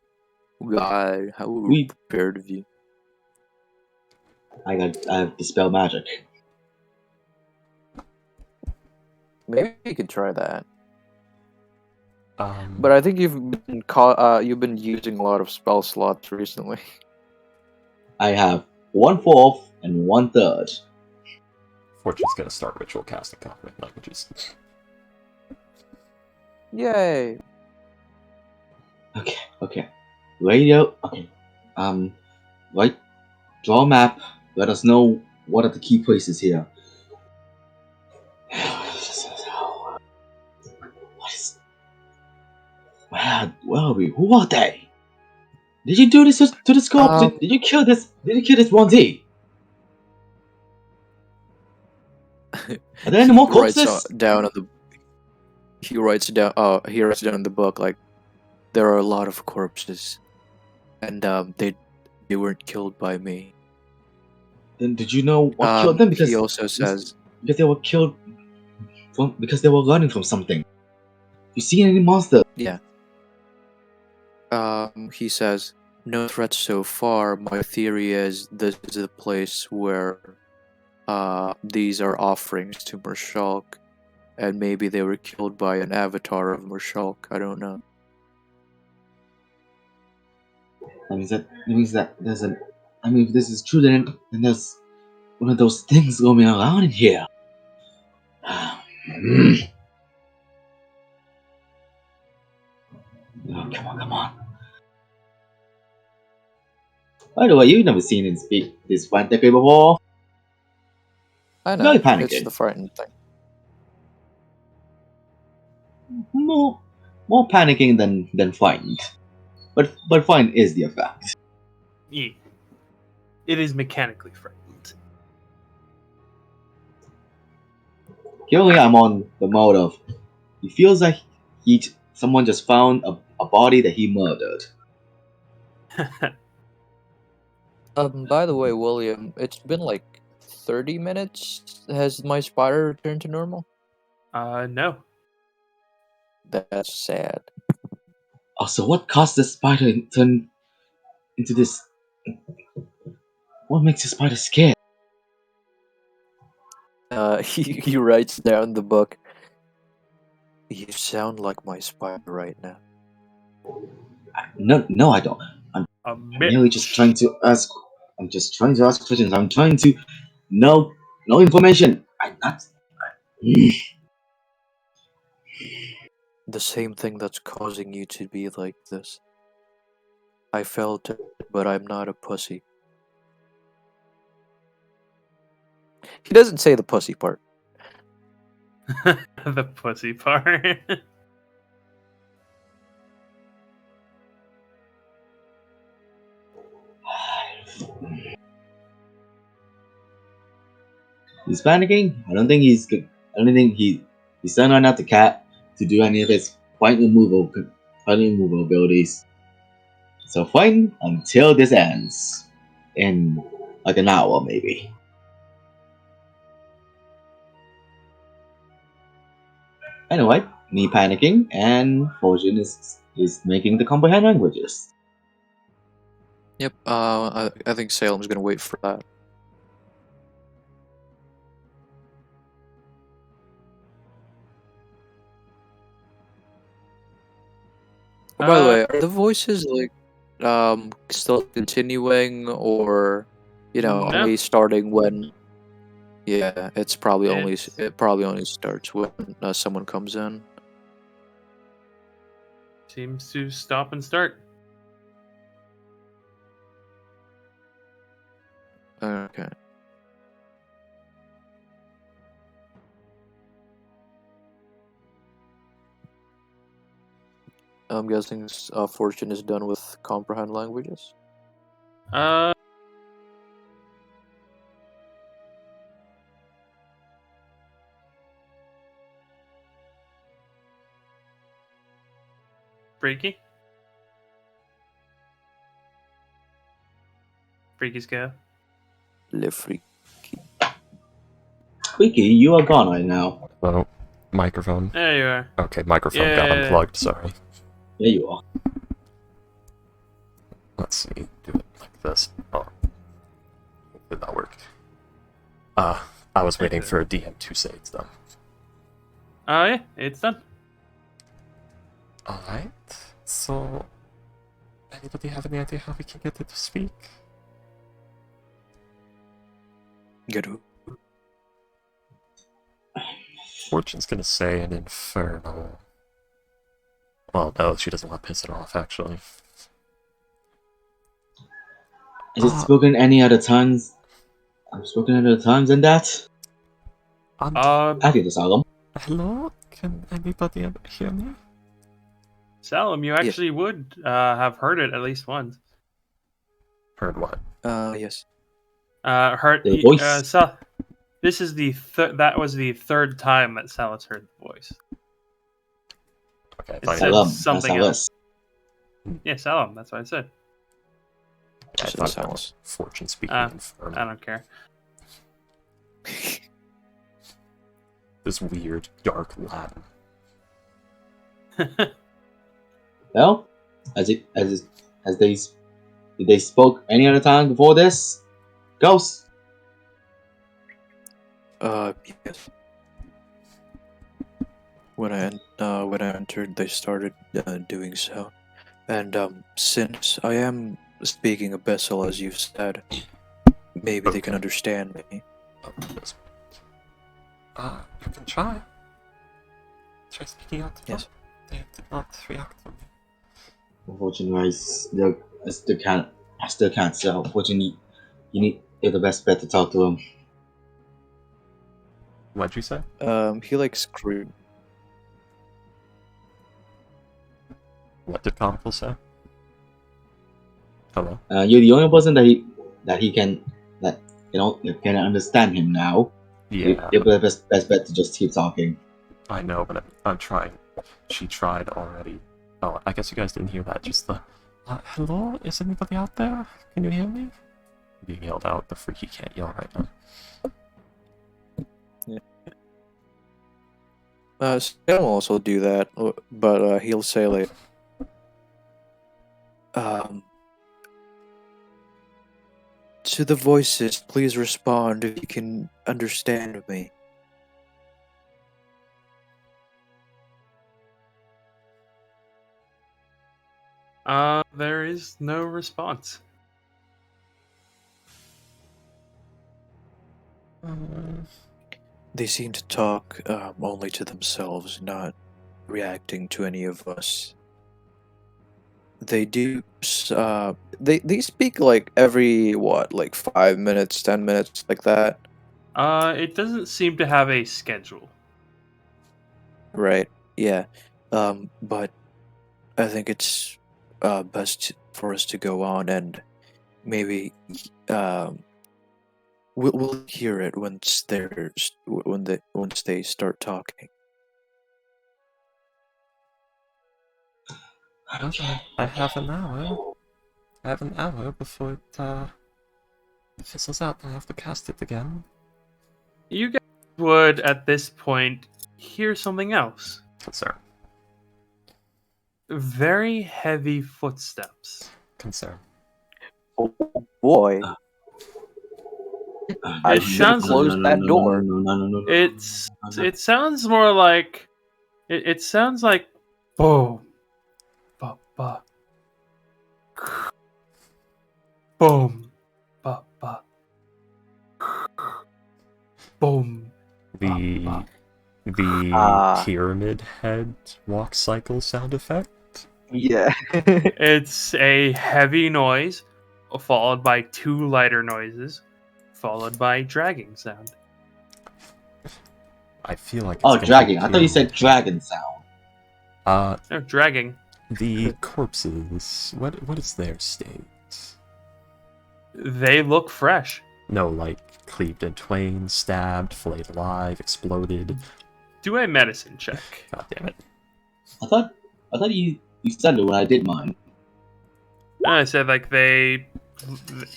God, how were we We- prepared of you? I have Dispel Magic. Maybe you could try that. But But I think you've been using a lot of spell slots recently. I have 1/4 and 1/3. Fortune's gonna start ritual casting common languages. Yay! Okay. Radio. Okay. Right. Draw a map. Let us know what are the key places here. What is? Where are we? Who are they? Did you do this to the scope? Did you kill this? Did you kill this 1D? Are there any more He writes corpses? down in the. He writes down. He writes down in the book like, there are a lot of corpses, and they weren't killed by me. Then did you know what killed them? Because he also says, because they were killed because they were running from something. You seen any monster? yeah. He says, no threats so far. My theory is this is the place where, these are offerings to Mershulk, and maybe they were killed by an avatar of Mershulk. I don't know. That means that there's an. I mean, if this is true, then there's one of those things going around in here. Oh, come on. By the way, you've never seen him speak this frantically before. I know. Very It's panicking. the frightening thing. More panicking than frightened. But frightened is the effect. Yeah. It is mechanically frightened. Currently, I'm on the mode of. He feels like someone just found a body that he murdered. By the way, William, it's been like 30 minutes. Has my spider returned to normal? No. That's sad. Also, what caused the spider to turn into this? What makes the spider scared? He writes down the book. You sound like my spider right now. No, I don't. I'm merely just trying to ask. I'm just trying to ask questions. I'm trying to know information. I'm not. The same thing that's causing you to be like this. I felt it, but I'm not a pussy. He doesn't say the pussy part. The pussy part. He's panicking. I don't think he's good. I don't think he's still not enough the cat to do any of his point removal abilities. So fighting until this ends in like an hour maybe. Anyway, me panicking and Fortune is making the comprehend languages. Yep. I think Salem's gonna wait for that. Oh, by the way, are the voices like still continuing, or No. only starting when? Yeah, it's probably It's- it probably only starts when someone comes in. Seems to stop and start. Okay. I'm guessing Fortune is done with comprehend languages. Uh, Freaky. Freaky's go. Le freak. Squeaky, you are gone right now. Hello? Microphone. There you are. Okay, microphone got Yeah. unplugged, sorry. There you are. Let's see, do it like this. Oh. Did not work. I was waiting for a DM to say it's done. Oh yeah, it's done. Alright, so... Anybody have any idea how we can get it to speak? Good. Fortune's gonna say an infernal... Well, no, she doesn't want to piss it off, actually. Is it spoken any other times? I've spoken other times than that? After the Salem. Hello? Can anybody hear me? Salim, you actually would have heard it at least once. Heard what? Yes. Heard The voice. this is the that was the third time that Salis heard the voice. Okay, I It thought said it Salem. something That's else. Alice. Yeah, Salim. That's what I said. I Just thought the that was sounds. Fortune speaking I infernal. don't care. This weird, dark Latin. Well, did they spoke any other time before this? Ghost. Yes. When I entered, they started doing so, and since I am speaking Abyssal, as you've said, maybe they can Okay. understand me. Oh, this- you can try. Try speaking out to them. Yes. They did not react to me. Unfortunately, I still can't sell. Unfortunately, you're the best bet to talk to him. What'd you say? He likes scream. What did Comical say? Hello? You're the only person that can understand him now. Yeah, You're the best bet to just keep talking. I know, but I'm trying. She tried already. Oh, I guess you guys didn't hear that. Just the, hello? Is anybody out there? Can you hear me? Being yelled out. The freaky can't yell right now. Sam will also do that, but he'll say like, to the voices, please respond if you can understand me. There is no response. They seem to talk only to themselves, not reacting to any of us. they do. They speak like every what, like 5 minutes, 10 minutes, like that, It doesn't seem to have a schedule. right? Yeah. But I think it's best for us to go on and maybe we'll hear it once they start talking. Okay, I have an hour. I have an hour before it fizzles out and I have to cast it again. You guys would, at this point, hear something else. Concern. Very heavy footsteps. Concern. Oh boy! I It should have sounds- closed that door. It sounds more like it sounds like boom, ba ba, boom, ba ba, boom. The Ah. pyramid head walk cycle sound effect. Yeah. It's a heavy noise, followed by two lighter noises, followed by dragging sound. I feel like it's Oh, gonna be dragging. I thought you pyramid. said dragon sound. No, dragging. The corpses. What is their state? They look fresh. No, like cleaved in twain, stabbed, flayed alive, exploded. Do a medicine check. God damn it! I thought you said it when I did mine. I said like they.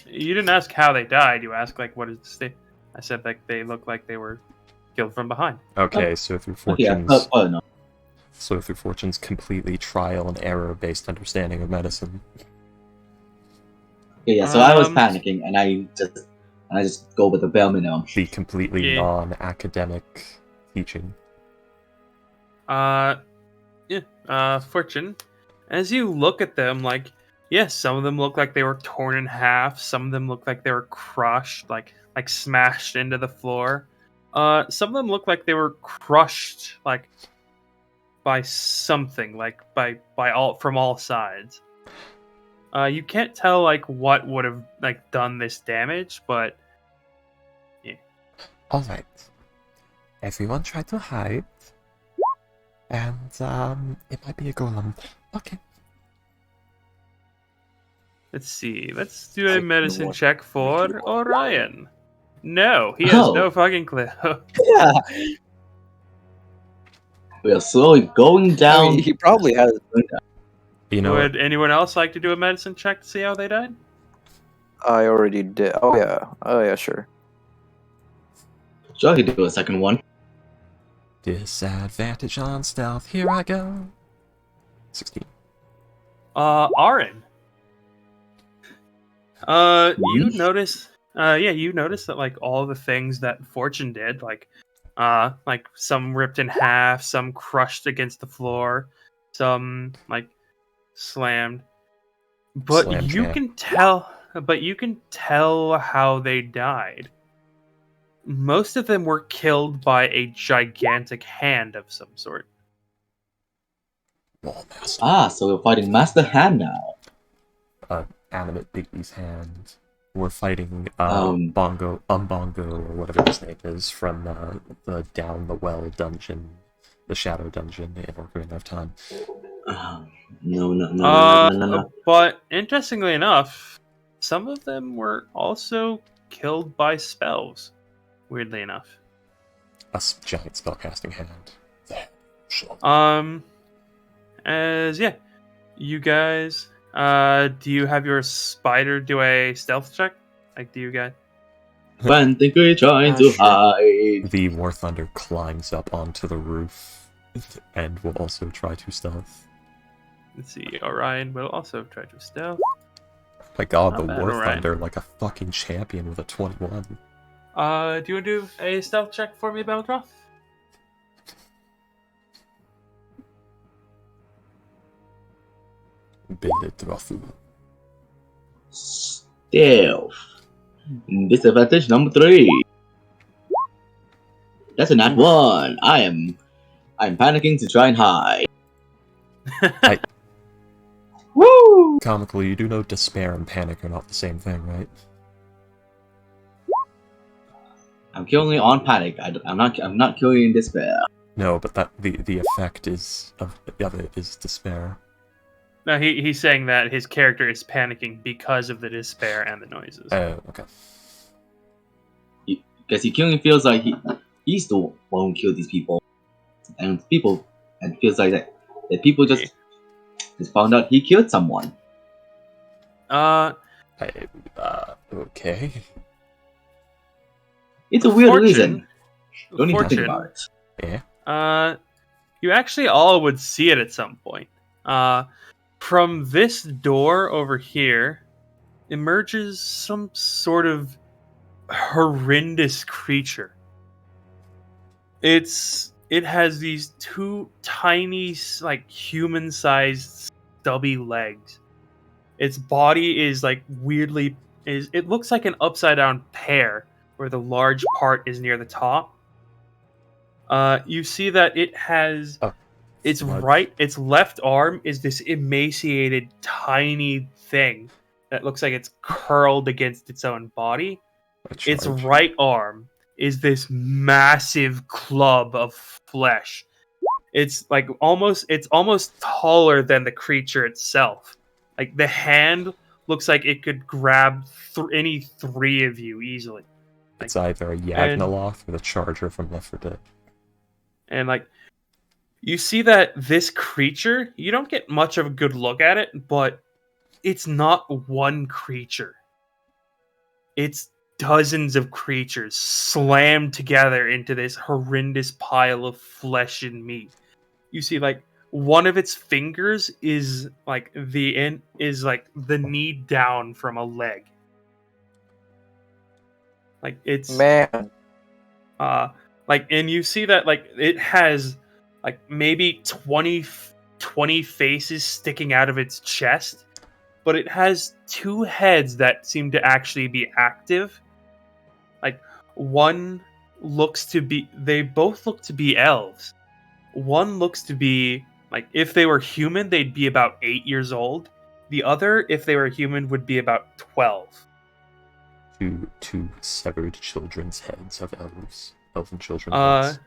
You didn't ask how they died. You asked like what is the state. I said like they look like they were killed from behind. Okay, so through Okay, fortune's no. through fortune's completely trial and error based understanding of medicine. Okay, yeah, so I was Um, panicking, and I just go with the bare minimum. The completely Yeah. non-academic teaching. Fortune. As you look at them, like yes, some of them look like they were torn in half. Some of them look like they were crushed, like smashed into the floor. Some of them look like they were crushed, like by something, like by all from all sides. You can't tell like what would have like done this damage, but All right, everyone try to hide, and it might be a golem. Okay. let's see. Let's do a I medicine know check for Orion. No, he has Oh. no fucking clue. Yeah. We are slowly going I down. mean, he probably has. You know, Would anyone else like to do a medicine check to see how they died? I already did. Oh yeah. Oh yeah. Sure. Sure, I could do a second one. disadvantage on stealth. Here I go. 16. Aaron. You Yes? notice you notice that like all the things that Fortune did, like some ripped in half, some crushed against the floor, some like slammed. But Slammed, you yeah. can tell how they died. Most of them were killed by a gigantic hand of some sort. Wall master. Ah, so we're fighting Master Hand now. Animate Bigby's hand. We're fighting Um, Umbongo, or whatever his name is, from the Down the Well dungeon, the Shadow dungeon in Ocarina of Time. No. But interestingly enough, some of them were also killed by spells. Weirdly enough. Giant spellcasting hand. There. You guys, do you have your spider do a stealth check? Like, do you guys? When think we're trying to Sure. hide. The War Thunder climbs up onto the roof and will also try to stealth. Let's see. Orion will also try to stealth. My god, Not the bad, War Orion. Thunder like a fucking champion with a 21. Do you want to do a stealth check for me, Belgroth? Beltrofu. Stealth. Disadvantage number 3. That's a nat 1. I'm panicking to try and hide. Woo! Comically, you do know despair and panic are not the same thing, right? I'm killing you on panic. I'm not killing you in despair. No, but that the effect of it is despair. No, he's saying that his character is panicking because of the despair and the noises. Oh, okay. Because he killing feels like he's the one who killed these people, and feels like that people just found out he killed someone. Okay. It's a weird reason. Don't need to think Fortune, about it. Yeah. you actually all would see it at some point. From this door over here emerges some sort of horrendous creature. It has these two tiny, like human-sized, stubby legs. Its body is like weirdly it looks like an upside-down pear, where the large part is near the top. You see that it has its left arm is this emaciated, tiny thing that looks like it's curled against its own body. Its right arm is this massive club of flesh. It's almost taller than the creature itself. Like the hand looks like it could grab any three of you easily. It's either a Yagnoloth or the Charger from Left 4 Dead. And like you see that this creature, you don't get much of a good look at it, but it's not one creature. It's dozens of creatures slammed together into this horrendous pile of flesh and meat. You see, like one of its fingers is like the knee down from a leg. Like it's Man. And you see that like it has like maybe 20 faces sticking out of its chest, but it has two heads that seem to actually be active. Like one looks to be they both look to be elves. One looks to be like if they were human they'd be about 8 years old. The other, if they were human, would be about 12. Two severed children's heads of elven children's heads.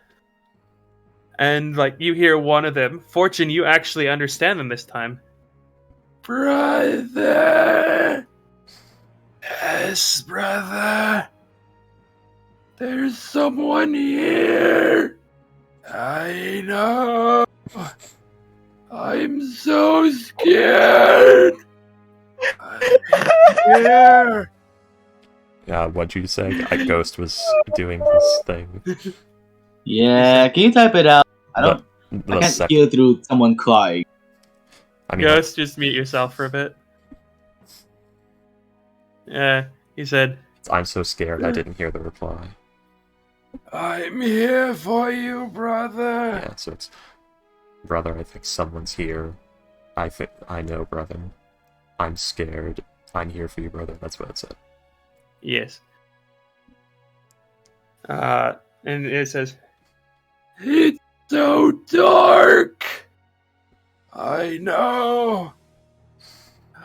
And like you hear one of them, Fortune, you actually understand them this time. Brother! Yes, brother! There's someone here! I know! I'm so scared! I'm here! Yeah, what'd you say? Ghost was doing this thing. Yeah, can you type it out? I can't hear through someone crying. I mean, Ghost, just mute yourself for a bit. Yeah, he said, I'm so scared I didn't hear the reply. I'm here for you, brother. Yeah, so it's brother, I think someone's here. I know, brother. I'm scared. I'm here for you, brother. That's what it said. Yes. And it says, it's so dark. I know.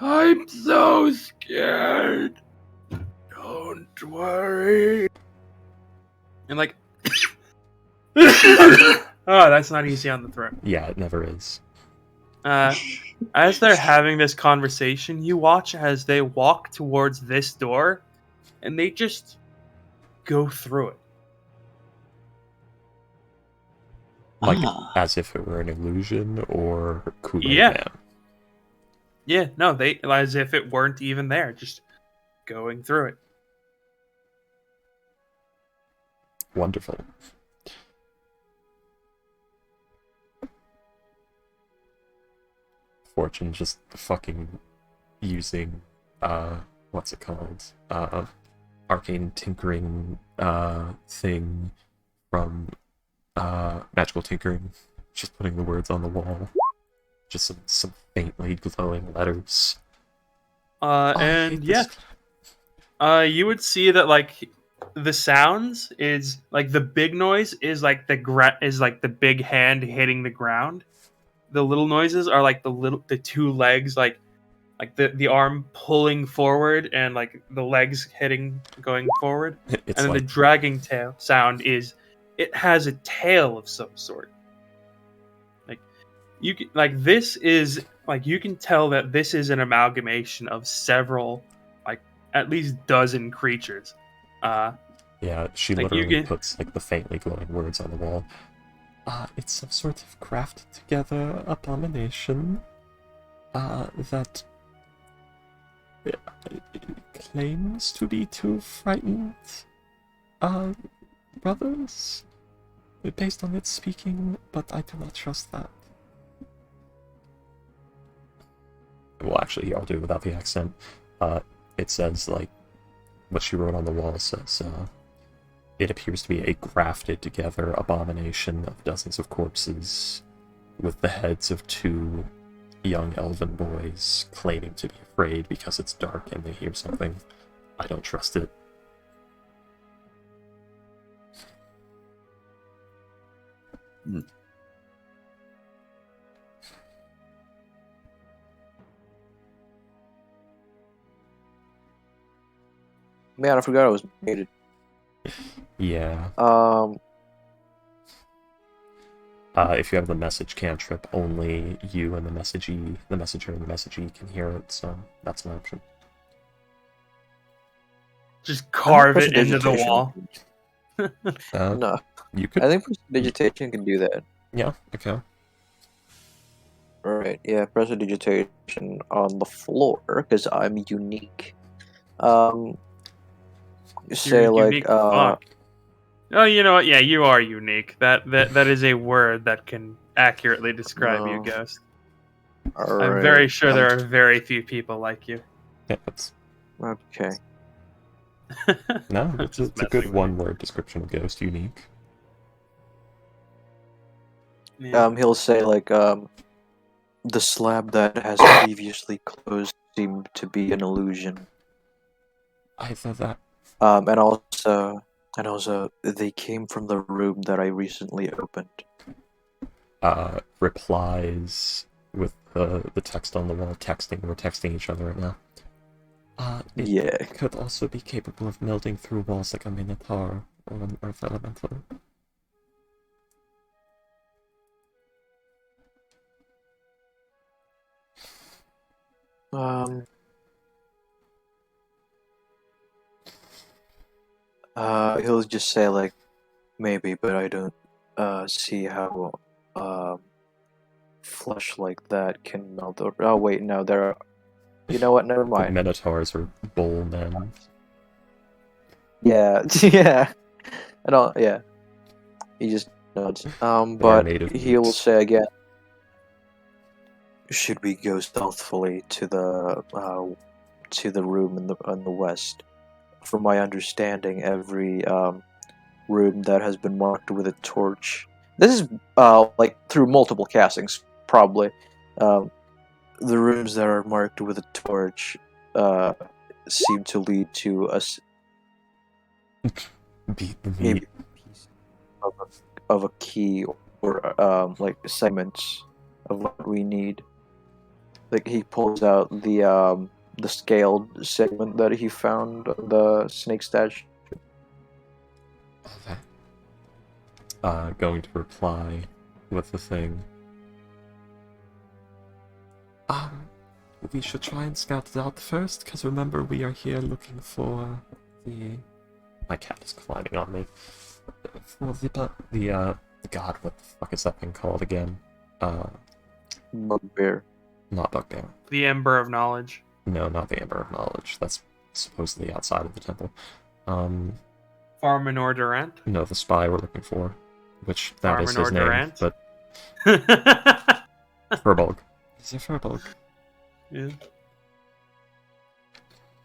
I'm so scared. Don't worry. And like, oh, that's not easy on the throat. Yeah, it never is. As they're having this conversation, you watch as they walk towards this door, and they just go through it. Like, as if it were an illusion, or Kool-Aid Yeah. Man. Yeah, no, they as if it weren't even there, just going through it. Wonderful. Fortune just fucking using, what's it called? Arcane tinkering, thing from, Magical Tinkering. Just putting the words on the wall. Just some faintly glowing letters. And yeah, you would see that like the sounds is like the big noise is like the big hand hitting the ground. The little noises are like the two legs like like the arm pulling forward and like the legs going forward, It's and then like the dragging tail sound is it has a tail of some sort. Like you can, like this is like you can tell that this is an amalgamation of several, like at least dozen creatures. yeah, she like you literally can puts like the faintly glowing words on the wall. It's some sort of crafted together abomination. That claims to be two frightened, brothers. Based on its speaking, but I do not trust that. Well, actually, I'll do it without the accent. It says, like, what she wrote on the wall says, it appears to be a grafted together abomination of dozens of corpses, with the heads of two young elven boys claiming to be afraid because it's dark and they hear something. I don't trust it. Man, I forgot I was muted. Yeah. If you have the message cantrip, only you and the messenger and the messagee can hear it, so that's an option. just carve it into the Prestidigitation. wall. No, You could. I think prestidigitation can do that. Yeah, okay. Alright, yeah, prestidigitation on the floor, because I'm unique. Say You're like, unique. Fuck. Oh, you know what? Yeah, you are unique. That is a word that can accurately describe you, Oh. Ghost. alright. I'm very sure there are very few people like you. Yeah, that's Okay. no, it's Just a good messing with you. one-word description of Ghost. Unique. Yeah. He'll say like, the slab that has previously closed seemed to be an illusion. Either that. And also, they came from the room that I recently opened. Replies with the text on the wall. We're texting each other right now. It Yeah. could also be capable of melding through walls like a minotaur or an earth elemental. He'll just say like, maybe, but I don't see how flesh like that can melt. Oh wait, no, there are. You know what? Never The mind. minotaurs are bull men. Yeah, yeah. I don't. Yeah. He just nods. But made of he will meat. say again. Should we go stealthily to the room in the west? From my understanding, every room that has been marked with a torch. This is like through multiple castings, probably. The rooms that are marked with a torch seem to lead to us Beat the maybe meat. a piece of a key or like segments of what we need. Like he pulls out the scaled segment that he found on the snake statue. Okay. Going to reply with the thing. We should try and scout it out first, because remember we are here looking for the... My cat is climbing on me. For the god, what the fuck is that thing called again? Bugbear. Not Bugbear. The Ember of Knowledge. No, not the Ember of Knowledge. That's supposedly outside of the temple. Farminor Durant. No, the spy we're looking for. Which, that is his Farminor name, Durant? but... Furbolg. He's a Furbolg. Yeah.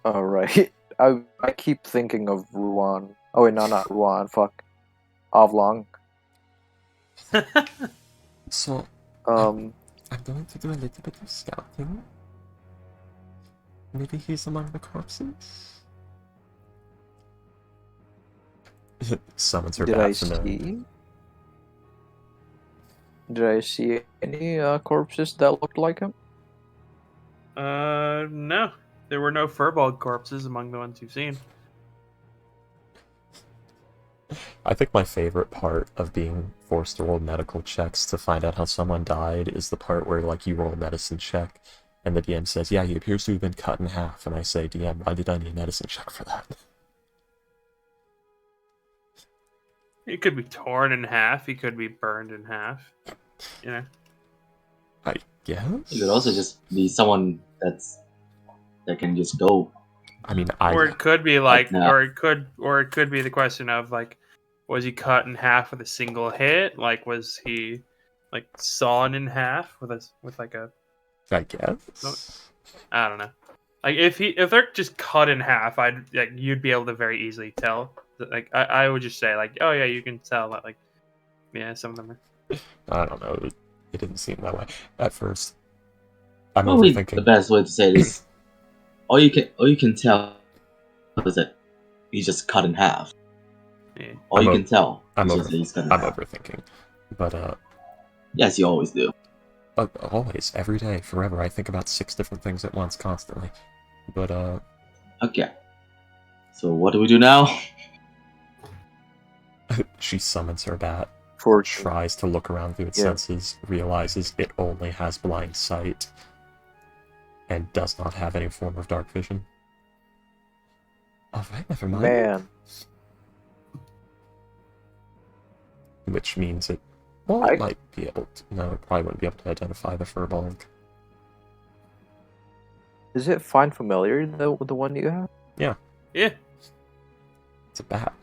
Alright. I keep thinking of Ruan. Oh wait, no, not Ruan. Fuck. Avlong. So, Um, I'm going to do a little bit of scouting. Maybe he's among the corpses? Summons her did I bat from the... see? Did I see any corpses that looked like him? No. There were no furball corpses among the ones you've seen. I think my favorite part of being forced to roll medical checks to find out how someone died is the part where, like, you roll a medicine check, and the DM says, yeah, he appears to have been cut in half, and I say, DM, why did I need a medicine check for that? He could be torn in half. He could be burned in half. You know. I guess? It could also just be someone that can just go. I mean, Or it could be like, no. or it could be the question of like, was he cut in half with a single hit? Like, was he like sawn in half with like a? I guess. I don't know. Like if they're just cut in half, you'd be able to very easily tell. Like I would just say like, oh yeah, you can tell that like, yeah, some of them are. I don't know. It didn't seem that way at first. I'm Probably overthinking. the best way to say it is, all you can tell is that he's just cut in half. Yeah. All you can tell I'm is just that he's cut in I'm half. overthinking, but Yes, you always do. always, every day, forever. I think about 6 different things at once, constantly. But Okay. So what do we do now? she summons her bat, Fortune. tries to look around through its Yeah. senses, realizes it only has blind sight, and does not have any form of dark vision. Alright, never mind. Man, Which means it, well, it might be able to, no, it probably wouldn't be able to identify the furbolg. is it Find Familiar, the one you have? Yeah. It's a bat.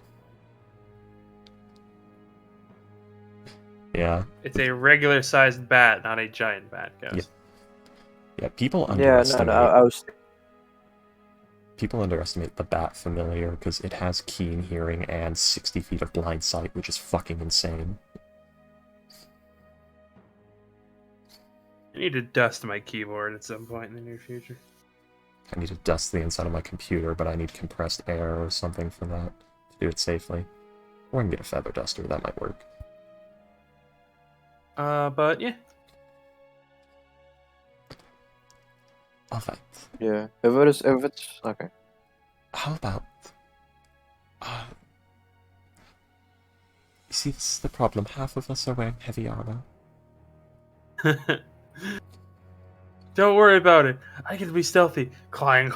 Yeah. It's a regular sized bat, not a giant bat, guys. Yeah, people Yeah, underestimate. no, I was. People underestimate the bat familiar because it has keen hearing and 60 feet of blind sight, which is fucking insane. I need to dust my keyboard at some point in the near future. I need to dust the inside of my computer, but I need compressed air or something for that to do it safely. Or I can get a feather duster, that might work. But yeah. Alright. Yeah, if it's okay. How about... you see, this is the problem. Half of us are wearing heavy armor. Don't worry about it. I can be stealthy. Climb.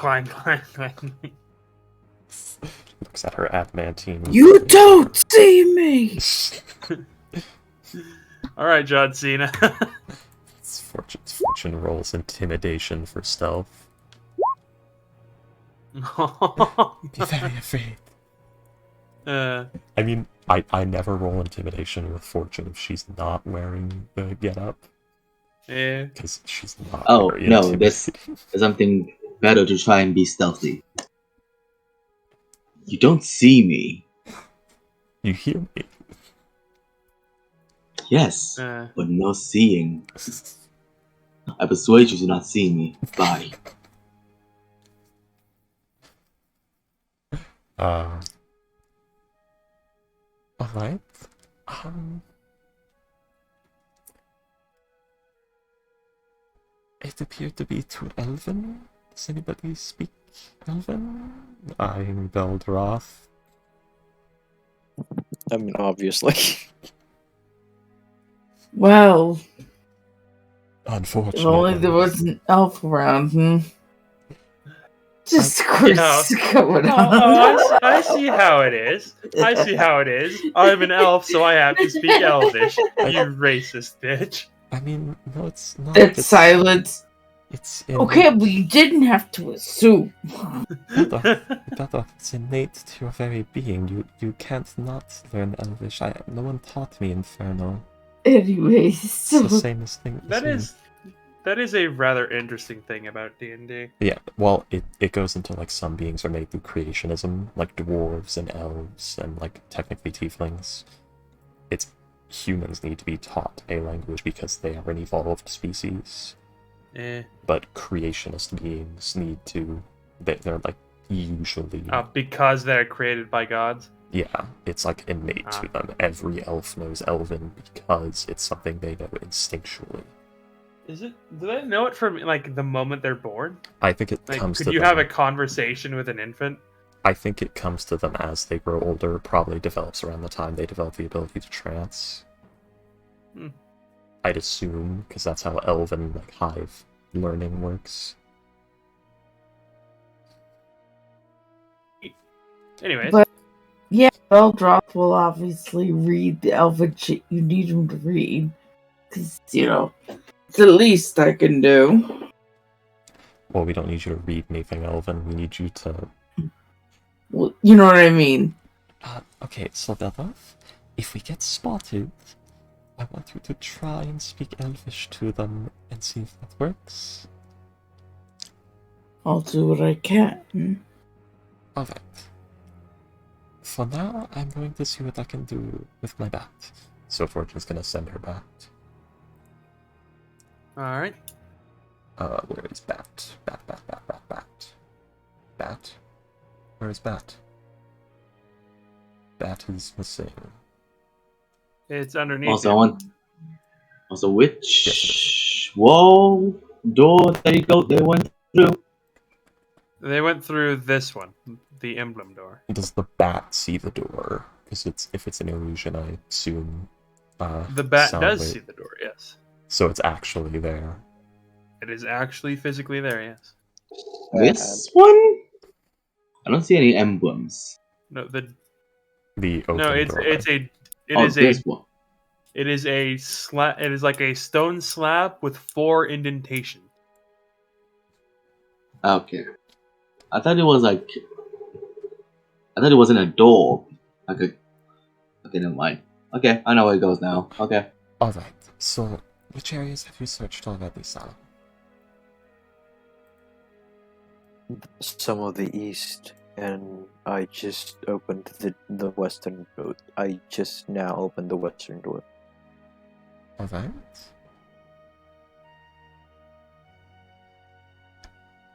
Looks at her adamantine. You don't see me! Alright, John Cena. It's fortune rolls intimidation for stealth. Be very afraid. I mean, I never roll intimidation with fortune if she's not wearing the getup. Yeah. Because she's not. Oh very no, intimidating. there's something better to try and be stealthy. You don't see me. You hear me? Yes, Uh, but no seeing. I persuade you to not see me. Bye. Alright. It appeared to be to Elven. Does anybody speak Elven? I'm Beldroth. I mean, obviously. Well, Unfortunately. if only there was an elf around. Just Yeah. going on. I see how it is. I'm an elf, so I have to speak Elvish. You racist bitch. I mean, no, it's not. That's silence. It's Okay, but you didn't have to assume. Beldroth, it's innate to your very being. You can't not learn Elvish. No one taught me Infernal. Anyways, It's the same as thing. That is a rather interesting thing about D&D. Yeah, well, it goes into, like, some beings are made through creationism, like dwarves and elves and, like, technically tieflings. It's humans need to be taught a language because they are an evolved species. But creationist beings need to... They're, like, usually... Because they're created by gods? Yeah, it's, like, innate to them. Every elf knows Elven because it's something they know instinctually. Is it? Do they know it from like the moment they're born? I think it Like, comes could to you them. have a conversation with an infant? I think it comes to them as they grow older. Probably develops around the time they develop the ability to trance. Hmm. I'd assume, because that's how Elven like hive learning works. Anyways, But yeah, Beldroth will obviously read the elven shit you need him to read. Because, it's the least I can do. Well, we don't need you to read anything Elven. We need you to. Well, you know what I mean. Okay, so Beldoth, if we get spotted, I want you to try and speak Elvish to them and see if that works. I'll do what I can. Alright. For now, I'm going to see what I can do with my bat. So Fortune's gonna send her bat. all right. Where is bat? Bat? Where is bat? Bat is missing. It's underneath. Also, which wall door they went through? They went through this one, the emblem door. Does the bat see the door? Because if it's an illusion, I assume. The bat sound does wave. see the door. Yes, So it's actually there. it is actually physically there. Yes. This one? I don't see any emblems. No, the The open no. It's doorway. This one. It is a slab. It is like a stone slab with 4 indentations. Okay. I thought it wasn't a door. Okay, never mind. Okay, I know where it goes now. Okay. Alright, so which areas have you searched already, Sal? Some of the east, and I just opened the western door. I just now opened the western door. Alright.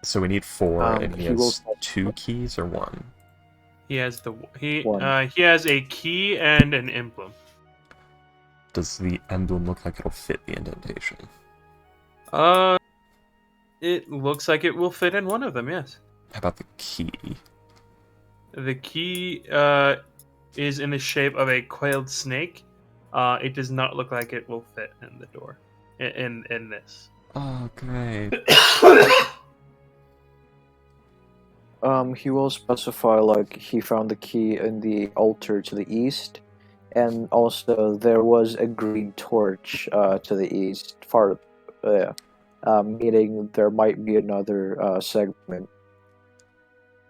So we need 4, and he he will has 2 keys or 1? He has One. he has a key and an emblem. Does the emblem look like it'll fit the indentation? It looks like it will fit in one of them. Yes. How about the key? The key is in the shape of a coiled snake. It does not look like it will fit in the door. In this. Oh, great. He will specify like he found the key in the altar to the east, and also there was a green torch to the east, meaning there might be another segment.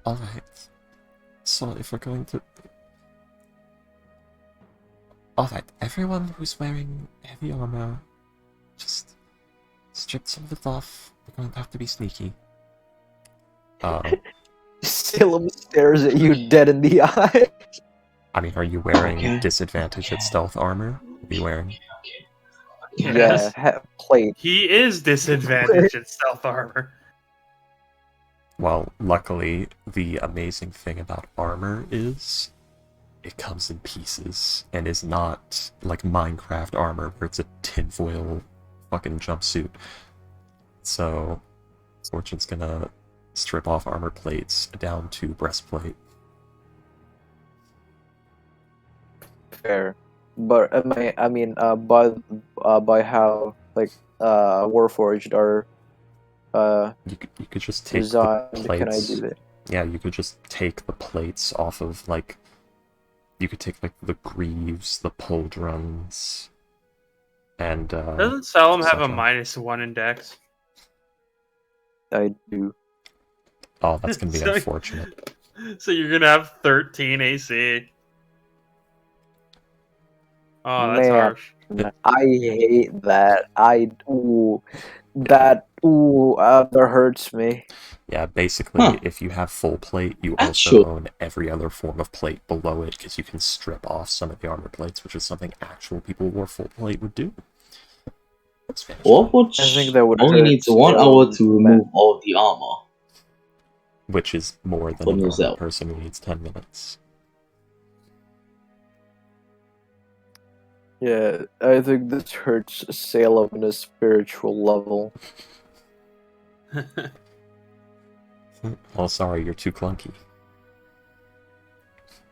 Alright. So if we're going to... Alright, everyone who's wearing heavy armor, just strip some of it off. We're going to have to be sneaky. Salem stares at you dead in the eye. I mean, are you wearing Okay. disadvantage at stealth armor? Are you wearing? Yes. Yeah, plate. He is disadvantaged at stealth armor. Well, luckily, the amazing thing about armor is it comes in pieces and is not like Minecraft armor where it's a tinfoil fucking jumpsuit. So, Fortune's gonna strip off armor plates down to breastplate. Fair, but by how like Warforged are You could just take designed, the can I plates. do that? Yeah, you could just take the plates off of like. You could take like the greaves, the pauldrons, and Doesn't Salem have a etc. -1 in Dex? I do. Oh, that's gonna be So- unfortunate. So you're gonna have 13 AC. Oh, that's Man. harsh. I hate that. That hurts me. Yeah, basically, Huh. if you have full plate, you That's also true. own every other form of plate below it, because you can strip off some of the armor plates, which is something actual people who wore full plate would do. That's fantastic. Overwatch I think that would only hurt needs 1 Salem, hour to man. remove all the armor. Which is more than For a normal yourself. person who needs 10 minutes. Yeah, I think this hurts Salem on a spiritual level. Oh, sorry, you're too clunky.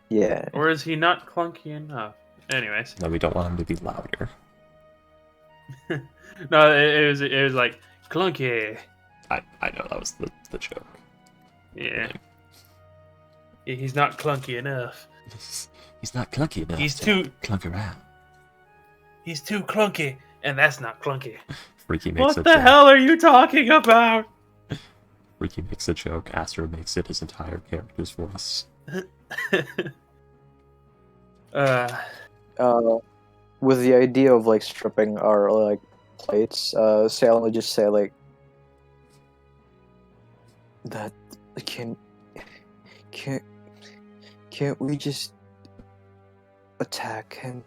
Yeah. Or is he not clunky enough? Anyways, No, we don't want him to be louder. no, it was like clunky. I know that was the joke. Yeah. Yeah, he's not clunky enough. He's not clunky enough. He's to too- clunk around. He's too clunky, and that's not clunky. Freaky makes What a the joke. hell are you talking about? Freaky makes a joke. Astro makes it his entire character's voice. With the idea of like stripping our like plates, Salem would just say like that can't we just attack him?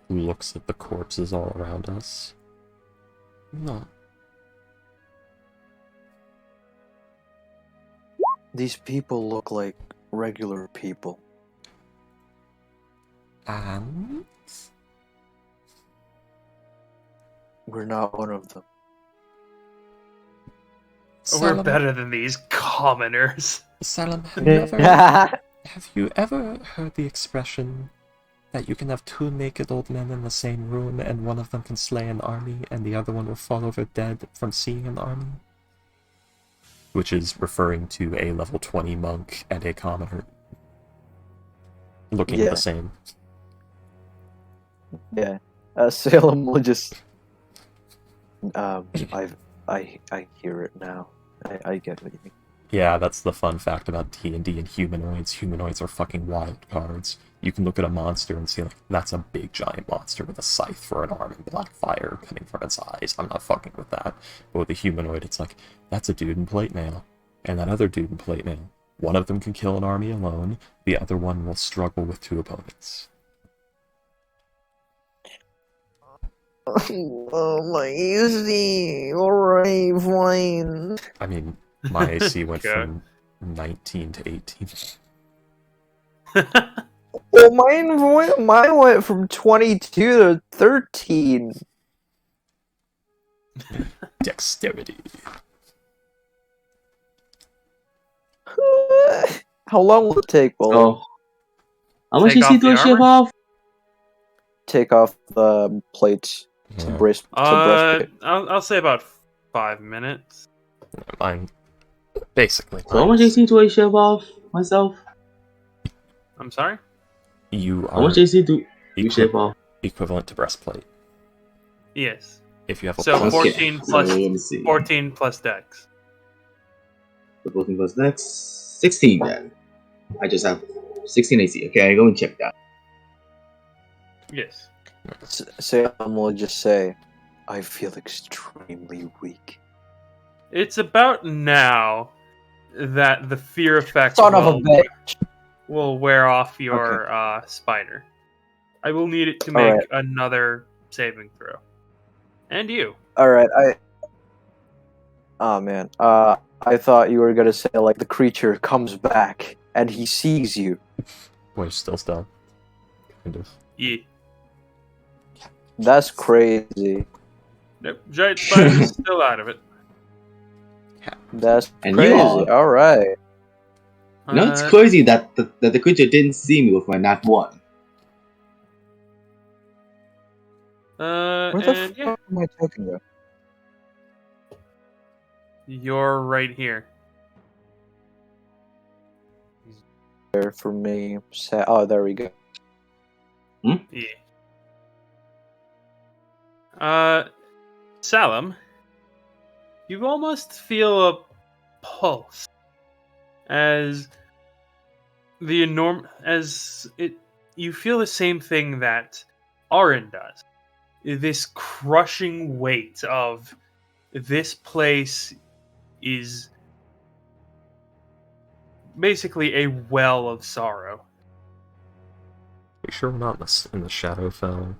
Looks at the corpses all around us. No. These people look like regular people. And We're not one of them. We're better than these commoners. Salem, Yeah. have you ever heard the expression that you can have two naked old men in the same room and one of them can slay an army and the other one will fall over dead from seeing an army? Which is referring to a level 20 monk and a commoner looking Yeah. the same. Yeah. Salem will just I hear it now. I get what you mean. Yeah, that's the fun fact about D&D and humanoids. Humanoids are fucking wild cards. You can look at a monster and see, like, that's a big giant monster with a scythe for an arm and black fire coming from its eyes. I'm not fucking with that. But with a humanoid, it's like, that's a dude in plate mail. And that other dude in plate mail. One of them can kill an army alone, the other one will struggle with two opponents. Oh my easy. Alright, fine. I mean, my AC went Okay. from 19 to 18. Well, mine went from 22 to 13. Dexterity. How long will it take? Well, Oh. How much Take AC off do the I shave armor? off? take off the plates to Yeah. breastplate. I'll say about 5 minutes. Mine, basically. So how much AC do I shave off myself? I'm sorry? You How are much AC do you shave off? equivalent to breastplate. Yes. If you have a So plus, 14 So plus let me see. 14 plus dex. The 14 plus next 16 then. I just have 16 AC. Okay, I go and check that. Yes. Sam will just say, I feel extremely weak. It's about now that the fear effect Son of a bitch. will wear off your spider. I will need it to make Alright. another saving throw. And you. Alright, oh man. I thought you were gonna say like the creature comes back and he sees you. we're still stuck. Kind of. Yeah. That's crazy. Nope. Giant spider's still out of it. That's And crazy. you are. Alright. You know, it's crazy that the creature didn't see me with my nat 1. Where the And fuck yeah, am I talking about? you're right here. There for me. Oh, there we go. Yeah. Salem, you almost feel a pulse as you feel the same thing that Arin does. This crushing weight of this place is basically a well of sorrow. You sure we're not in the Shadowfell?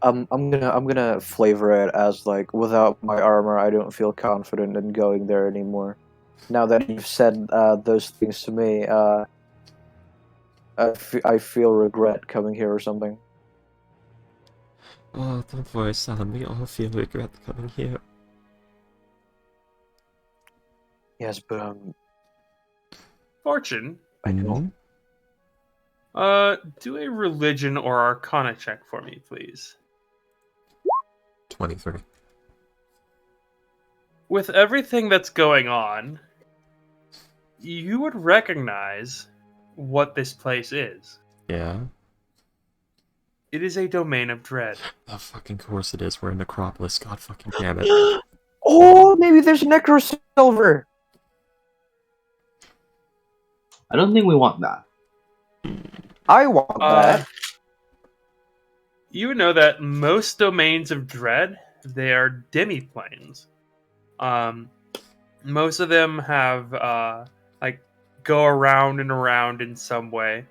I'm gonna flavor it as like without my armor I don't feel confident in going there anymore. Now that you've said those things to me, I feel regret coming here or something. Oh, don't worry, Sam. We all feel regret coming here. Yes, but Fortune, I know. do a religion or arcana check for me, please. 23. With everything that's going on, you would recognize what this place is. Yeah? It is a domain of dread. Of fucking course it is. We're in Necropolis. God fucking damn it. Oh, maybe there's necro silver. I don't think we want that. I want that. You would know that most domains of dread, they are demiplanes. Most of them have like go around and around in some way.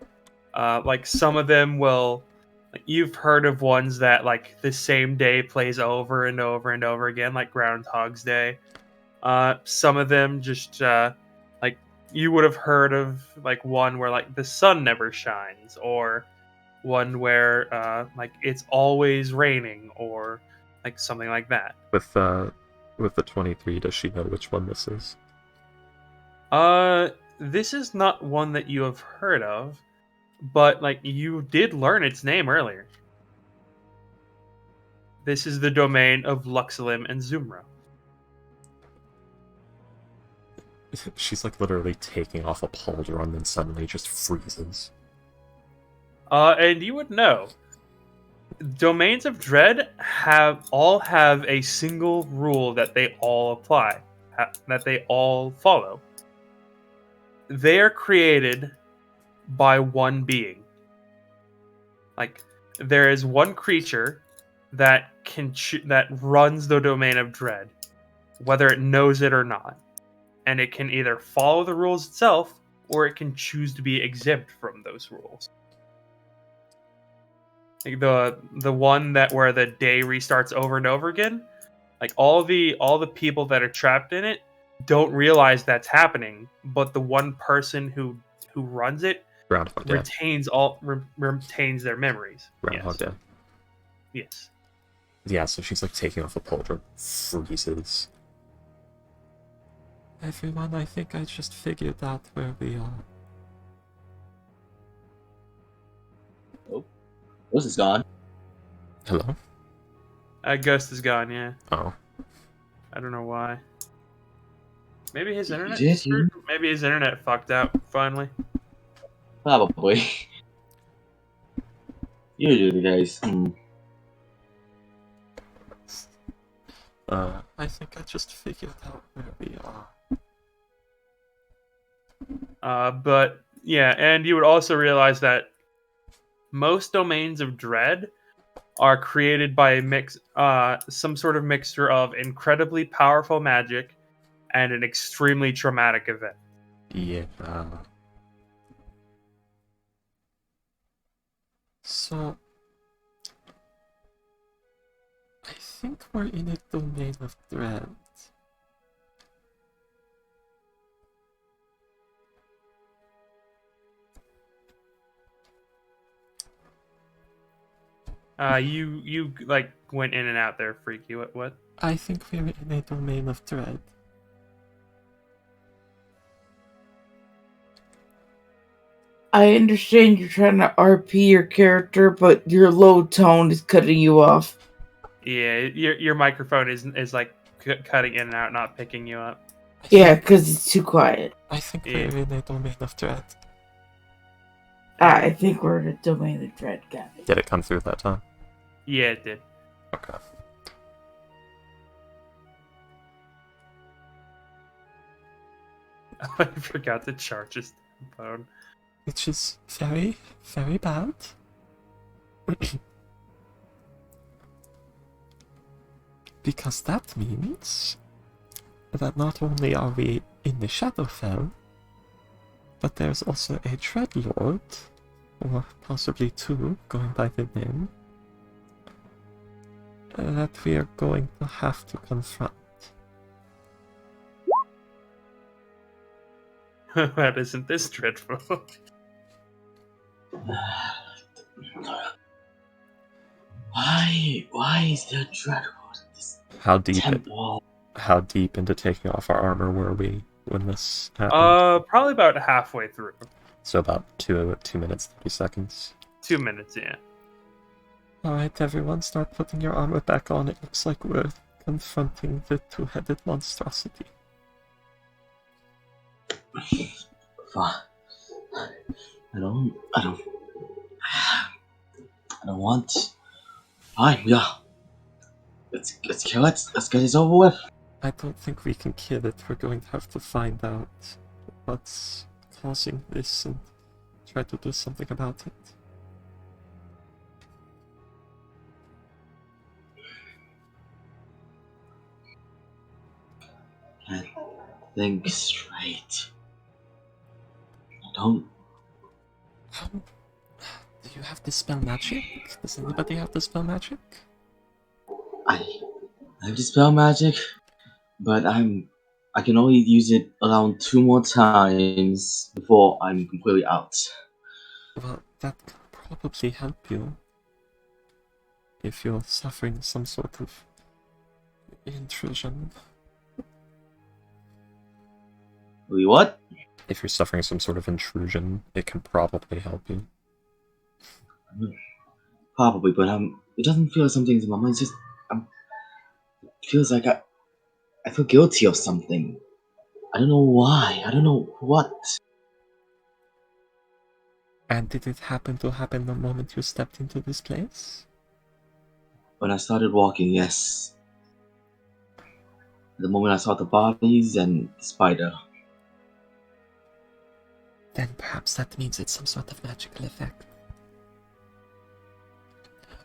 Like some of them will. Like, you've heard of ones that like the same day plays over and over and over again, like Groundhog's Day. Some of them just like you would have heard of like one where like the sun never shines, or one where like it's always raining, or like something like that. With the 23, does she know which one this is? This is not one that you have heard of, but like you did learn its name earlier. This is the domain of Luxalim and Zumra. She's like literally taking off a pauldron and then suddenly just freezes. And you would know, domains of dread all have a single rule that they all apply, that they all follow. They are created by one being. Like, there is one creature that that runs the domain of dread, whether it knows it or not, and it can either follow the rules itself, or it can choose to be exempt from those rules. Like the one that where the day restarts over and over again, like all the people that are trapped in it don't realize that's happening, but the one person who runs it Groundhog Day. retains their memories. Groundhog Day. Yes. Yeah, so she's like taking off a pauldron, freezes. Everyone, I think I just figured out where we are. Oh, Ghost is gone. Hello? Ghost is gone. Yeah. Oh. I don't know why. Maybe his internet. Yes, you- Maybe his internet fucked out finally. Probably. Usually, guys. I think I just figured out where we are. But yeah, and you would also realize that most domains of dread are created by some sort of mixture of incredibly powerful magic and an extremely traumatic event. Yeah. So, I think we're in a domain of dread. You like went in and out there, Freaky. What? I think we're in a domain of dread. I understand you're trying to RP your character, but your low tone is cutting you off. Yeah, your microphone is like cutting in and out, not picking you up. Yeah, because it's too quiet. I think Yeah. we're in a domain of dread. I think we're in a domain of dread, guys. Did it come through that time? Yeah, it did. Okay. I forgot to charge his phone. Which is very, very bad. Because that means that not only are we in the Shadowfell, but there's also a Dreadlord, or possibly two, going by the name, that we are going to have to confront. That isn't this dreadful. Why is there a dragon in this How deep? temple? How deep into taking off our armor were we when this happened? Probably about halfway through. So about 2 minutes 30 seconds. 2 minutes, yeah. Alright, everyone, start putting your armor back on. It looks like we're confronting the two-headed monstrosity. Fine. I don't want. Fine, yeah. Let's get this over with. I don't think we can kill it. We're going to have to find out what's causing this and try to do something about it. Can't think straight. I don't. Do you have dispel magic? Does anybody have dispel magic? I have dispel magic, but I can only use it around 2 more times before I'm completely out. Well, that could probably help you if you're suffering some sort of intrusion. Wait, what? If you're suffering some sort of intrusion, it can probably help you. Probably, but it doesn't feel like something's in my mind. It's just it feels like I feel guilty of something. I don't know why. I don't know what. And did it happen the moment you stepped into this place? When I started walking, yes. The moment I saw the bodies and the spider. Then perhaps that means it's some sort of magical effect.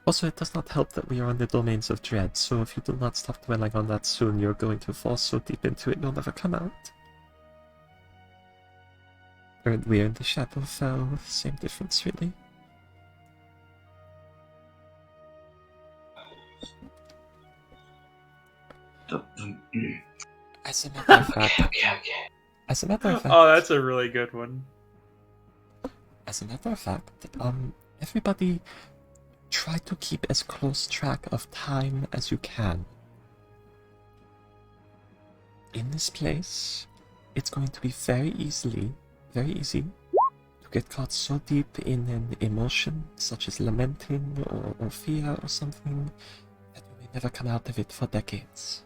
Also, it does not help that we are on the domains of dread, so if you do not stop dwelling on that soon, you're going to fall so deep into it you'll never come out. And we're in the Shadowfell, same difference really. As a matter of fact, as a matter of fact, Oh, that's a really good one. as a matter of fact, everybody try to keep as close track of time as you can. In this place, it's going to be very easy to get caught so deep in an emotion, such as lamenting or fear or something, that you may never come out of it for decades.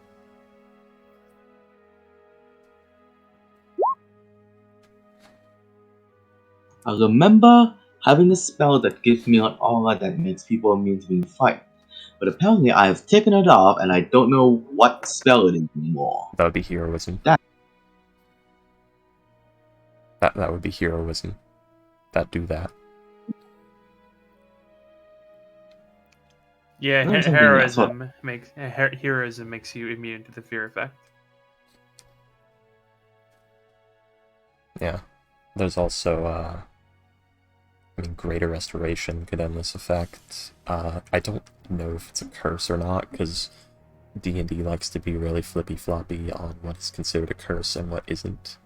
I remember having a spell that gives me an aura that makes people immune to being frightened. But apparently I have taken it off and I don't know what spell it is anymore. That would be heroism. That- That would be heroism. That do that. Yeah, Learn something else. heroism makes you immune to the fear effect. Yeah. There's also, Greater Restoration could end this effect. I don't know if it's a curse or not, because D&D likes to be really flippy-floppy on what is considered a curse and what isn't.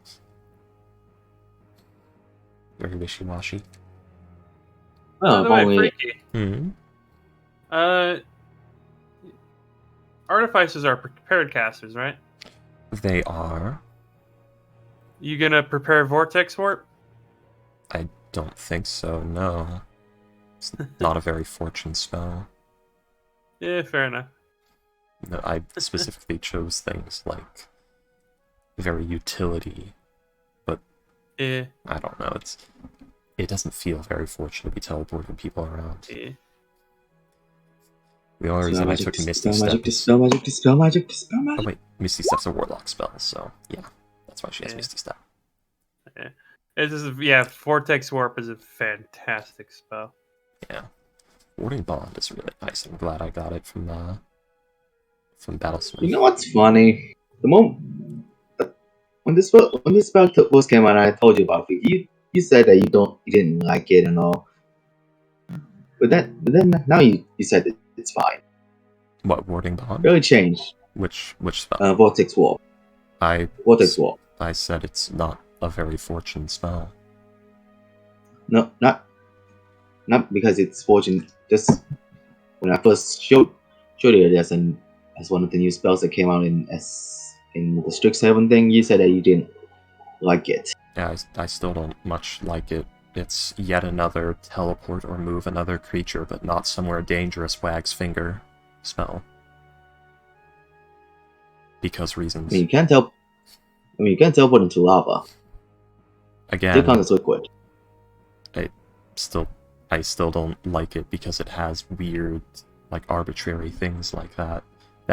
Very wishy-washy. By Well, the I've way, only Freaky, artificers are prepared casters, right? They are. You gonna prepare Vortex Warp? I don't think so, no. It's not a very fortune spell. Yeah, fair enough. No, I specifically chose things like very utility, but Yeah, I don't know, it doesn't feel very fortunate to be teleporting people around. yeah. The only reason I took Misty dispel magic, Step is... dispel magic, dispel magic, dispel Oh magic. wait, Misty Step's a warlock spell, so yeah. That's why she has Yeah. Misty Step. Yeah. Yeah, Vortex Warp is a fantastic spell. Yeah. Warding Bond is really nice. I'm glad I got it from Battlesmith. You know what's funny? The moment when this spell first came out, I told you about it. You said that you didn't like it and all. But then now you said it's fine. What, Warding Bond? Really changed. Which spell? Vortex Warp. Vortex Warp. I said it's not a very fortunate spell. No, not. not because it's fortune. Just when I first showed it as one of the new spells that came out in the Strixhaven thing, you said that you didn't like it. Yeah, I still don't much like it. It's yet another teleport or move another creature, but not somewhere dangerous wags finger spell. Because reasons. I mean, you can't teleport into lava. Again, Still counts as liquid. I still don't like it because it has weird, like, arbitrary things like that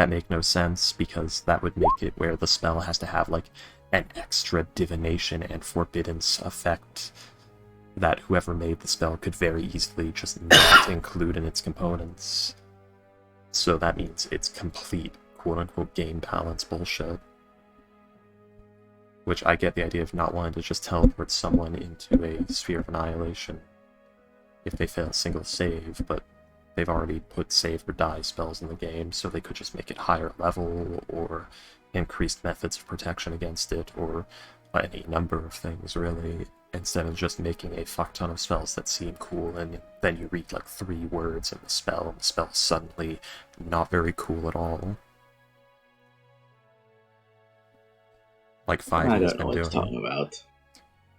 make no sense, because that would make it where the spell has to have, like, an extra divination and forbiddance effect that whoever made the spell could very easily just not include in its components. So that means it's complete quote-unquote game balance bullshit. Which I get the idea of not wanting to just teleport someone into a sphere of annihilation if they fail a single save, but they've already put save or die spells in the game, so they could just make it higher level, or increased methods of protection against it, or any number of things, really, instead of just making a fuck ton of spells that seem cool, and then you read like 3 words in the spell, and the spell's suddenly not very cool at all. Like 5e I has don't know been what you're doing. talking about.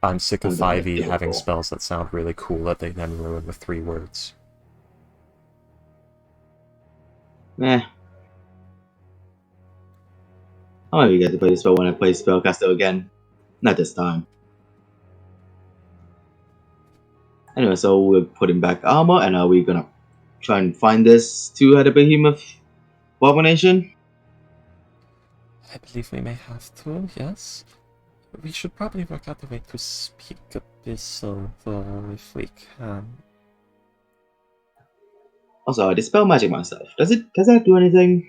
I'm sick of Sounds 5e having typical. spells that sound really cool that they then ruin with 3 words. I might get to play this spell when I play Spellcaster again. Not this time. Anyway, so we're putting back armor, and are we gonna try and find this 2-headed behemoth abomination? I believe we may have to, yes. We should probably work out a way to speak Abyssal, though, if we can. Also, I dispel magic myself. Does that do anything?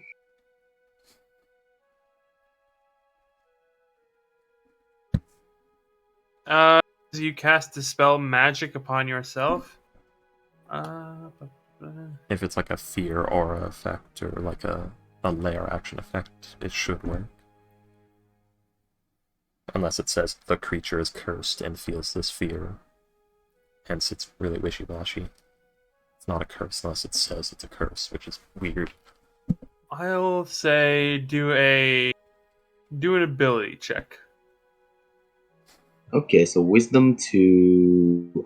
Do you cast Dispel Magic upon yourself? If it's like a fear aura effect, or like a lair action effect, it should work. Unless it says the creature is cursed and feels this fear. Hence, it's really wishy-washy. It's not a curse unless it says it's a curse, which is weird. I'll say do an ability check. Okay, so wisdom to...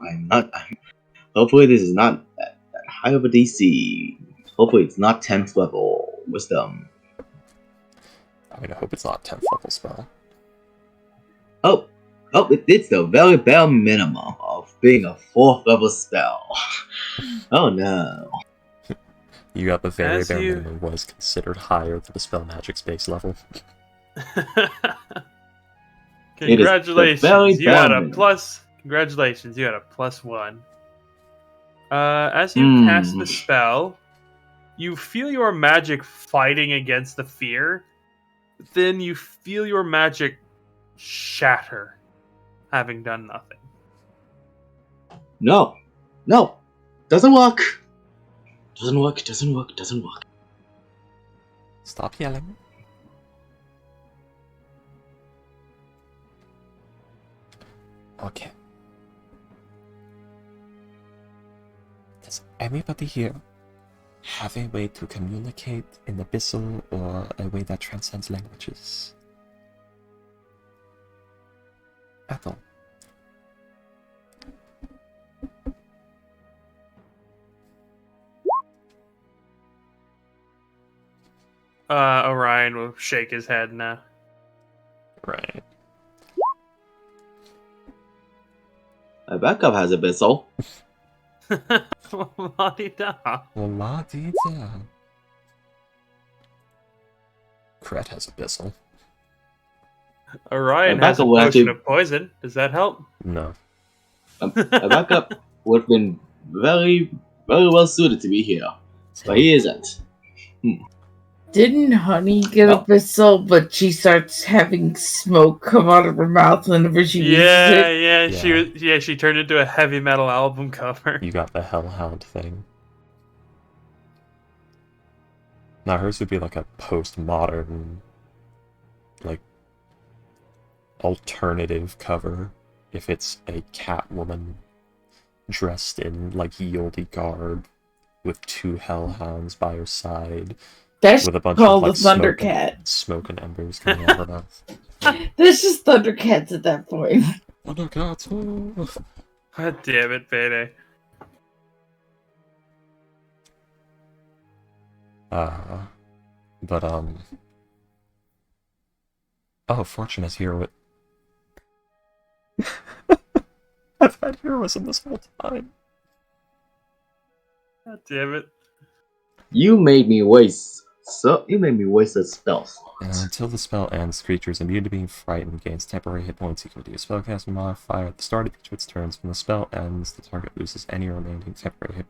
Hopefully this is not that high of a DC. Hopefully it's not 10th level wisdom. I mean, I hope it's not a 10th level spell. It's the very bare minimum of being a 4th level spell. Oh no. You got the very As bare you- minimum was considered higher than the spell magic's base level. Congratulations, very you got a bad. plus. Congratulations, you got a +1. As you cast the spell, you feel your magic fighting against the fear. Then you feel your magic shatter, having done nothing. No. Doesn't work. Doesn't work. Stop yelling. Okay. Does anybody here have a way to communicate in Abyssal, or a way that transcends languages? At all. Orion will shake his head now. Right. My backup has Abyssal. La-di-da. La-di-da. Kret has Abyssal. Orion My has a backup will potion actually- of poison. Does that help? No. My backup would have been very, very well suited to be here. But he isn't. Didn't Honey get Oh. Abyssal, but she starts having smoke come out of her mouth whenever she uses it? Yeah. She turned into a heavy metal album cover. You got the Hellhound thing. Now hers would be like a postmodern, like, alternative cover, if it's a Catwoman dressed in like yieldy garb, with 2 hellhounds by her side, That's with a bunch called of like the Thundercat. smoke and embers coming out of her mouth. There's just Thundercats at that point. Thundercats! Oh. God damn it, Payday. But oh, Fortune is here with. I've had heroism this whole time. God damn it. You made me waste a spell slot. Until the spell ends, creatures immune to being frightened gains temporary hit points equal to a spellcasting modifier at the start of each of its turns. When the spell ends, the target loses any remaining temporary hit.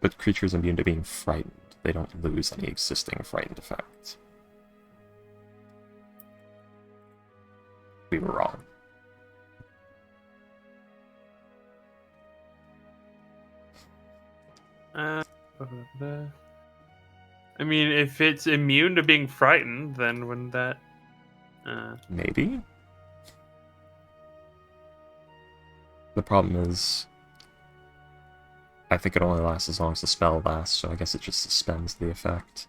But creatures immune to being frightened, they don't lose any existing frightened effects. We were wrong. I mean, if it's immune to being frightened, then wouldn't that... Maybe? The problem is, I think it only lasts as long as the spell lasts, so I guess it just suspends the effect.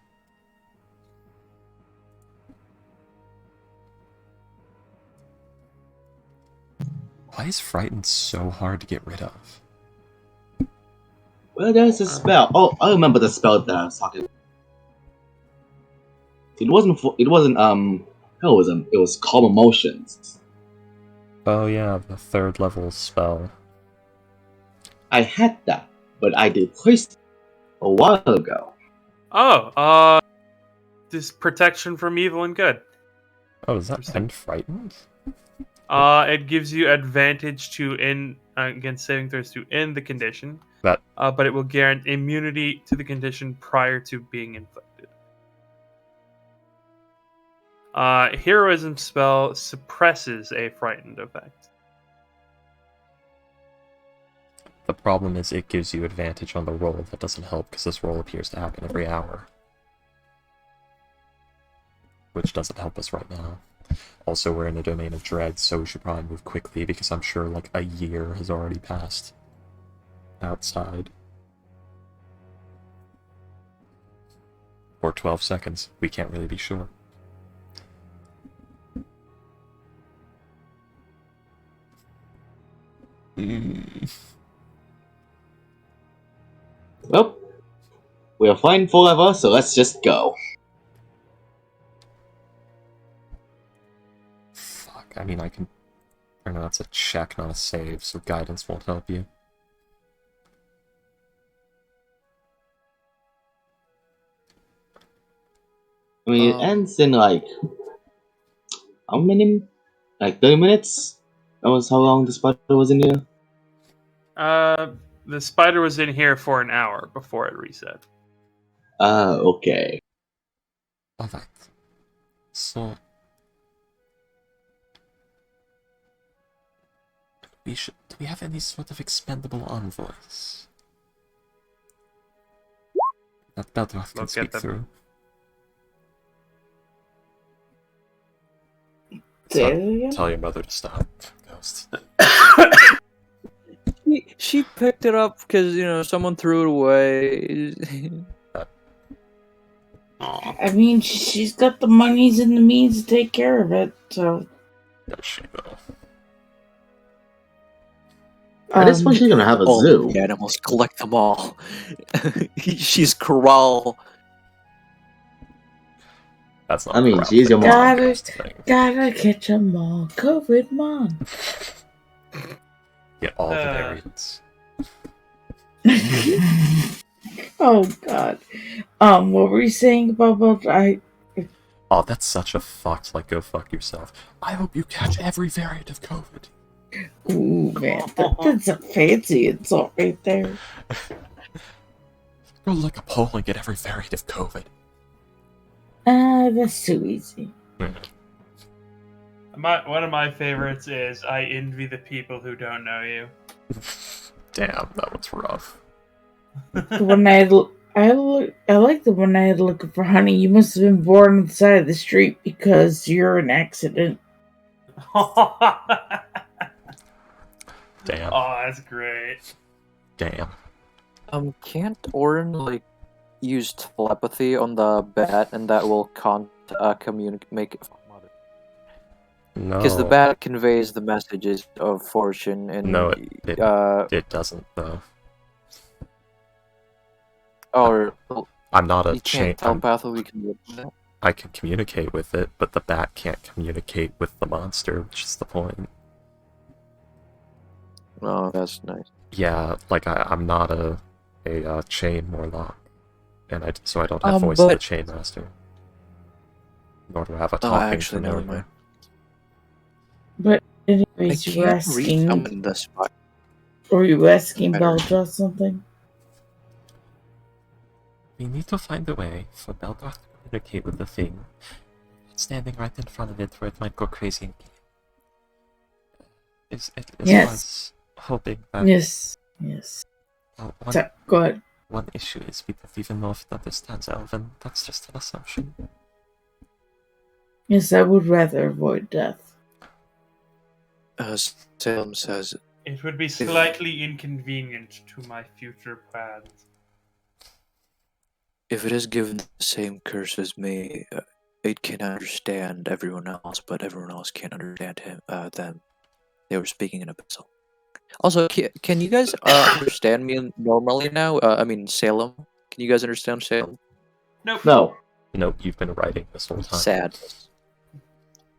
Why is frightened so hard to get rid of? Well, there's a spell. Oh, I remember the spell that I was talking about. It was Calm Emotions. Oh yeah, the 3rd level spell. I had that, but I replaced it a while ago. Oh, this protection from evil and good. Oh, does that end frightened? It gives you advantage against saving throws to end the condition. That. But it will guarantee immunity to the condition prior to being inflicted. Heroism spell suppresses a frightened effect. The problem is it gives you advantage on the roll. That doesn't help because this roll appears to happen every hour. Which doesn't help us right now. Also, we're in a domain of dread, so we should probably move quickly because I'm sure like a year has already passed outside. Or 12 seconds. We can't really be sure. Well, we are fine forever, so let's just go. Fuck, I mean I can... Or no, that's a check, not a save, so guidance won't help you. I mean, it ends in like... How many? Like 30 minutes? That was how long the spider was in here? The spider was in here for an hour before it reset. Okay. Alright. So... Do we have any sort of expendable envoys? That Beldroth can speak through. Tell your mother to stop, Ghost. She picked it up because, someone threw it away. I mean, she's got the monies and the means to take care of it, so... Does she, though? At this point, she's gonna have a zoo. The animals, collect them all. She's corral. That's not. I mean, she's your mom. Gotta catch them all. COVID mom. Get all the variants. Oh God. What were you saying about Oh, that's such a fucked. Like, go fuck yourself. I hope you catch every variant of COVID. Ooh, man, that's a fancy insult right there. Go lick a pole and get every variant of COVID. That's too easy. One of my favorites is I envy the people who don't know you. Damn, that was rough. I like the one I had looking for honey. You must have been born on the side of the street because you're an accident. Damn. Oh, that's great. Damn. Can't Orin like use telepathy on the bat, and that will communicate? No. Because the bat conveys the messages of fortune, and No, it doesn't though. or I'm not a you chain. can't telepathically communicate. I can communicate with it, but the bat can't communicate with the monster, which is the point. Oh, that's nice. Yeah, like I'm not a chain warlock, and so I don't have voice but- of the chain master, nor do I have a Oh, talking actually, never familiar. mind. But I anyways, you were can't asking, resummon the spot. or you asking Better. Belja something? We need to find a way for Belgoth to communicate with the thing, standing right in front of it where it might go crazy and kill it. It Yes. was hoping that. Yes. So, go ahead. One issue is we don't even know if it understands Elven. That's just an assumption. Yes, I would rather avoid death. As Salem says, It would be slightly inconvenient to my future plans. if it is given the same curse as me, it can understand everyone else, but everyone else can't understand them. They were speaking in Abyssal. Also, can you guys understand me normally now? I mean, Salem. Can you guys understand Salem? Nope. No. Nope, you've been writing this whole time. Sadness.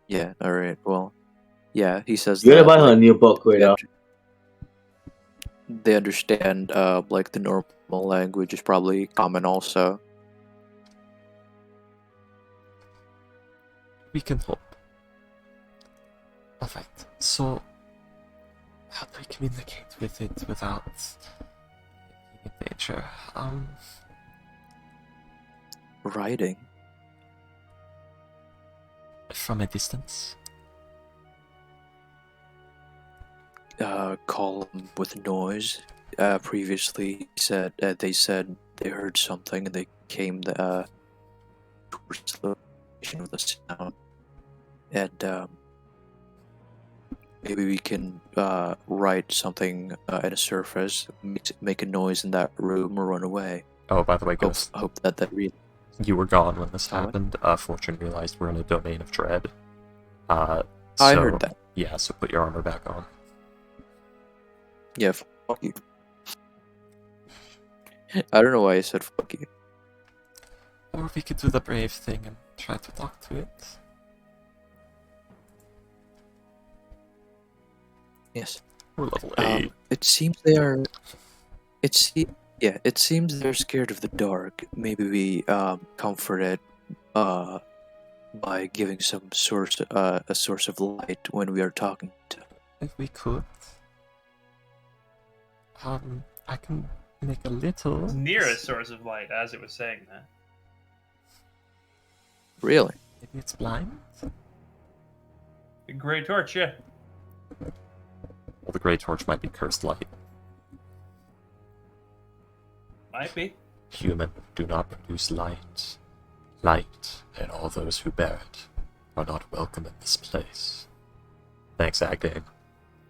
Yeah, alright, well. Yeah, he says You gotta that, buy her a like, new book right now. they understand, like, the normal language is probably common also. We can hope. Alright, so how do we communicate with it without being in danger? Writing. From a distance? Call them with noise. Previously said they said they heard something and they came towards the location of the sound, and maybe we can write something at a surface, make a noise in that room, or run away. Oh, by the way, Ghost, Hope that really. you were gone when this What? happened. Fortune realized we're in a domain of dread. I So, heard that. Yeah, so put your armor back on. Yeah, fuck you. I don't know why I said fuck you. Or we could do the brave thing and try to talk to it. Yes. We're level 8. It seems they are. It seems they're scared of the dark. Maybe we comfort it by giving some a source of light when we are talking to them. If we could. I can make a little. Near a source of light, as it was saying that. Really? Maybe it's blind? The Grey Torch, yeah. Well, the Grey Torch might be cursed light. Might be. Human do not produce light. Light, and all those who bear it, are not welcome in this place. Thanks, acting.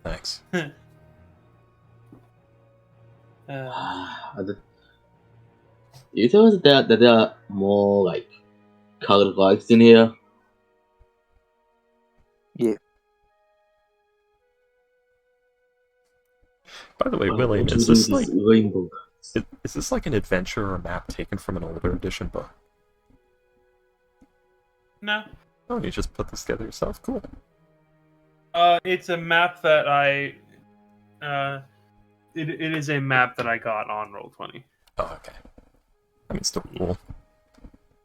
Thanks. You tell us that there are more like colored lights in here. Yeah. By the way, What William, do you is do this with like this rainbow? is this like an adventure or map taken from an older edition book? No. Oh, you just put this together yourself? Cool. It's a map that I. It is a map that I got on Roll20. Oh, okay. I mean, still cool.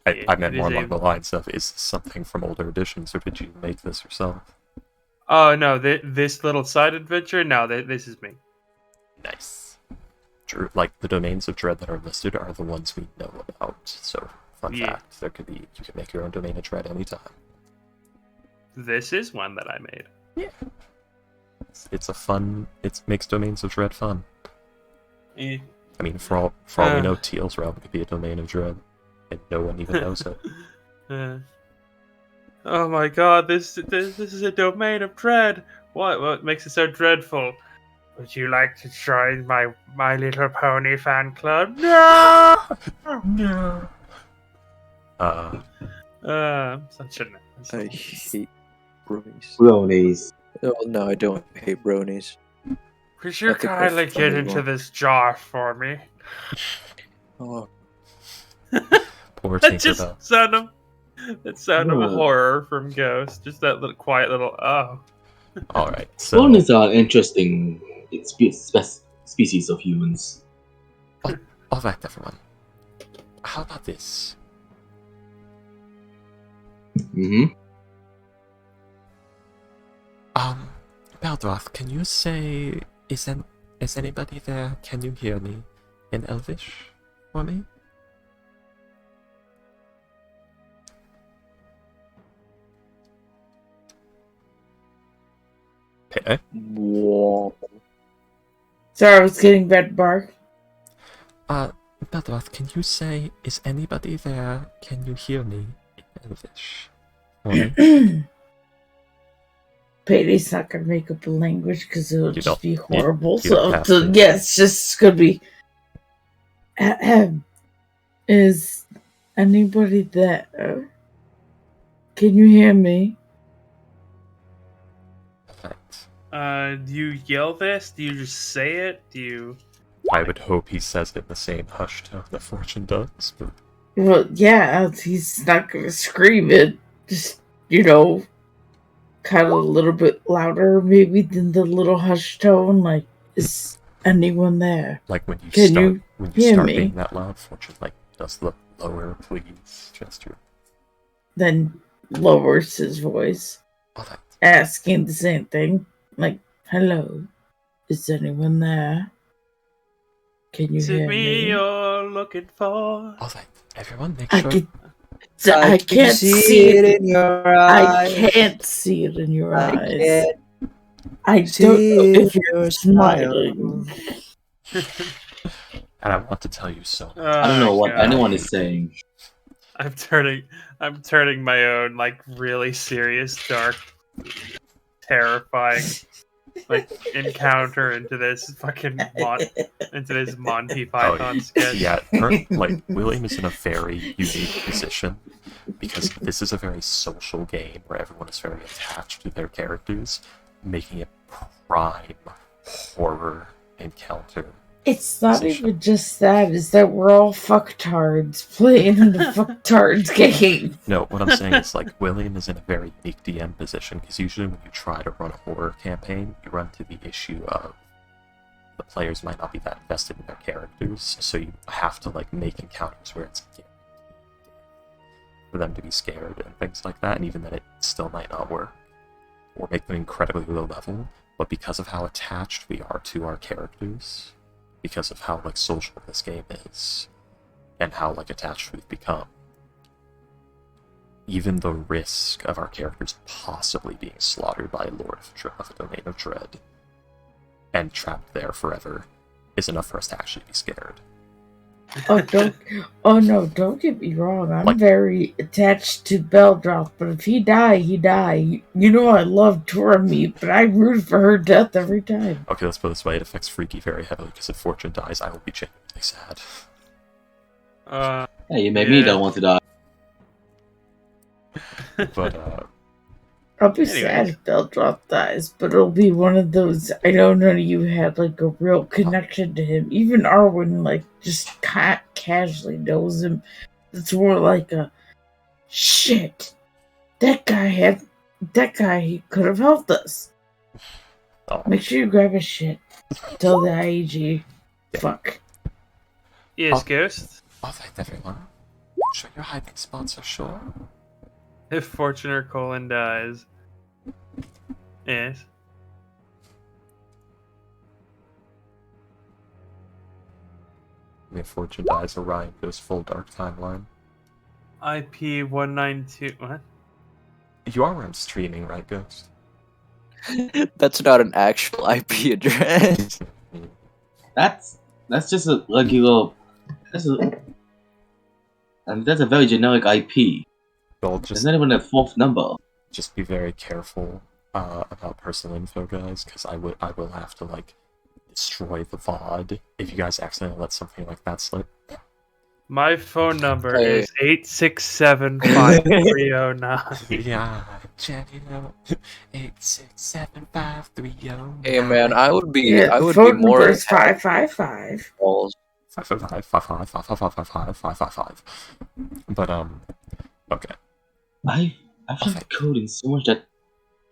Yeah, I meant it more is along the lines of, is this something from older editions, or did you make this yourself? Oh no, this little side adventure. No, this is me. Nice. True. Like, the domains of dread that are listed are the ones we know about. So, fun Yeah. fact, you can make your own domain of dread anytime. This is one that I made. Yeah. It's a fun. It makes domains of dread fun. Eh. I mean, for all we know, Teal's realm could be a domain of dread, and no one even knows it. Oh my god, this is a domain of dread. What makes it so dreadful? Would you like to join my My Little Pony fan club? No! No. Such a I hate bronies. Bronies. Oh no, I don't hate bronies. Could you I think they're kindly get funny into one. this jar for me? Oh, Poor That just Tinkerbell. sound of a Ugh. horror from Ghost. Just that little quiet little oh. Alright, so Bronies are an interesting species of humans. alright everyone. How about this? Mm-hmm. Beldroth, can you say, is anybody there? Can you hear me in Elvish for me? Okay. whoa. Sorry, I was getting bed bark. Beldroth, can you say, is anybody there? Can you hear me in Elvish for me? Payda's not gonna make up a language because it'll You just don't- be horrible. you don't So, have to. yeah, it's just gonna be. Is anybody there? Can you hear me? Perfect. Do you yell this? Do you just say it? Do you I would hope he says it in the same hushed tone that Fortune does, but Well, yeah, he's not gonna scream it. Just, kind of a little bit louder maybe than the little hush tone. Like, is anyone there? like when you Can start you when you hear start me? being that loud, Fortune like does the lower please gesture. Then lowers his voice, Alright. asking the same thing. Like, hello, is anyone there? Can you is hear it me me? you're looking for? Alright, everyone make I sure... can. I can can't see it. in your I eyes. can't see it in your I eyes. can't I don't see know if your you're smile. smiling. And I want to tell you so much. I don't know Oh, what God. anyone is saying. I'm turning my own like really serious, dark, terrifying like encounter into this fucking into this Monty Python sketch. Yeah, like William is in a very unique position because this is a very social game where everyone is very attached to their characters, making it prime horror encounter. It's not position. even just that, it's that we're all fucktards playing in the fucktards game. No, what I'm saying is like William is in a very unique DM position because usually when you try to run a horror campaign, you run into the issue of the players might not be that invested in their characters, so you have to like make encounters where it's for them to be scared and things like that, and even then it still might not work or make them incredibly low level. But because of how attached we are to our characters, because of how like social this game is, and how like attached we've become, even the risk of our characters possibly being slaughtered by a Lord of a Domain of Dread and trapped there forever is enough for us to actually be scared. Oh no, don't get me wrong. I'm Like- very attached to Beldroth, but if he die, he die. You know I love Tora Meat, but I root for her death every time. Okay, let's put it this way, it affects Freaky very heavily because if Fortune dies, I will be genuinely sad. Hey, you made me Yeah. don't want to die. But I'll be Anyways. sad if Beldroth dies, but it'll be one of those. I know none of you had like a real connection to him. Even Arwen, like, just casually knows him. It's more like a shit. That guy, he could have helped us. oh, Make sure you grab his shit. Tell the IEG. Fuck. Yes, Oh. Ghost. Alright, everyone. Sure your hiding spots are sure? If Fortune or Colin dies. Yes. if Fortune dies, Orion goes full dark timeline. IP 192. What? You are streaming, right, Ghost? That's not an actual IP address. That's just a regular. That's a very generic IP. Well, It's just not even a fourth number. be very careful about personal info, guys, because I will have to like destroy the VOD if you guys accidentally let something like that slip. My phone number Hey. is 867-5309. Yeah, check it out. 8675309. Hey man, I would be Yeah, I the would be phone more number is happy 555. balls. 555. But okay, I've tried coding so much that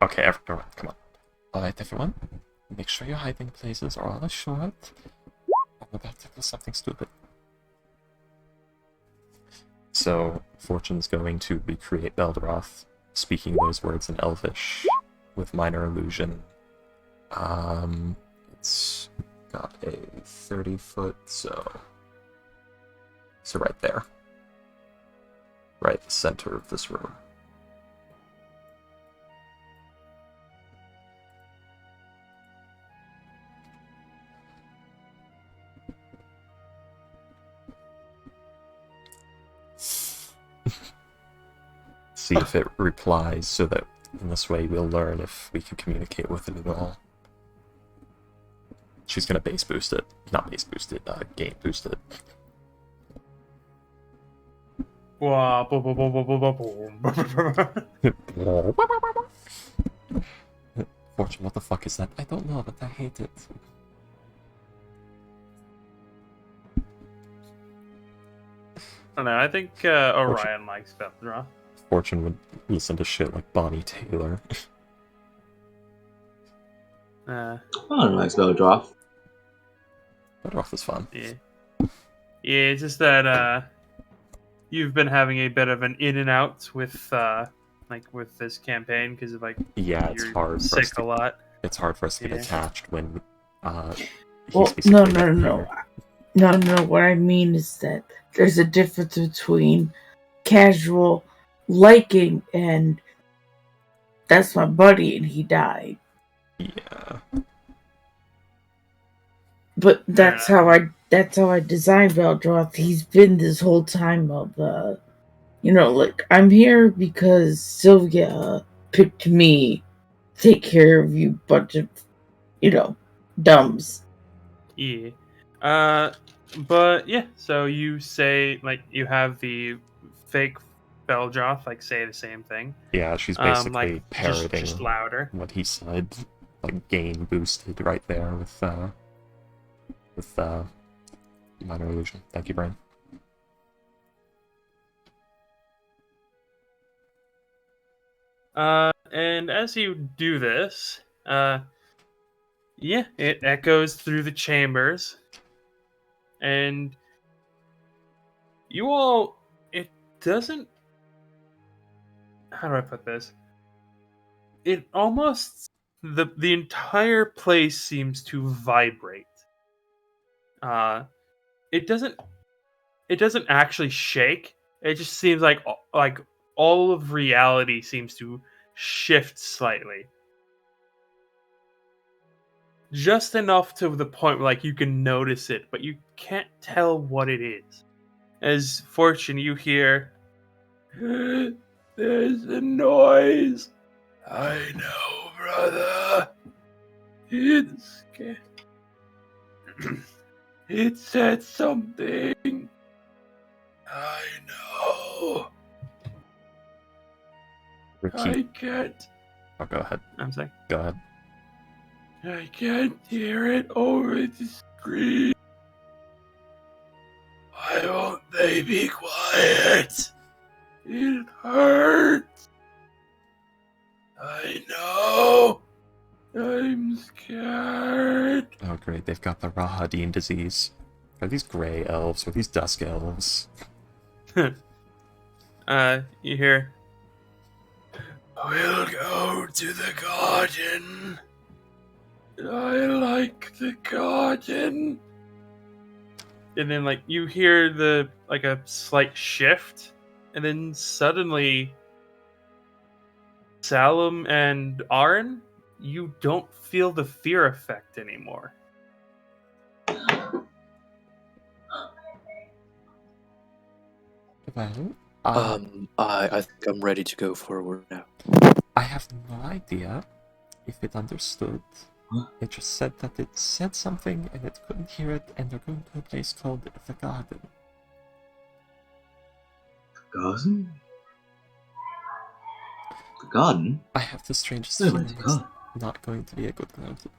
okay, everyone, come on. All right, everyone, make sure your hiding places are all short. I'm about to do something stupid. So, Fortune's going to recreate Beldroth, speaking those words in Elvish, with minor illusion. It's got a 30-foot, so right there. Right in the center of this room. See if it replies, so that in this way we'll learn if we can communicate with it at all. She's gonna base boost it. Not base boost it, game boost it. Wah, boom, boom, boom, boom, boom, boom, boom. Fortune, what the fuck is that? I don't know, but I hate it. I don't know. I think Orion likes Beldroth. Fortune would listen to shit like Bonnie Taylor. I don't like Beldroth. Beldroth is fun. Yeah. Yeah, it's just that you've been having a bit of an in and out with with this campaign because of Yeah, it's you're hard for us sick to, a lot. it's hard for us to get Yeah. attached when Well, he's no. basically No, what I mean is that there's a difference between casual liking and that's my buddy and he died. Yeah. But that's how I designed Beldroth. He's been this whole time of I'm here because Sylvia picked me to take care of you bunch of dumbs. Yeah. But yeah, so you say you have the fake Beldroth say the same thing. Yeah, she's basically just parroting louder. what he said, game boosted right there with minor illusion. Thank you, Brain. And as you do this, it echoes through the chambers, and you all, it doesn't. How do I put this? It almost the entire place seems to vibrate. It doesn't actually shake. It just seems like all of reality seems to shift slightly. Just enough to the point where you can notice it, but you can't tell what it is. As Fortune, you hear, there's a noise. I know, brother. It's it said something. I know. I can't. Oh, go ahead. I'm sorry. Go ahead. I can't hear it over the screen. Why won't they be quiet? It hurts. I know. I'm scared. Oh, great. They've got the Rahadin disease. Are these gray elves or these dusk elves? You hear, we'll go to the garden. I like the garden. And then you hear a slight shift, and then suddenly Salem and Aaron, you don't feel the fear effect anymore. Well, I think I'm ready to go forward now. I have no idea if it understood Huh? It just said that it said something and it couldn't hear it, and they're going to a place called the Garden. Garden? The garden? I have the strangest Where went feeling the it's garden? not going to be a good garden.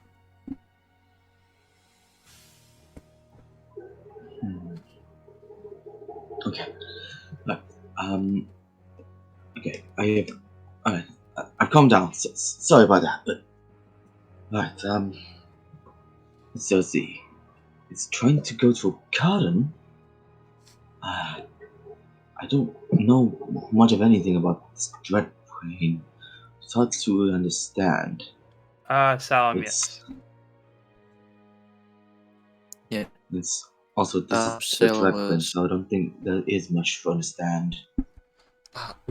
Hmm. Okay. Right. Okay. I've calmed down. Sorry about that, but right. Let's see. It's trying to go to a garden. I don't know much of anything about this dread plane. It's hard to understand. Salam, It's yes. Yeah. it's also this is the Salem dread plane, was so I don't think there is much to understand.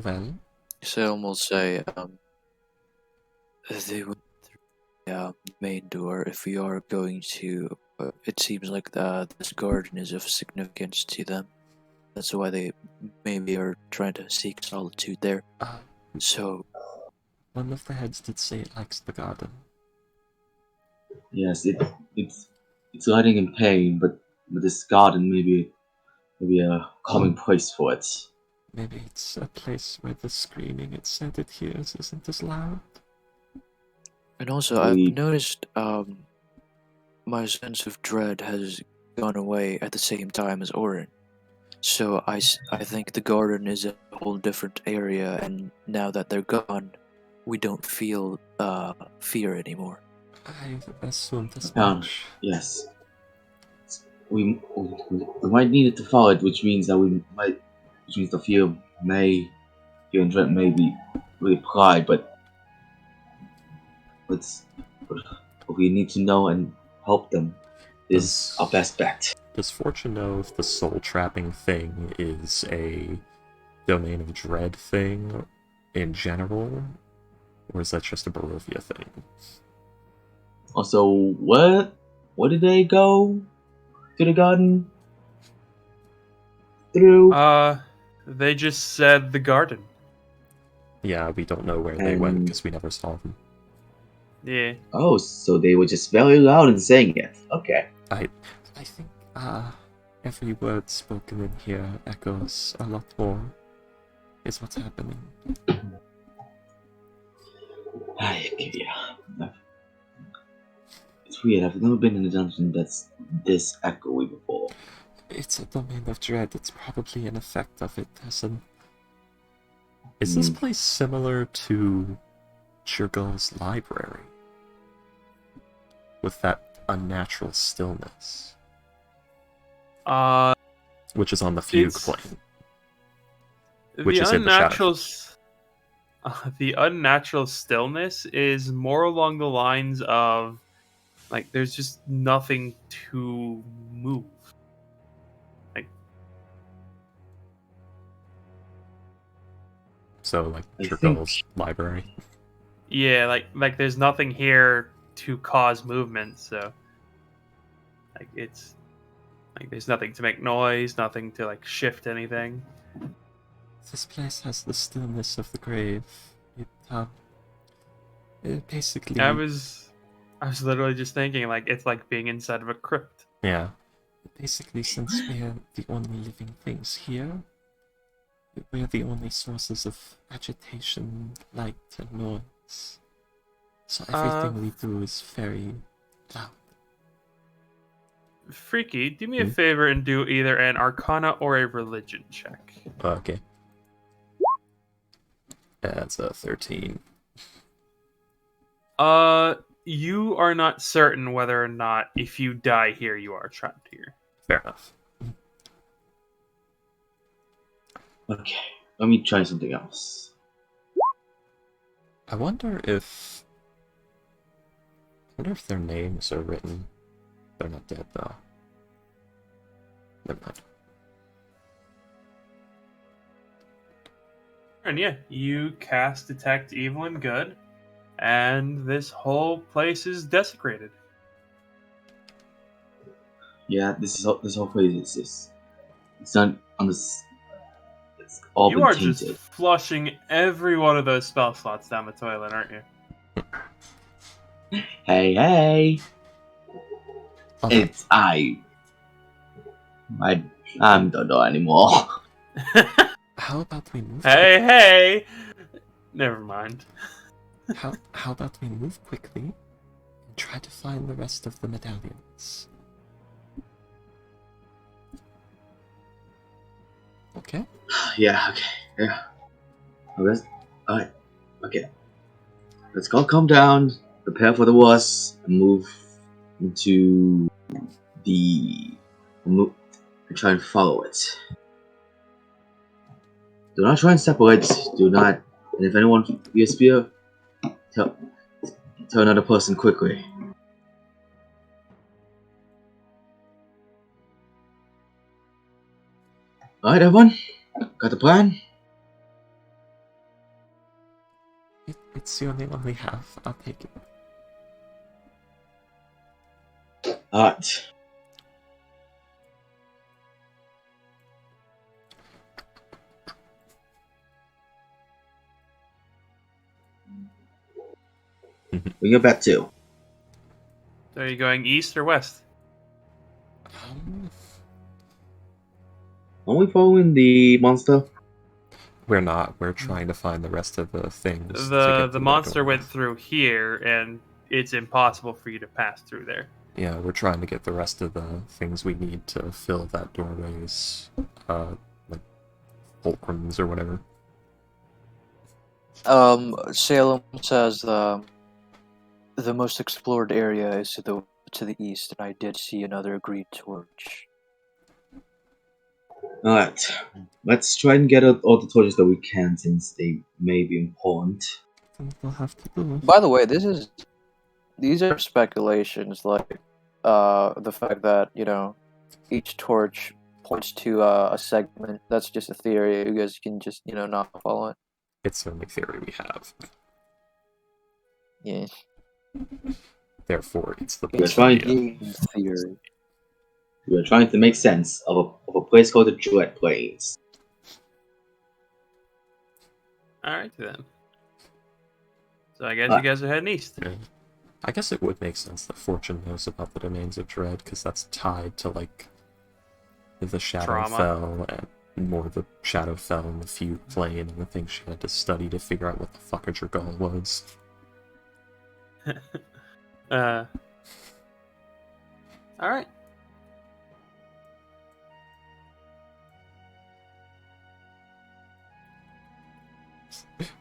Well, Salem will say they went through the main door. If we are going to, it seems like this garden is of significance to them. That's why they maybe are trying to seek solitude there. So one of the heads did say it likes the garden. Yes, it's hiding in pain, but this garden may be a calming place for it. Maybe it's a place where the screaming it said it hears isn't as loud. and also I've noticed my sense of dread has gone away at the same time as Orin. So I think the garden is a whole different area, and now that they're gone, we don't feel fear anymore. I assumed as Found, much. yes. We might need it to follow it, which means the fear and dread may be reapplied, but we need to know and help them is our best bet. Does Fortune know if the soul trapping thing is a domain of dread thing in general, or is that just a Barovia thing? Also, where did they go to the garden? Through? They just said the garden. Yeah, we don't know where they went because we never saw them. Yeah. Oh, so they were just very loud in saying it. Okay. I think every word spoken in here echoes a lot more. Is what's happening. Yeah. It's weird. I've never been in a dungeon that's this echoey before. It's a domain of dread. It's probably an effect of it. Is this place similar to Churgle's library? With that unnatural stillness? Which is on the fugue plane. Which is in the shadow. The unnatural stillness is more along the lines of, like, there's just nothing to move. So, like, Churgle's library? Yeah, like there's nothing here to cause movement, so like it's like there's nothing to make noise, nothing to like shift anything. This place has the stillness of the grave. It basically. I was literally just thinking like it's like being inside of a crypt. Yeah. Basically, since we're the only living things here, we're the only sources of agitation, light, and noise. So everything we do is very loud. Freaky, do me a favor and do either an Arcana or a Religion check. Okay. That's a 13. You are not certain whether or not if you die here, you are trapped here. Fair enough. Okay, let me try something else. I wonder if their names are written. They're not dead though. Never mind. And yeah, you cast Detect Evil and Good, and this whole place is desecrated. Yeah, this whole place is it's not on this. It's all You been are tainted. just flushing every one of those spell slots down the toilet, aren't you? Hey, hey! Oh, It's I'm Dodo anymore. how about we move? Hey! Never mind. How about we move quickly and try to find the rest of the medallions? Okay. Yeah, okay, yeah. Alright, okay. Let's all calm down, prepare for the worst, and move into the. And try and follow it. Do not try and separate. Do not. And if anyone be a spear, tell another person quickly. Alright, everyone? Got the plan? It's the only one we have. I'll take it. Alright. We get back to. So are you going east or west? Are we following the monster? We're not. We're trying to find the rest of the things. The monster went through here, and it's impossible for you to pass through there. Yeah, we're trying to get the rest of the things we need to fill that doorway's, like, fulcrums or whatever. Salem says the most explored area is to the east, and I did see another green torch. Alright. Let's try and get all the torches that we can, since they may be important. We'll have to do. By the way, these are speculations, like the fact that each torch points to a segment. That's just a theory. You guys can just not follow it. It's the only theory we have. Yeah. Therefore, it's the We're best trying idea. Theory. We are trying to make sense of a place called the Dread Plains. Alright then. So I guess you guys are heading east. Yeah. I guess it would make sense that Fortune knows about the Domains of Dread, because that's tied to, like, the Shadowfell, and more the Shadowfell and the Feud plane, and the things she had to study to figure out what the fuck a Dragon was. Alright.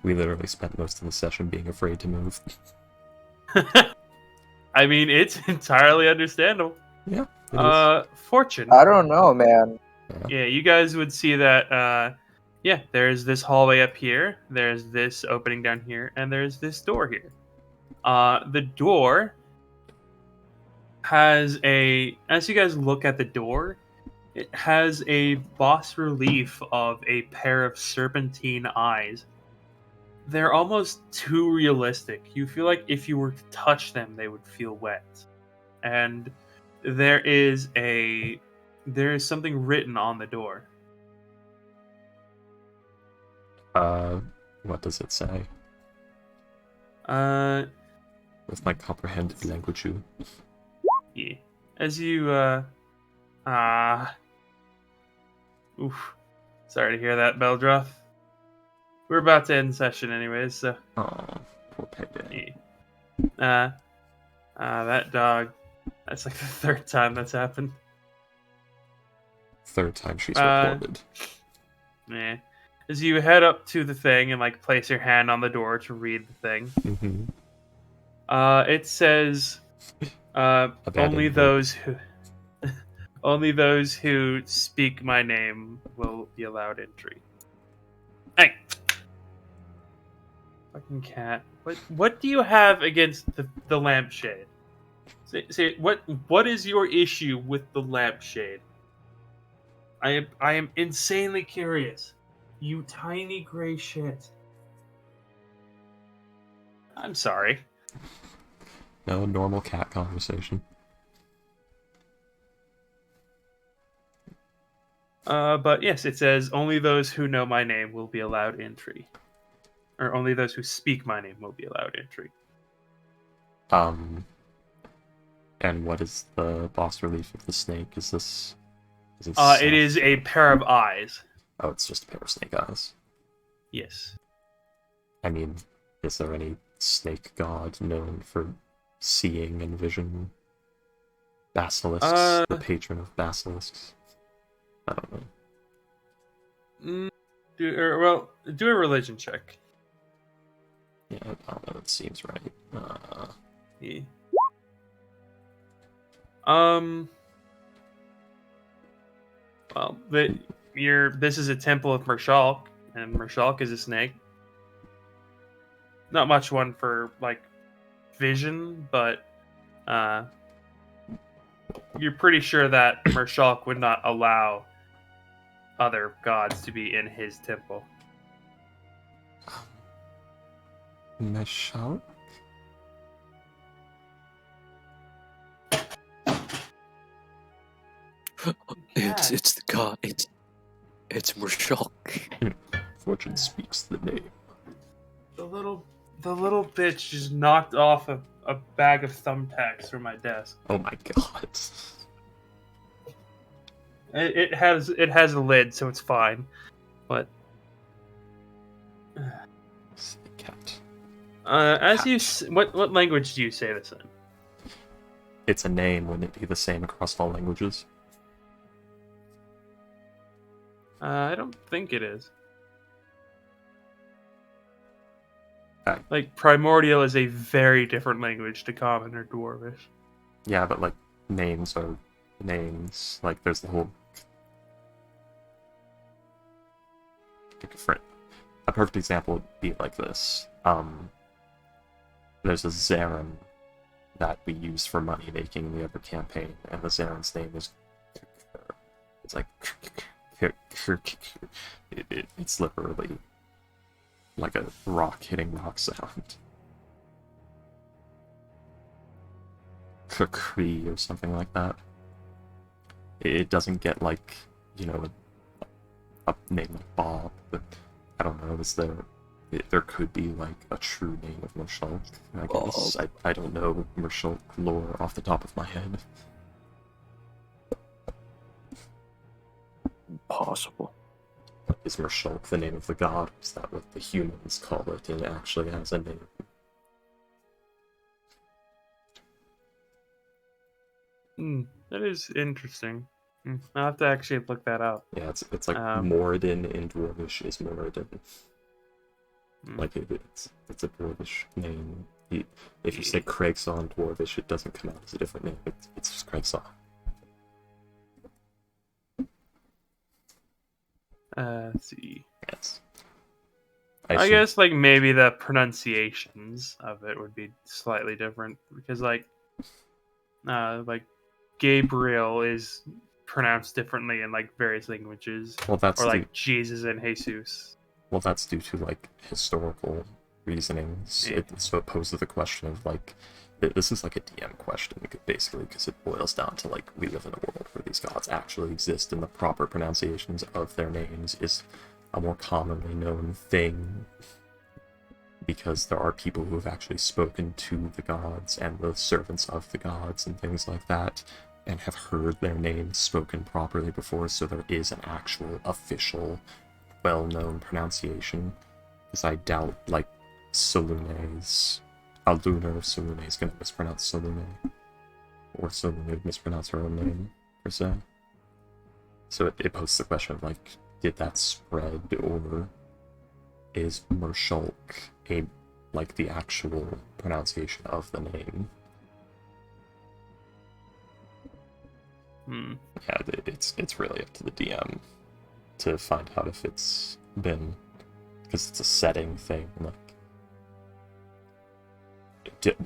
We literally spent most of the session being afraid to move. I mean, it's entirely understandable. Yeah. It is. Fortune. I don't know, man. Yeah, you guys would see that, yeah, there's this hallway up here, there's this opening down here, and there's this door here. The door has as you guys look at the door, it has a bas relief of a pair of serpentine eyes. They're almost too realistic. You feel like if you were to touch them, they would feel wet. And there is something written on the door. What does it say? Uh, With my comprehensive language. yeah. As you, oof. Sorry to hear that, Beldroth. We're about to end session anyways, so. Oh, poor Peggy. Yeah. That dog. That's like the third time that's happened. Third time she's reported. Yeah. As you head up to the thing and like place your hand on the door to read the thing, it says, "Only those who speak my name will be allowed entry." Hey, fucking cat! What do you have against the lampshade? Say what is your issue with the lampshade? I am insanely curious. You tiny gray shit. I'm sorry. No normal cat conversation. But yes, it says only those who know my name will be allowed entry. Or only those who speak my name will be allowed entry. And what is the boss relief of the snake? Is this? Is it? It is a pair of eyes. Oh, it's just a pair of snake eyes. Yes. I mean, is there any snake god known for seeing and vision? Basilisks, the patron of basilisks. I don't know. Do a religion check. Yeah, I don't know. It seems right. Yeah. Well, this is a temple of Mershulk, and Mershulk is a snake. Not much one for like vision, but you're pretty sure that Mershulk would not allow other gods to be in his temple. Meshal? It's the god. It's Mershulk. Fortune speaks the name. The little bitch just knocked off a bag of thumbtacks from my desk. Oh my god. It has a lid, so it's fine. But Cat. what language do you say this in? It's a name. Wouldn't it be the same across all languages? I don't think it is. Okay. Like, Primordial is a very different language to Common or Dwarvish. Yeah, but like names are names. Like there's the whole. A perfect example would be like this. There's a Zarin that we use for money making in the other campaign, and the Zarin's name is. It's like. It's literally like a rock hitting rock sound. Kukri or something like that. It doesn't get like, you know, a name like Bob, but I don't know, there could be like a true name of Mershulk, I guess. I don't know Mershulk lore off the top of my head. Possible. Is Mershulk the name of the god? Is that what the humans call it? And it actually has a name. That is interesting. I'll have to actually look that up. Yeah, it's like Moradin in Dwarvish is Moradin. Like it's a Dwarvish name. If you say Craigsaw in Dwarvish, it doesn't come out as a different name. It's just Craigsaw. Let's see. Yes. I guess like maybe the pronunciations of it would be slightly different because like Gabriel is pronounced differently in like various languages. Well, that's or like Jesus and Jesus. Well, that's due to like historical reasonings. Yeah. So it poses the question of like, this is like a DM question, basically, because it boils down to like, we live in a world where these gods actually exist, and the proper pronunciations of their names is a more commonly known thing, because there are people who have actually spoken to the gods and the servants of the gods and things like that, and have heard their names spoken properly before, so there is an actual official well-known pronunciation, because I doubt like Solune's Aluna or Solune is going to mispronounce Solune, or Solune would mispronounce her own name per se. So it poses the question of like, did that spread, or is Mershulk like the actual pronunciation of the name? Yeah, it's really up to the DM to find out if it's been, because it's a setting thing. Like,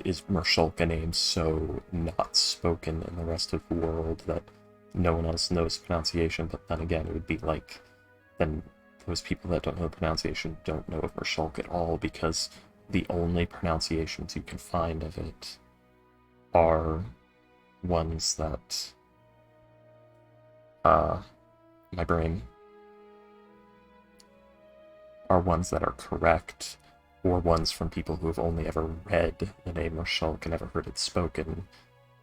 is Mershulk a name so not spoken in the rest of the world that no one else knows pronunciation? But then again, it would be like, then those people that don't know pronunciation don't know of Mershulk at all, because the only pronunciations you can find of it are ones that my brain are ones that are correct, or ones from people who have only ever read the name Shulk and never heard it spoken,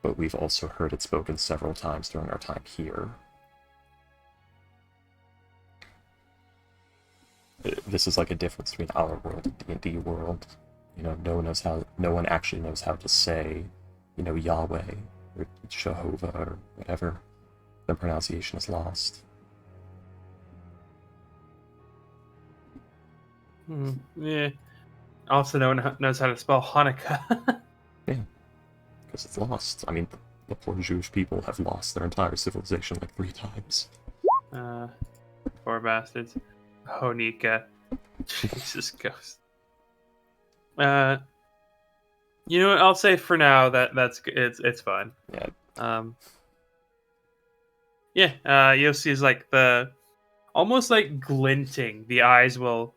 but we've also heard it spoken several times during our time here. This is like a difference between our world and D&D world. You know, no one actually knows how to say, you know, Yahweh or Jehovah or whatever. The pronunciation is lost. Yeah. Also, no one knows how to spell Hanukkah. Yeah, because it's lost. I mean, the poor Jewish people have lost their entire civilization like 3 times. Poor bastards. Honika. Jesus Ghost. You know what? I'll say for now that's it's fine. Yeah. Yossi is like almost like glinting. The eyes will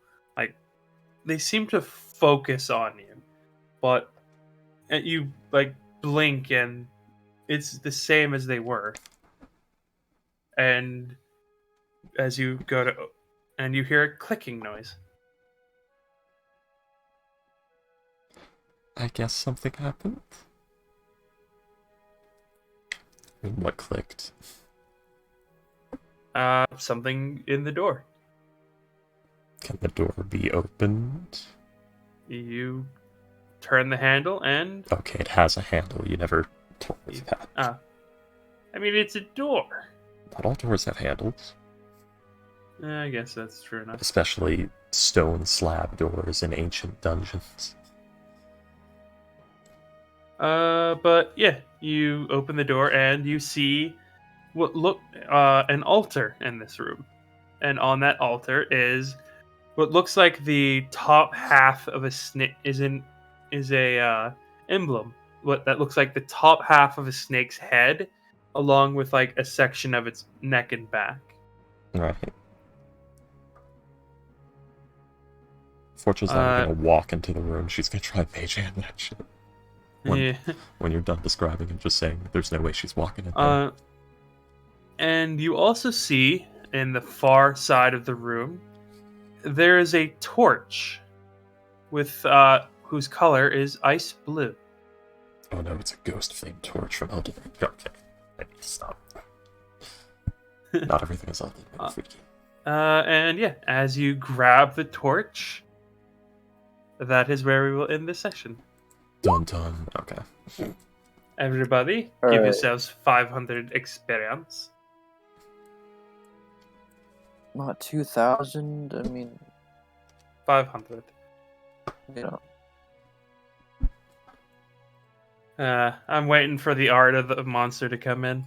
they seem to focus on you, but you like blink and it's the same as they were. And as you go to, and you hear a clicking noise. I guess something happened. I mean, what clicked? Something in the door. Can the door be opened? You turn the handle and Okay, it has a handle. You never told me that. I mean, it's a door. Not all doors have handles. I guess that's true enough. Especially stone slab doors in ancient dungeons. But yeah, you open the door and you see what look an altar in this room, and on that altar is what looks like the top half of a snake is a emblem. What that looks like the top half of a snake's head, along with like a section of its neck and back. Right. Fortune's not gonna walk into the room. She's gonna try and mage hand that shit. When you're done describing it, just saying there's no way she's walking in there. And you also see in the far side of the room there is a torch with whose color is ice blue. Oh no, it's a ghost flame torch from Elden Ring. Okay, I need to stop. Not everything is Elden Ring freaky. And yeah, as you grab the torch, that is where we will end this session. Dun dun. Okay. Everybody, All give right. yourselves 500 experience. Not 2,000. I mean, 500. you know. I'm waiting for the art of the monster to come in.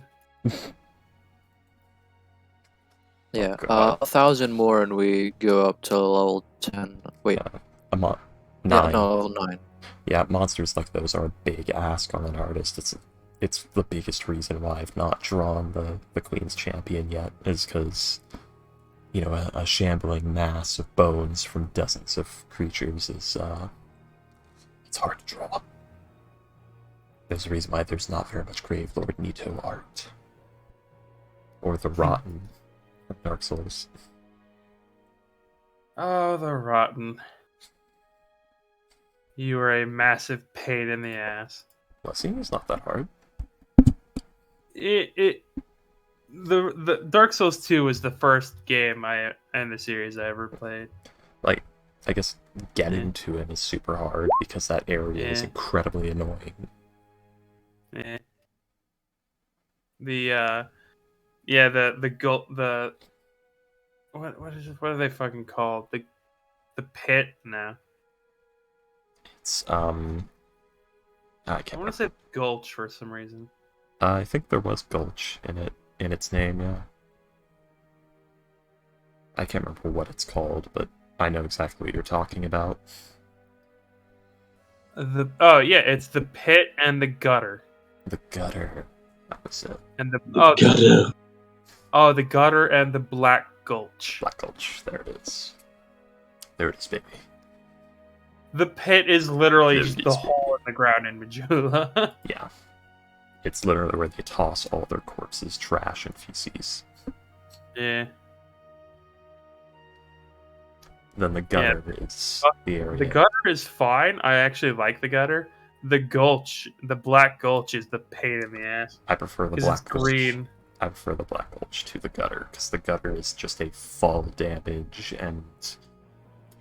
Yeah, God. 1,000 more and we go up to level 10. Wait, A yeah, 9. no, level 9. Yeah, monsters like those are a big ask on an artist. It's the biggest reason why I've not drawn the Queen's Champion yet, is because, you know, a shambling mass of bones from dozens of creatures is, it's hard to draw. There's a reason why there's not very much Gravelord Nito art. Or the Rotten from Dark Souls. Oh, the rotten. You are a massive pain in the ass. Blessing is not that hard. The Dark Souls 2 was the first game in the series I ever played. Like, I guess getting to him is super hard because that area is Yeah. incredibly annoying. Eh. What are they fucking called? The pit? No. It's I I can't want to say Gulch for some reason. I think there was Gulch in its name, yeah. I can't remember what it's called, but I know exactly what you're talking about. It's the pit and the gutter. The gutter. That was it. And the Gutter. gutter and the Black Gulch. Black Gulch. There it is. There it is, baby. The pit is literally There it just is, the baby. hole in the ground in Majula. Yeah. It's literally where they toss all their corpses, trash, and feces. Yeah. then the gutter is the area. The gutter is fine. I actually like the gutter. The gulch, the black gulch, is the pain in the ass. I prefer the 'Cause black it's gulch. green. I prefer the black gulch to the gutter, because the gutter is just a fall damage and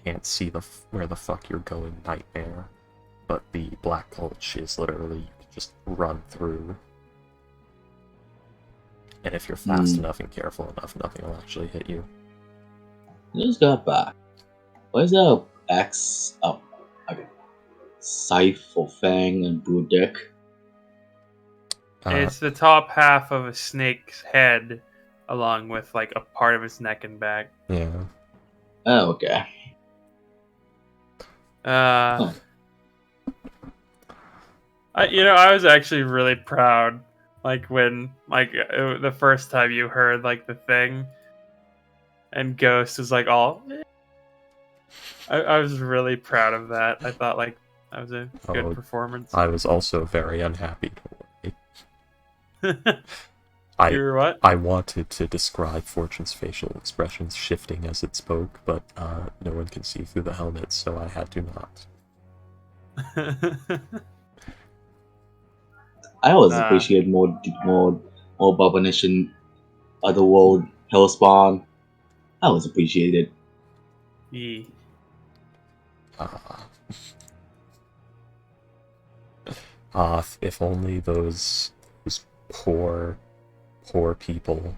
can't see where the fuck you're going nightmare. But the black gulch is literally, you can just run through. And if you're fast enough and careful enough, nothing will actually hit you. Just got back. What is that axe up? Okay. Scythe for Fang and Broodick? It's the top half of a snake's head, along with like a part of its neck and back. Yeah. Oh, okay. I was actually really proud, like when the first time you heard like the thing, and Ghost was like all. I was really proud of that. I thought like that was a good performance. I was also very unhappy. You were what? I wanted to describe Fortune's facial expressions shifting as it spoke, but no one can see through the helmet, so I had to not. I always appreciate more Bobonition, Otherworld, Hellspawn. I always appreciate it. Yeah. If only those poor people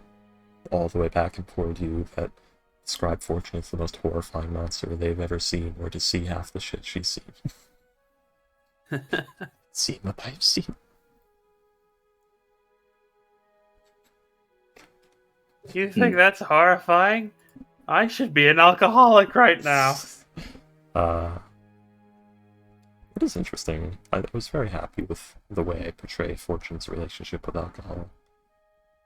all the way back in Purdue that describe Fortune as the most horrifying monster they've ever seen were to see half the shit she's seen. Seen what I've seen. You think that's horrifying? I should be an alcoholic right now. It is interesting. I was very happy with the way I portray Fortune's relationship with alcohol,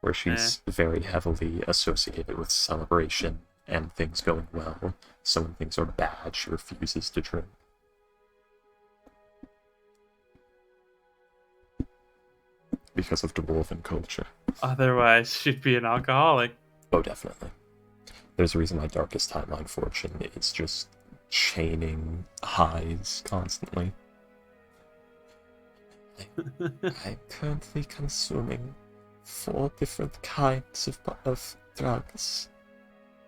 where she's very heavily associated with celebration and things going well, so when things are bad, she refuses to drink. Because of dwarven culture. Otherwise, she'd be an alcoholic. Oh, definitely. There's a reason my darkest timeline Fortune is just chaining highs constantly. I'm currently consuming 4 different kinds of drugs,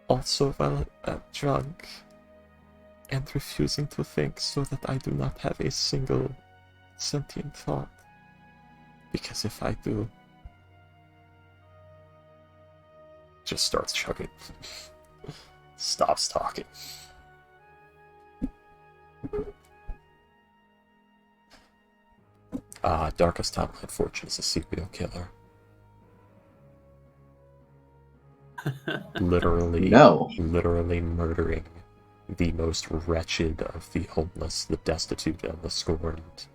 also while drunk, and refusing to think so that I do not have a single sentient thought. Because if I do, just starts chugging. Stops talking. Darkest Timeline Fortune is a serial killer. Literally murdering the most wretched of the homeless, the destitute, and the scorned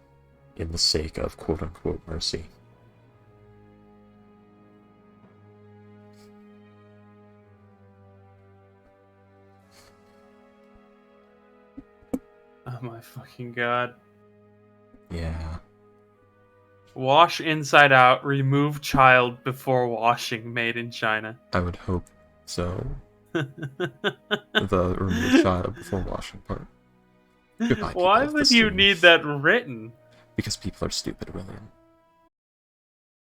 in the sake of quote-unquote mercy. Oh my fucking god. Yeah. Wash inside out, remove child before washing, made in China. I would hope so. The remove child before washing part. Goodbye, Why would you need that written? Because people are stupid, William.